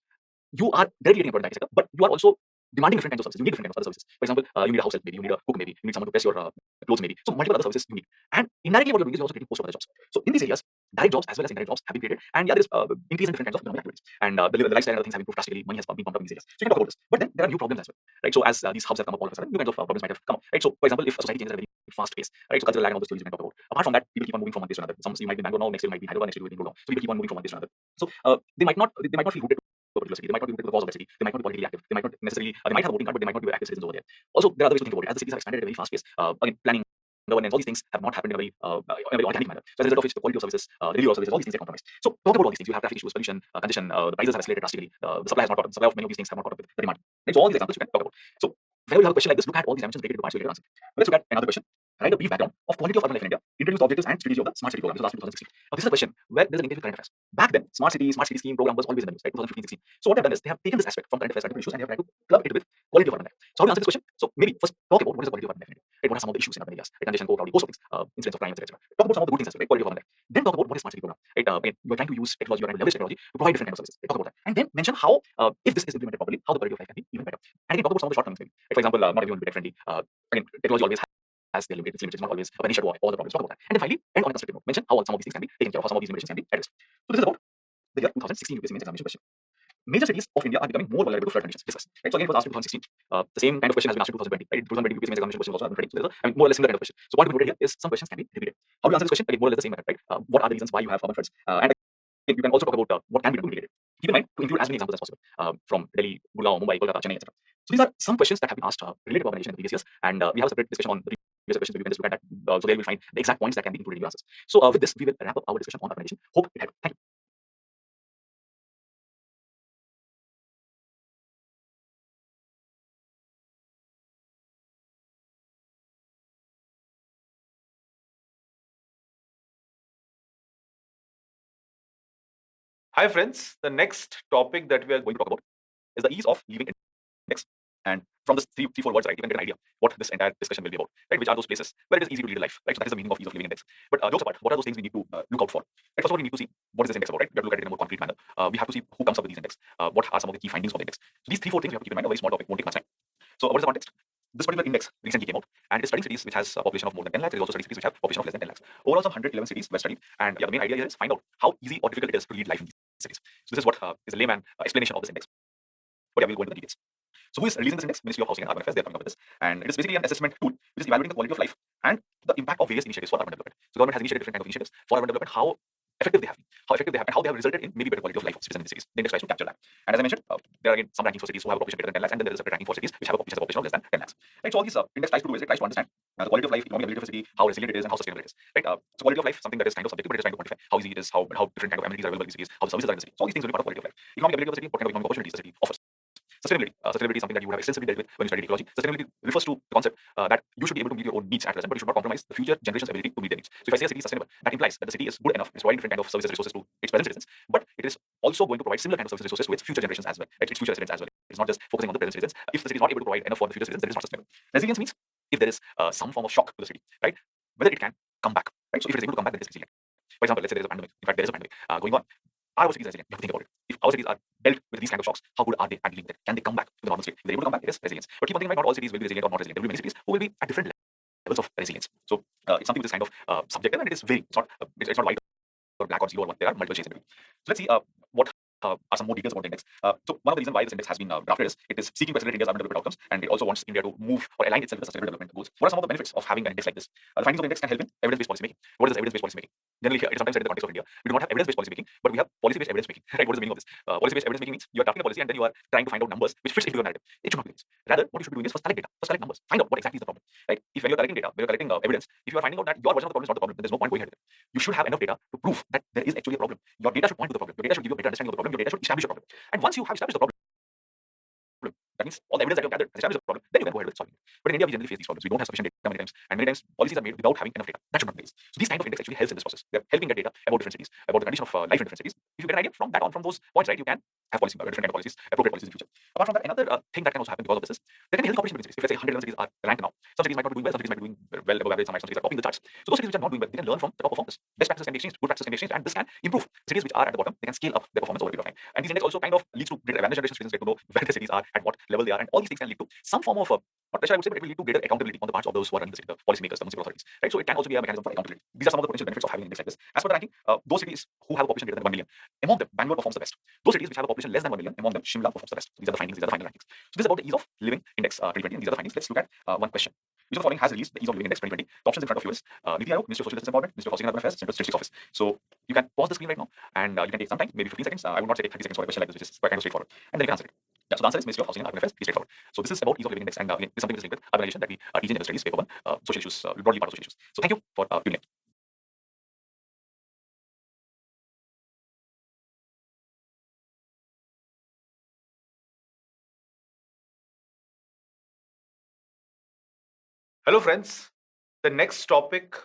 you are directly getting employed in the IT sector, but you are also demanding different kinds of services. You need different kinds of other services. For example, you need a house help, maybe you need a cook, maybe you need someone to press your clothes, maybe. So multiple other services you need. And indirectly, what you're doing is you're also getting post of other jobs. So in these areas, direct jobs as well as indirect jobs have been created, and yeah, there is increase in different kinds of economic activities, and the lifestyle and other things have improved drastically. Money has been pumped up in these areas. So you can talk about this. But then there are new problems as well, right? So as these hubs have come up all of a sudden, new kinds of problems might have come up, right? So for example, if a society changes at a very fast pace, right? So cultural lag and all those things you can talk about. Apart from that, people keep on moving from one place to another. Some you might be in Bangalore now, next year you might be in Hyderabad, next year you might be in Gurgaon. So people keep on moving from one place to another. So they might not feel rooted to a particular city. They might not be rooted to the cause of that city. They might not be politically active. They might not necessarily they might have a voting card, but they might not be active citizens over there. Also, there are other ways to think about it. As the cities have expanded at a very fast pace, again, planning, governance, all these things have not happened in a very organic manner. So as a result of which, the quality of services, the delivery of services, all these things get compromised. So talk about all these things. You have traffic issues, pollution, congestion, the prices have escalated drastically. The supply has not caught up. The supply of many of these things have not caught up with the demand. Right? So all these examples you can talk about. So whenever you have a question like this, look at all these dimensions, break it into parts, so you get an answer. But let's look at another question. Write a brief background of quality of urban life in India. Introduce the objectives and strategy of the smart city program. This was last in 2016. Now this is a question where there's a linkage with current affairs. Back then, smart city scheme program was always in the news, right? 2015-16. So what they've done is they have taken this aspect from current affairs and issues, and they have tried to club it with quality of urban life. So how do you answer this question? So maybe first talk about what is the quality of urban life in India. Right? What are some of the issues in urban areas? Right? Congestion, overcrowding, host of things, incidents of crime, etc. Talk about some of the good things as well, right? Quality of urban life. Then talk about what is smart city program. Right? Again, you're trying to use technology, you're trying to leverage technology to provide different kinds of services. Right? Talk about that, and then mention how, if this is implemented properly, how the quality of life can be even better. And again, talk about some of the shortcomings. Maybe. Right? For example, not everyone will be tech friendly. Again, technology always has their limits. It's not always an issue to all the problems. Talk about that, and then finally, end on a constructive note. Mention how some of these things can be taken care of, how some of these limitations can be addressed. So this is about the year 2016 UPSC mains examination question. Major cities of India are becoming more vulnerable to flood conditions. Discuss. Right? So again, it was asked in 2016. The same kind of question has been asked in 2020. Right? 2020 UPSC mains examination question was also ready. So there's more or less similar kind of question. So what we noted here is some questions can be repeated. How do you answer this question? Again, more or less the same method. Right? What are the reasons why you have urban floods? And again, you can also talk about what can be done to mitigate it. Keep in mind to include as many examples as possible from Delhi, Gurgaon, Mumbai, Kolkata, Chennai, etc. So these are some questions that have been asked related to urbanization in the previous years, and we have a separate discussion on the previous questions. We can just look at that. So there we will find the exact points that can be included in your answers. So with this, we will wrap up our discussion on urbanization. Hope it helped. Thank you. Hi, friends. The next topic that we are going to talk about is the ease of living index. And from this three, four words, right, you can get an idea what this entire discussion will be about, right? Which are those places where it is easy to lead a life, right? So that is the meaning of ease of living index. But jokes apart, what are those things we need to look out for? Right? First of all, we need to see what is this index about, right? We have to look at it in a more concrete manner. We have to see who comes up with these index. What are some of the key findings of the index? So these three, four things we have to keep in mind. A very small topic, won't take much time. So what is the context? This particular index recently came out, and it is studying cities which has a population of more than 10 lakhs. It is also studying cities which have population of less than 10 lakhs. Overall, some 111 cities were studied, and yeah, the main idea here is find out how easy or difficult it is to lead life in these cities. So this is what is a layman explanation of this index. But yeah, we'll go into the details. So who is releasing this index? Ministry of Housing and Urban Affairs. They're coming up with this, and it is basically an assessment tool which is evaluating the quality of life and the impact of various initiatives for urban development. So government has initiated different kinds of initiatives for urban development. How effective they have been, and how they have resulted in maybe better quality of life of citizens in the cities. The index tries to capture that. And as I mentioned, there are again some rankings for cities who have a population greater than 10 lakhs, and then there is a separate ranking for cities which have a population of less than 10 lakhs. Right. So all these index tries to do is it tries to understand the quality of life, economic ability of a city, how resilient it is, and how sustainable it is. Right. So quality of life, something that is kind of subjective, but it is trying to quantify how easy it is, how different kind of amenities are available in cities, how the services are in the city. So all these things will be part of quality of life. Economic ability of the city, what kind of economic opportunities the city offers. Sustainability. Sustainability is something that you would have extensively dealt with when you studied ecology. Sustainability refers to the concept that you should be able to meet your own needs at present, but you should not compromise the future generation's ability to meet their needs. So if I say a city is sustainable, that implies that the city is good enough, it's providing different kind of services, resources to its present citizens, but it is also going to provide similar kind of services, resources to its future generations as well, right? Its future residents as well. It's not just focusing on the present citizens. If the city is not able to provide enough for the future citizens, then it is not sustainable. Resilience means if there is some form of shock to the city, right? Whether it can come back, right? So if it is able to come back, then it is resilient. For example, let's say there is a pandemic. In fact, there is a pandemic going on. Are our cities resilient? You have to think about it. If our cities are dealt with these kind of shocks, how good are they at dealing with it? Can they come back to the normal state? If they're able to come back, it is resilience. But keep on thinking, not all cities will be resilient or not resilient. There will be many cities who will be at different levels of resilience. So it's something which is kind of subjective, and it is very. It's not white or black or zero or one. There are multiple shades in between. So let's see what are some more details about the index. So one of the reasons why this index has been drafted is it is seeking to accelerate India's urban development outcomes, and it also wants India to move or align itself with the sustainable development goals. What are some of the benefits of having an index like this? The findings of the index can help in evidence-based policy making. What is evidence-based policy making? Generally, here it is sometimes said in the context of India, we do not have evidence-based policy making, but we have policy-based evidence making. Right? What is the meaning of this? Policy-based evidence making means you are drafting a policy and then you are trying to find out numbers which fits into your narrative. It should not be this. Rather, what you should be doing is first collect data, first collect numbers, find out what exactly is the problem. Right? If when you're collecting data, when you're collecting evidence, if you are finding out that your version of the problem is not the problem, then there's no point going ahead with it. You should have enough data to prove that there is actually a problem. Your data should point to the problem. Your data should give you a better understanding of the problem. Your data should establish a problem. And once you have established the problem, That means all the evidence that you have gathered has established a problem, then you can go ahead with solving it. But in India, we generally face these problems. We don't have sufficient data many times, and many times policies are made without having enough data. That should not be the case. So these kind of index actually helps in this process. They're helping get data about different cities, about the condition of life in different cities. If you get an idea from that on, from those points, right, you can have policy, different kind of policies, appropriate policies in the future. Apart from that, another thing that can also happen because of this is there can be healthy competition between cities. If let's say 111 cities are ranked now, some cities might not be doing well, some cities might be doing well above average, some cities are topping the charts. So those cities which are not doing well, they can learn from the top performers. Best practices can be exchanged, good practices can be exchanged, and this can improve. Cities which are at the bottom, they can scale up their performance over a period of time. And these index also kind of leads to greater awareness generation. Citizens get to know where the cities are, at what level they are, and all these things can lead to some form of not pressure, I would say, but it will lead to greater accountability on the parts of those who are running the city, the policymakers, the municipal authorities, right? So it can also be a mechanism for accountability. These are some of the potential benefits of having an index like this. As per the ranking, those cities who have a population greater than 1 million, among them, Bangalore performs the best. Those cities which have a population less than 1 million, among them, Shimla performs the best. So these are the findings, these are the final rankings. So this is about the ease of living index 2020, and these are the findings. Let's look at one question. Which of the following has released the ease of living index 2020? The options in front of you is Niti Aayog, Ministry of Social Justice Empowerment, Ministry of Housing and Urban Affairs, Central Statistics Office. So you can pause the screen right now, and you can take some time, maybe 15 seconds. I would not say take 30 seconds for a question like this, which is quite kind of straightforward. And then you can answer it. Yeah, so the answer is Ministry of Housing and Urban Affairs. It's straightforward. So this is about ease of living index, and again, this is something which is linked with urbanization that we teach in general studies, paper 1, social issues, broadly part of social issues. So thank you for tuning in. Hello, friends. The next topic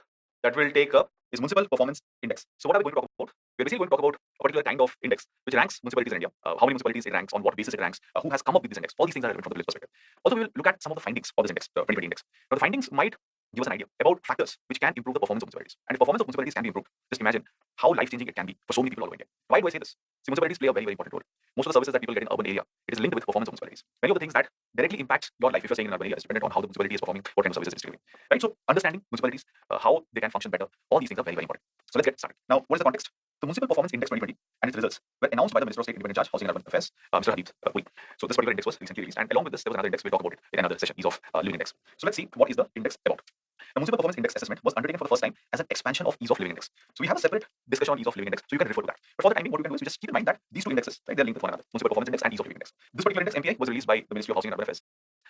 that we'll take up Is municipal performance index. So what are we going to talk about? We're basically going to talk about a particular kind of index which ranks municipalities in India. How many municipalities it ranks, on what basis it ranks, who has come up with this index. All these things are relevant from the village perspective. Also, we will look at some of the findings of this index, the 2020 index. Now, the findings might give us an idea about factors which can improve the performance of municipalities. And if performance of municipalities can be improved, just imagine how life-changing it can be for so many people all over India. Why do I say this? See, municipalities play a very, very important role. Most of the services that people get in urban area, it is linked with performance of municipalities. Many of the things that directly impact your life if you're staying in an urban area is dependent on how the municipality is performing, what kind of services it's delivering. Right? So understanding municipalities, how they can function better, all these things are very, very important. So let's get started. Now, what is the context? The Municipal Performance Index 2020 and its results were announced by the Minister of State Independent Charge, Housing and Urban Affairs, Mr. Hadid Puri. So this particular index was recently released, and along with this, there was another index. We'll talk about it in another session, ease of living index. So let's see what is the index about. The Municipal Performance Index assessment was undertaken for the first time as an expansion of ease of living index. So we have a separate discussion on ease of living index, so you can refer to that. But for the time being, what you can do is you just keep in mind that these two indexes, right, they're linked with one another. Municipal Performance Index and ease of living index. This particular index MPI was released by the Ministry of Housing and Urban Affairs.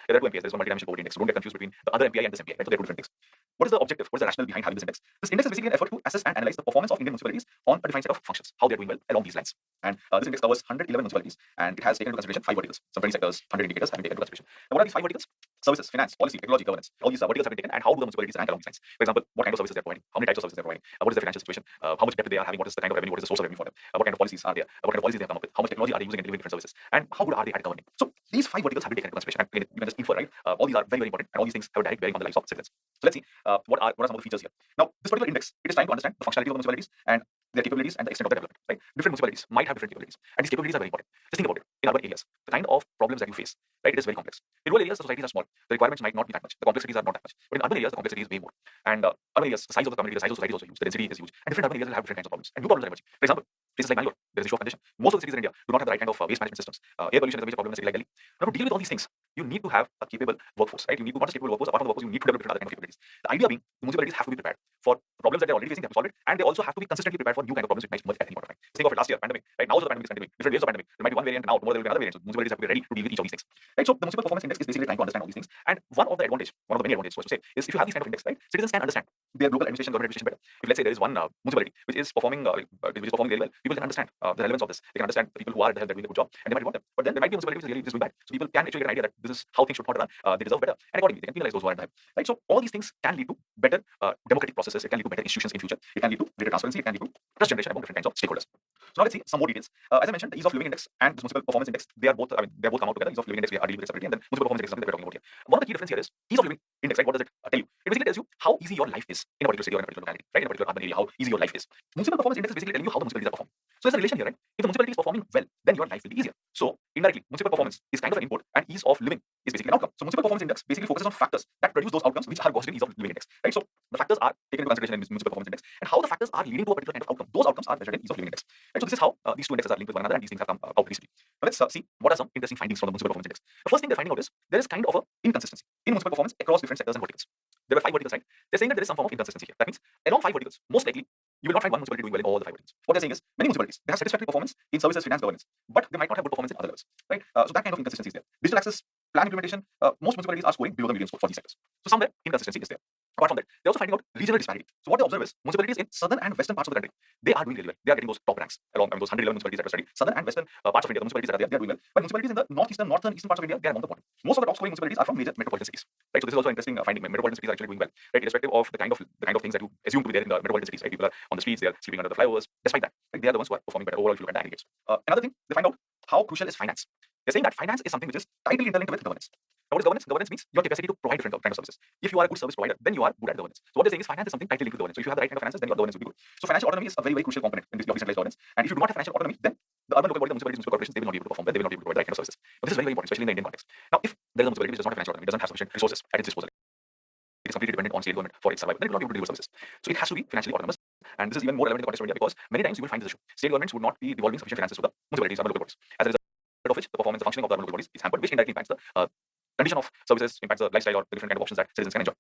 There are two MPIs. There's one multidimensional poverty index. So don't get confused between the other MPI and this MPI. Right? So they're two different things. What is the objective? What is the rationale behind having this index? This index is basically an effort to assess and analyze the performance of Indian municipalities on a defined set of functions, how they're doing well along these lines. And this index covers 111 municipalities, and it has taken into consideration 5 verticals. Some 20 sectors, 100 indicators have been taken into consideration. Now, what are these 5 verticals? Services, finance, policy, technology, governance. All these verticals have been taken, and how do the municipalities rank along these lines? For example, what kind of services they're providing, how many types of services they're providing, what is their financial situation, how much debt they are having, what is the kind of revenue, what is the source of revenue for them, what kind of policies are there, what kind of policies they have come up with, how much technology are they using in delivering different services, and how good are they at governing. So these 5 verticals have been taken into consideration. And you can just infer, right? All these are very, very important, and all these things have a direct bearing on the lives of citizens. So let's see what are some of the features here. Now, this particular index, it is trying to understand the functionality of the municipalities and their capabilities and the extent of their development. Right? Different municipalities might have different capabilities, and these capabilities are very important. Just think about it. In urban areas, the kind of problems that you face, right, it is very complex. In rural areas, the societies are small. The requirements might not be that much. The complexities are not that much. But in urban areas, the complexity is way more. And urban areas, the size of the community, the size of society is also huge. The density is huge. And different urban areas will have different kinds of problems. And new problems are emerging. For example, places like Bangalore, there is issue of congestion. Most of the cities in India do not have the right kind of waste management systems. Air pollution is a major problem in a city like Delhi. Now, to deal with all these things, you need to have a capable workforce, right? You need to not just capable workforce. Apart from the workforce, you need to develop different other kind of capabilities. The idea being, the municipalities have to be prepared for problems that they're already facing, they have to solve it, and they also have to be consistently prepared for new kind of problems which might emerge at any point of time. Think of it last year, pandemic, right? Now also the pandemic is continuing. Different waves of pandemic. There might be one variant now, tomorrow there will be another variant. So municipalities have to be ready to deal with each of these things. Right? So the municipal performance index is basically trying to understand all these things. And one of the many advantages, so to say, is if you have these kind of index, right, citizens can understand their local administration, government administration better. If let's say there is one municipality which is performing very well, people can understand the relevance of this. They can understand the people who are at the help, they're doing a good job, and they might reward them. But then there might be a municipality which is really just doing bad. So people can actually get an idea that this is how things should not run. They deserve better, and accordingly they can penalize those who are at the help. Right? So all these things can lead to better democratic processes. It can lead to better institutions in future. It can lead to greater transparency. It can lead to trust generation among different kinds of stakeholders. So now let's see some more details. As I mentioned, the ease of living index and the municipal performance index, they are both, they both come out together. Ease of living index we are dealing with separately, and then municipal performance index is something that we're talking about here. One of the key difference here is ease of living index. Right? What does it tell you? It basically tells you how easy your life is in a particular city or in a particular locality, right? In a particular urban area, how easy your life is. Municipal performance index is basically telling you how the municipalities are performing. So there's a relation here, right? If the municipality is performing well, then your life will be easier. So indirectly, municipal performance is kind of an input, and ease of living is basically an outcome. So municipal performance index basically focuses on factors that produce those outcomes which are caused in ease of living index. Right? So the factors are taken into consideration in this municipal performance index, and how the factors are leading to a particular kind of outcome. Those outcomes are measured in ease of living index. Right? So this is how these two indexes are linked with one another, and these things have come out recently. Now let's see what are some interesting findings from the municipal performance index. The first thing they're finding out is there is kind of an inconsistency in municipal performance across different sectors and verticals. There were 5 verticals, right? They're saying that there is some form of inconsistency here. That means along 5 verticals, most likely you will not find one municipality doing well in all the 5 verticals. What they're saying is many municipalities they have satisfactory performance in services, finance, governance, but they might not have good performance in other levels. Right? So that kind of inconsistency is there. Digital access, plan implementation, most municipalities are scoring below the median score for these sectors. So somewhere inconsistency is there. Apart from that, They're also finding out regional disparity. So what they observe is municipalities in southern and western parts of the country, they are doing really well. They are getting those top ranks along those 111 municipalities that were studied. Southern and western parts of India, the municipalities that are there, they are doing well. But municipalities in the northeastern, northern, eastern parts of India, they are among the bottom. Most of the top scoring municipalities are from major metropolitan cities. Right. So this is also interesting finding. Metropolitan cities are actually doing well, right? Irrespective of the kind of things that you assume to be there in the metropolitan cities, right? People are on the streets, they are sleeping under the flyovers. Despite that, right, they are the ones who are performing better overall if you look at the aggregates. Another thing, they find out how crucial is finance. They're saying that finance is something which is tightly interlinked with governance. Now, what is governance? Governance means your capacity to provide different kind of services. If you are a good service provider, then you are good at governance. So what they're saying is finance is something tightly linked with governance. So if you have the right kind of finances, then your governance will be good. So financial autonomy is a very, very crucial component in this decentralized governance. And if you do not have financial autonomy, then the urban local body, the municipalities, municipal corporations, they will not be able to perform well. They will not be able to provide the right kind of services. But this is very, very important, especially in the Indian context. Now, if there is a municipality which does not have financial autonomy, it doesn't have sufficient resources at its disposal, it is completely dependent on state government for its survival, then it will not be able to deliver services. So it has to be financially autonomous. And this is even more relevant in the context of India because many times you will find this issue. State governments would not be devolving sufficient finances to the municipalities, urban local bodies. As a result of which, the performance, the functioning of the urban local bodies is hampered, which indirectly impacts the condition of services, impacts the lifestyle or the different kind of options that citizens can enjoy.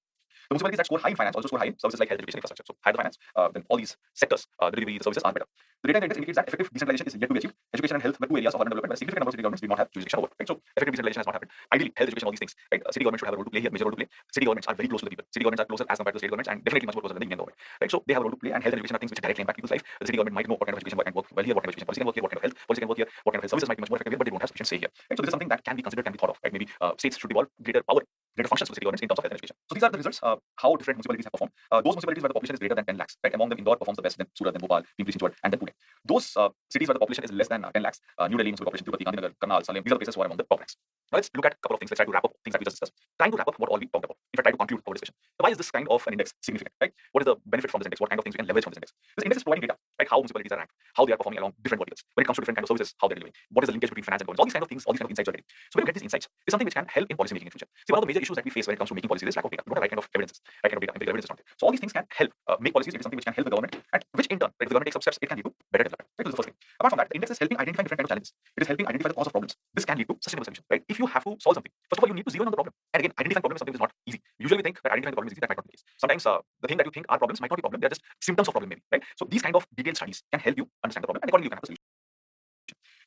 The municipalities that score high in finance also score high in services like health, education, infrastructure. So higher the finance, then all these sectors, the delivery, the services are better. The data in the index indicates that effective decentralization is yet to be achieved. Education and health were two areas of urban development where a significant number of city governments do not have jurisdiction over. Right? So effective decentralization has not happened. Ideally, health, education, all these things, right? City government should have a role to play here, major role to play. City governments are very close to the people. City governments are closer as compared to state governments and definitely much more closer than the union government. Right? So they have a role to play, and health and education are things which directly impact people's life. The city government might know what kind of education can work well here, what kind of education policy can work here, what kind of health policy can work here, what kind of health services might be much more effective here, but they don't have sufficient say here. Right? So this is something that can be considered, can be thought of. Right? Maybe states should devolve greater power, greater functions to city governments in terms of health and education. So these are the results. How different municipalities have performed. Those municipalities where the population is greater than 10 lakhs, right? Among them, Indore performs the best, then Surat, then Bhopal, Pimpri Chinchwad, and then Pune. Those cities where the population is less than 10 lakhs, New Delhi municipal population, Tirupati, Gandhinagar, Karnal, Salem, these are the places who are among the top ranks. Now let's look at a couple of things. Let's try to wrap up things that we just discussed. Trying to wrap up what all we talked about. If I try to conclude our discussion, so why is this kind of an index significant? Right? What is the benefit from this index? What kind of things we can leverage from this index? This index is providing data, like how municipalities are ranked, how they are performing along different verticals. When it comes to different kinds of services, how they're delivering. What is the linkage between finance and governance? All these kind of things, all these kind of insights are getting. So when you get these insights, it's something which can help in policy making in future. See, one of the major issues that we face when it comes to making policies is lack of data. We don't have right kind of evidences, right kind of data, and the evidence is not there. So all these things can help make policies into something which can help the government, and which in turn, right, if the government takes up steps, it can lead to better development. Right? So this is the first thing. Apart from that, the index is helping identify different kinds of challenges. It is helping identify the cause of problems. This can lead to sustainable solutions. Right? If you have to solve something, first of all, you need to zero in on the problem. And again, identifying problems is something which is not easy. Usually we think that identifying the problem is easy. That might not be the case. Sometimes the thing that you think are problems might not be problems. They are just symptoms of problem maybe. Right? So these kind of detailed studies can help you understand the problem, and accordingly you can have a solution.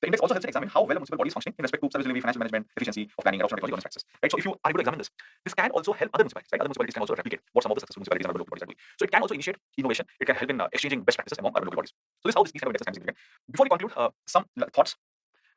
The index also helps examine how well a municipal body is functioning in respect to service delivery, financial management, efficiency of planning, and adoption of technology governance practices. Right? So if you are able to examine this can also help other municipalities. Right? Other municipalities can also replicate what some of the successful municipalities and urban local bodies are doing. So it can also initiate innovation. It can help in exchanging best practices among urban local bodies. So this is how these kind of indexes can be significant. Before we conclude, some thoughts.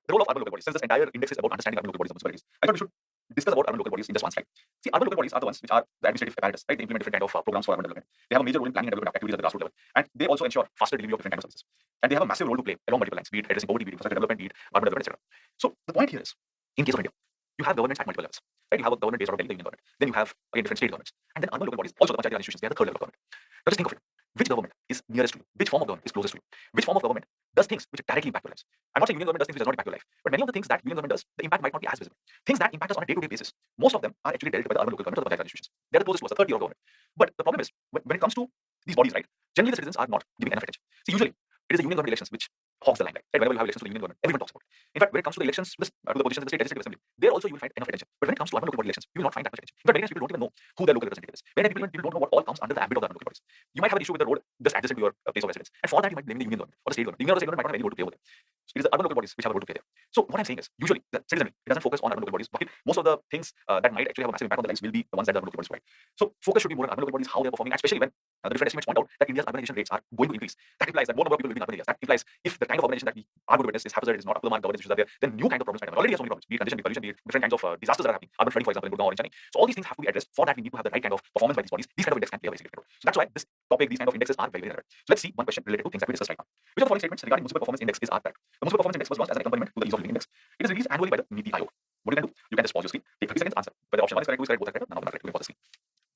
The role of urban local bodies. Since this entire index is about understanding urban local bodies and municipalities, I thought we should discuss about urban local bodies in just one slide. See, urban local bodies are the ones which are the administrative apparatus, right? They implement different kind of programs for urban development. They have a major role in planning and development activities at the grassroots level, and they also ensure faster delivery of different kinds of services. And they have a massive role to play along multiple lines, be it addressing poverty, be it infrastructure development, be it urban development, etc. So the point here is, in case of India, you have governments at multiple levels. Right? You have a government based out of Delhi, the union government. Then you have again different state governments, and then urban local bodies, also the panchayat institutions. They are the third level of government. Now just think of it. Which government is nearest to you? Which form of government is closest to you? Which form of government does things which directly impact your lives? I'm not saying union government does things which does not impact your life, but many of the things that union government does, the impact might not be as visible. Things that impact us on a day-to-day basis, most of them are actually dealt by the urban local government or the panchayat institutions. They're the closest to us, the third tier of government. But the problem is, when it comes to these bodies, right, generally the citizens are not giving enough attention. See, usually it is the union government elections which hogs the limelight. Right? Whenever you have elections for the union government, everyone talks about it. In fact, when it comes to the elections to the positions in the state legislative assembly, there also you will find enough attention. But when it comes to urban local body elections, you will not find that much attention. In fact, many times people don't even know who their local representative is. Many times people don't know what all comes under the ambit of the urban local bodies. You might have an issue with the road just adjacent to your place of residence, and for that you might blame the union government or the state government. The union or the state government might not have any role to play over there. So it is the urban local bodies which have a role to play there. So what I'm saying is, usually the citizenry, it doesn't focus on urban local bodies, but most of the things that might actually have a massive impact on the lives will be the ones that the urban local bodies provide. So focus should be more on urban local bodies, how they're performing, and especially when the different estimates point out that India's urbanization rates are going to increase. That implies that more number of people living in urban areas. That implies if the kind of urbanization that we are going to witness is haphazard, is not up to the mark, governance issues are there, then new kind of problems might happen. Already have so many problems, be it condition, be it pollution, be it different kinds of disasters that are happening. Urban flooding, for example, in Gurgaon or in Chennai. So all these things have to be addressed. For that, we need to have the right kind of performance by these bodies. These kind of index can play a very significant role. So that's why this topic, these kind of indexes are very, very relevant. So let's see one question related to things that we discussed right now. Which of the following statements regarding municipal performance index is correct? The municipal performance index was launched as an accompaniment to the ease of living index. It is released annually by the Niti Aayog. What you can do? You can just pause your screen, take 30 seconds, answer whether option 1 is correct, 2 is correct, both are correct, none of them are correct. You can pause the screen.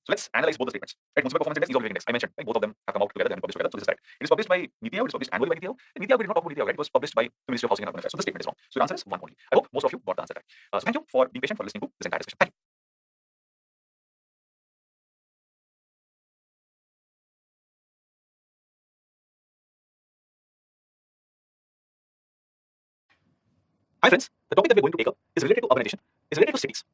So let's analyze both the statements. Right, municipal performance index, ease of living index. I mentioned, right, both of them have come out together and published together. So this is correct. It is published by Niti Aayog. It is published annually by Niti Aayog. The Niti Aayog did not talk about Niti Aayog, right? It was published by the Ministry of Housing and Urban Affairs. So this statement is wrong. So the answer is one only. I hope most of you got the answer right. So thank you for being patient for listening to this entire discussion. Thank you. Hi friends, the topic that we're going to take up is related to urbanization, is related to cities.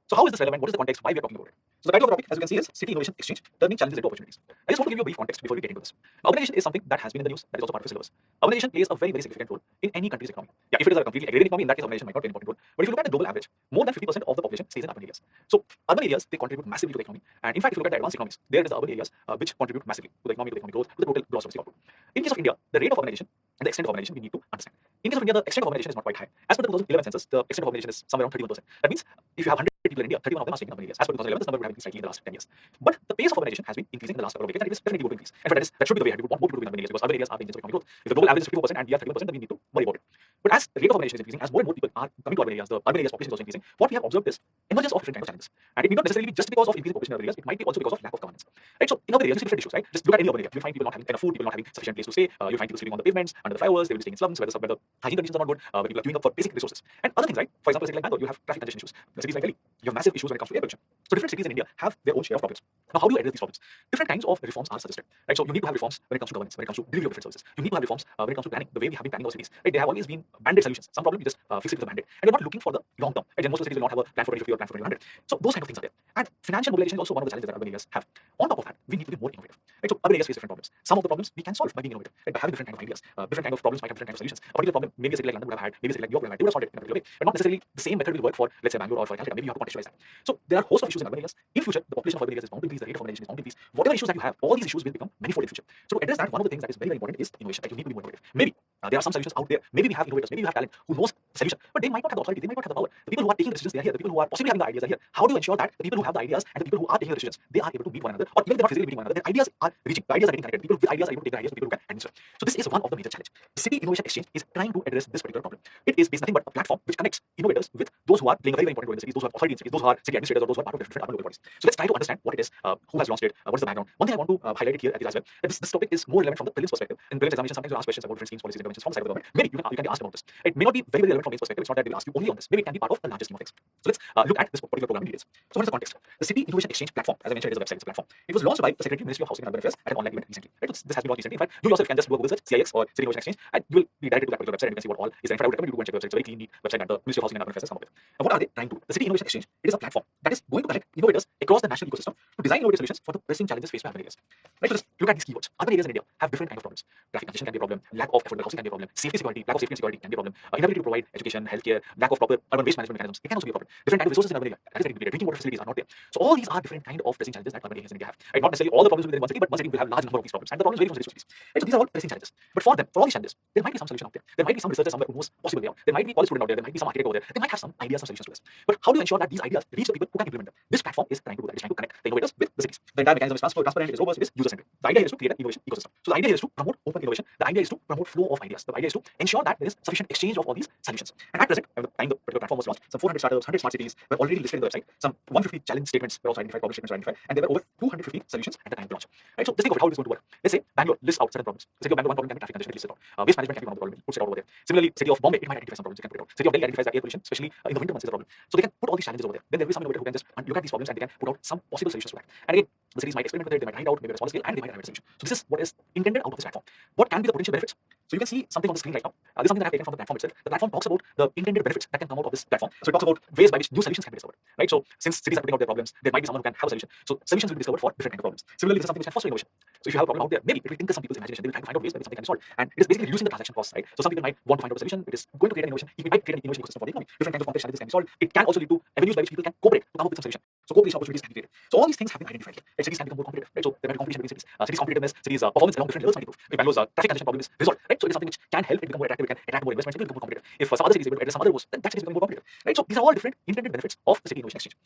So how is this relevant? What is the context? Why we are talking about it? So the title of the topic, as you can see, is City Innovation Exchange, Turning Challenges into Opportunities. I just want to give you a brief context before we get into this. Urbanization is something that has been in the news, that is also part of the syllabus. Urbanization plays a very, very significant role in any country's economy. Yeah, if it is a completely agrarian economy, in that case, urbanization might not play an important role. But if you look at the global average, more than 50% of the population stays in urban areas. So urban areas, they contribute massively to the economy. And in fact, if you look at the advanced economies, there is the urban areas which contribute massively to the economy, to the economic growth, to the total gross domestic output. In case of India, the rate of urbanization and the extent of urbanization we need to understand. In case of India, the extent of urbanization is not quite high. As per the 2011 census, the extent of urbanization is somewhere around 31%. That means if you have 100 people in India, 31 of them are staying in urban areas. As per 2011, this number would have increased slightly in the last 10 years. But the pace of urbanization has been increasing in the last couple of decades, and it is definitely going to increase. And that should be the way ahead. We would want more people to be in urban areas because urban areas are the engines of economic growth. If the global average is 54% and we are 31%, then we need to worry about it. But as the rate of urbanization is increasing, as more and more people are coming to urban areas, the urban areas population is also increasing. What we have observed is emergence of different kinds of challenges. And it may not necessarily be just because of increasing population in urban areas, it might be also because of lack of governance. Right? So in urban areas, you see different issues, right? Just look at any urban area. You'll find people not having enough food, people not having sufficient place to stay, you'll find people sleeping on the pavements, under the flyovers, they will be staying in slums, where the hygiene conditions are not good, where people are queuing up for basic resources. And other things, right? For example, a city like Bangalore, you have traffic congestion issues. The cities like Delhi, you have massive issues when it comes to air pollution. So different cities in India have their own share of problems. Now, how do you address these problems? Different kinds of reforms are suggested, right? So you need to have reforms when it comes to governance, when it comes to delivery of different services. You need to have reforms when it comes to planning, the way we have been planning our cities. Right? They have always been band-aid solutions. Some problem you just fix it with a band-aid, and you're not looking for the long term. Right? And most of the cities will not have a plan for 2050 or plan for 2000. So those kind of things are there. And financial mobilization is also one of the challenges that urban areas have. On top of that, we need to be more innovative. Right? So urban areas face different problems. Some of the problems we can solve by being innovative, right? By having different kind of ideas. Different kind of problems might have different kind of solutions. A particular problem, maybe a city like London would have had, maybe a city like New York would have had, they would have solved it in a particular way. But not necessarily the same method will work for, let's say, Bangalore or for Calcutta. Maybe you have to contextualize that. So there are a host of issues in urban areas. In future, the population of urban areas is bound to increase, the rate of urbanization is bound to increase. Whatever issues that you have, all these issues will become manifold in future. So to address that, one of the things that is very, very important is innovation. Right? You need to be more innovative. Maybe there are some solutions out there. Maybe we have innovators, maybe we have talent who knows the solution, but they might not have the authority, they might not have the power. The people who are taking the decisions, they are here. The people who are possibly having the ideas are here. How do you ensure that the people who have the ideas and the people who are taking the decisions, they are able to meet one another, or even if they're not physically meeting one another, their ideas are reaching, the ideas are getting connected. People with ideas are able to take their ideas to people who can administer. So this is one of the major challenges. The City Innovation Exchange is trying to address this particular problem. It is basically nothing but a platform which connects innovators with those who are playing a very, very important role in the cities, those who are authority in cities, those who are city administrators, or those who are part of different urban local bodies. So let's try to understand what it is, who has launched it, what is the background. One thing I want to highlight it here as well. That this topic is more relevant from the prelims perspective. In prelims examination, sometimes you ask questions about different schemes, policies, interventions from the side of the government. Maybe you can be asked about this. It may not be very, very relevant from mains perspective. It's not that they will ask you only on this. Maybe it can be part of a larger scheme of things. So let's look at this particular program in details. So what is the context? The City Innovation Exchange platform, as I mentioned, it is a website, it's a platform. It was launched by the Secretary Ministry of Housing and Urban Affairs at an online event recently. Right? So this has been launched recently. In fact, you yourself can just do a Google search, CIX or City Innovation Exchange, and you will be directed to that particular website and you can see what all is there. In fact, I would recommend you to go and check the website. It's a very clean, neat website that the Ministry of Housing and Urban Affairs has come up with. Now, what are they trying to do? The City Innovation Exchange, it is a platform that is going to connect innovators across the national ecosystem to design innovative solutions for the pressing challenges faced by urban areas. Right? So just look at these keywords. Urban areas in India have different kinds of problems. Traffic congestion can be a problem. Lack of affordable housing can be a problem. Safety, security, lack of safety and security can be a problem. Inability to provide education, healthcare, lack of proper urban waste management mechanisms, it can also be a problem. Different kinds of resources in urban area, that is very depleted. Drinking water facilities are not there. So all these are different kind of pressing challenges that urban areas in India have. Right? Not necessarily all the problems within one city, but one city will have large number of these problems, and the problems vary from city to city. Right? So these are all pressing challenges. But for them, for all these challenges, there might be some solution out there. There might be some researcher somewhere who knows possible way out. There might be college student out there. There might be some architect over there. They might have some ideas, some solutions to this. But how do you ensure that these ideas reach the people who can implement them? This platform is trying to do that. It's trying to connect the innovators with the cities. The entire mechanism is transparent, it is robust, it is user-centric. The idea here is to create an innovation ecosystem. So the idea here is to promote open innovation. The idea is to promote flow of ideas. The idea is to ensure that there is sufficient exchange of all these solutions. And at present, at the time the particular platform was launched, some 400 startups, 100 smart cities were already listed in the website. Some 150 challenge statements were also identified, problem statements were identified, and there were over 250 solutions at the time of launch. Right? So just think of how this is going to work. Let's say Bangalore lists out certain problems. The city of Bangalore, one problem can be traffic congestion, it lists it out. Waste management can be one of the problems, it puts it out over there. Similarly, city of Bombay, it might identify some problems, it can put it out. City of Delhi identifies that air pollution, especially in the winter months, is a problem. So they can put all these challenges over there. Then there will be some innovator who can just look at these problems and they can put out some possible solutions to that. And again, the cities might experiment with it, they might try it out, maybe at a small scale, and they might arrive at a solution. So this is what is intended out of this platform. What can be the potential benefits? So you can see something on the screen right now. This is something that I've taken from the platform itself. The platform talks about the intended benefits that can come out of this platform. So it talks about ways by which new solutions can be discovered. Right? So since cities are putting out their problems, there might be someone who can have a solution. So solutions will be discovered for different kind of problems. Similarly, this is something which can foster innovation. So if you have a problem out there, maybe it will tinker some people's imagination. They will try to find out ways by which something can be solved. And it is basically reducing the transaction costs, right? So some people might want to find out a solution. It is going to create an innovation. It might create an innovation ecosystem for the economy. Different kinds of complex challenges can be solved. It can also lead to avenues by which people can cooperate to come up with some solution. So cooperation opportunities can be created. So all these things have been identified here. Right? Cities can become more competitive. Right? So there might be competition between cities. Cities' competitiveness, cities' performance along different levels might improve. If Bangalore's traffic congestion problem is resolved, right? So it is something which can help it become more attractive. It can attract more investments. It will become more competitive. If some other cities are able to address some other woes, then that city is becoming more competitive. Right? So these are all different intended benefits of the City Innovation Exchange.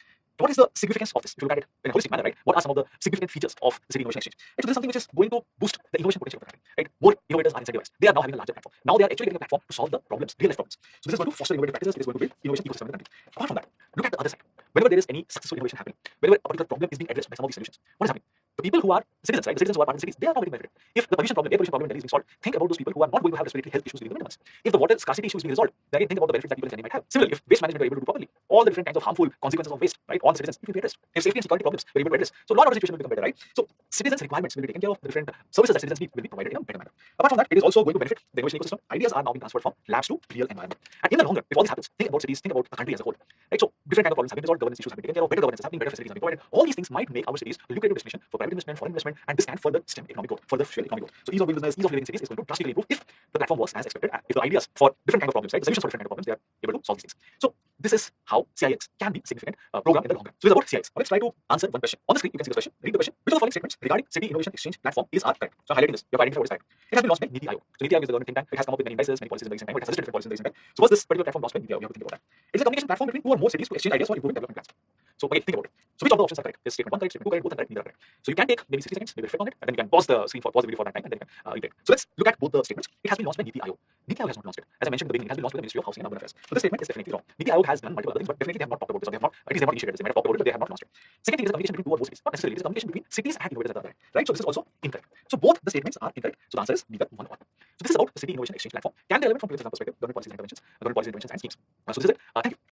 What is the significance of this? If you look at it in a holistic manner, right? What are some of the significant features of the City Innovation Exchange? Right? So this is something which is going to boost the innovation potential of the country. Right? More innovators are incentivized. They are now having a larger platform. Now they are actually getting a platform to solve the problems, real life problems. So this is going to foster innovative practices. It is going to build innovation ecosystem in the country. Apart from that, look at the other side. Whenever there is any successful innovation happening, whenever a particular problem is being addressed by some of these solutions, what is happening? the people who are citizens, right, the citizens who are part of the cities, they are not getting benefited. If the air pollution problem in Delhi is being solved, think about those people who are not going to have respiratory health issues during the winter months. If the water scarcity issue is being resolved, then think about the benefits that people in Chennai might have. Similarly, if waste management are able to do properly, all the different kinds of harmful consequences of waste, right, on the citizens, it will be addressed. If safety and security problems were able to address, so law and order situation will become better, right? So citizens' requirements will be taken care of. The different services that citizens need will be provided in a better manner. Apart from that, it is also going to benefit the innovation ecosystem. Ideas are now being transferred from labs to real environment. And in the long run, if all this happens, think about cities, think about the country as a whole. Right? So different kind of problems have been resolved, governance issues have been taken care of, better governance is happening, better facilities have been provided. All these things might make our cities a lucrative destination for private investment, foreign investment, and this can further stem economic growth, further fuel economic growth. So ease of doing business, ease of living in cities is going to drastically improve if the platform works as expected, and if the ideas for different kind of problems, right, the solutions for different kind of problems, they are able to solve these things. So this is how CIX can be a significant program in the long run. So this is about CIX. Now let's try to answer one question. On the screen, you can see the question. Read the question. Which of the following statements regarding City Innovation Exchange platform is are correct? So I'm highlighting this. You have to identify what is correct. It has been launched by NITI Aayog. So NITI Aayog is the government think tank. It has come up with many indices, many policies in the recent time. It has suggested different policies in the recent time. So what's this particular platform launched by NITI Aayog? We have to think about that. It is a communication platform between two or more cities to exchange ideas for improving development plans. So again, think about it. So which of the options are correct? Is statement 1 correct, statement 2 correct, both are correct, neither are correct. So you can take maybe 60 seconds, maybe reflect on it, and then you can pause the screen for pause the video for that time, and then you can read it. So let's look at both the statements. It has been launched by NITI Aayog. NITI Aayog has not launched it. As I mentioned in the beginning, it has been launched by the Ministry of Housing and Urban Affairs. So this statement is definitely wrong. NITI Aayog has done multiple other things, but definitely they have not talked about this, or they have not, at least they have not initiated this. They might have talked about it, but they have not launched it. Second thing is a communication between two or more cities. Not necessarily, it is a communication between cities and innovators at the other end, right? So this is also incorrect. So both the statements are incorrect. So the answer is neither one or one. So this is about the City Innovation Exchange platform. Can be relevant from political perspective, government policies and interventions and schemes. So this is it. Thank you.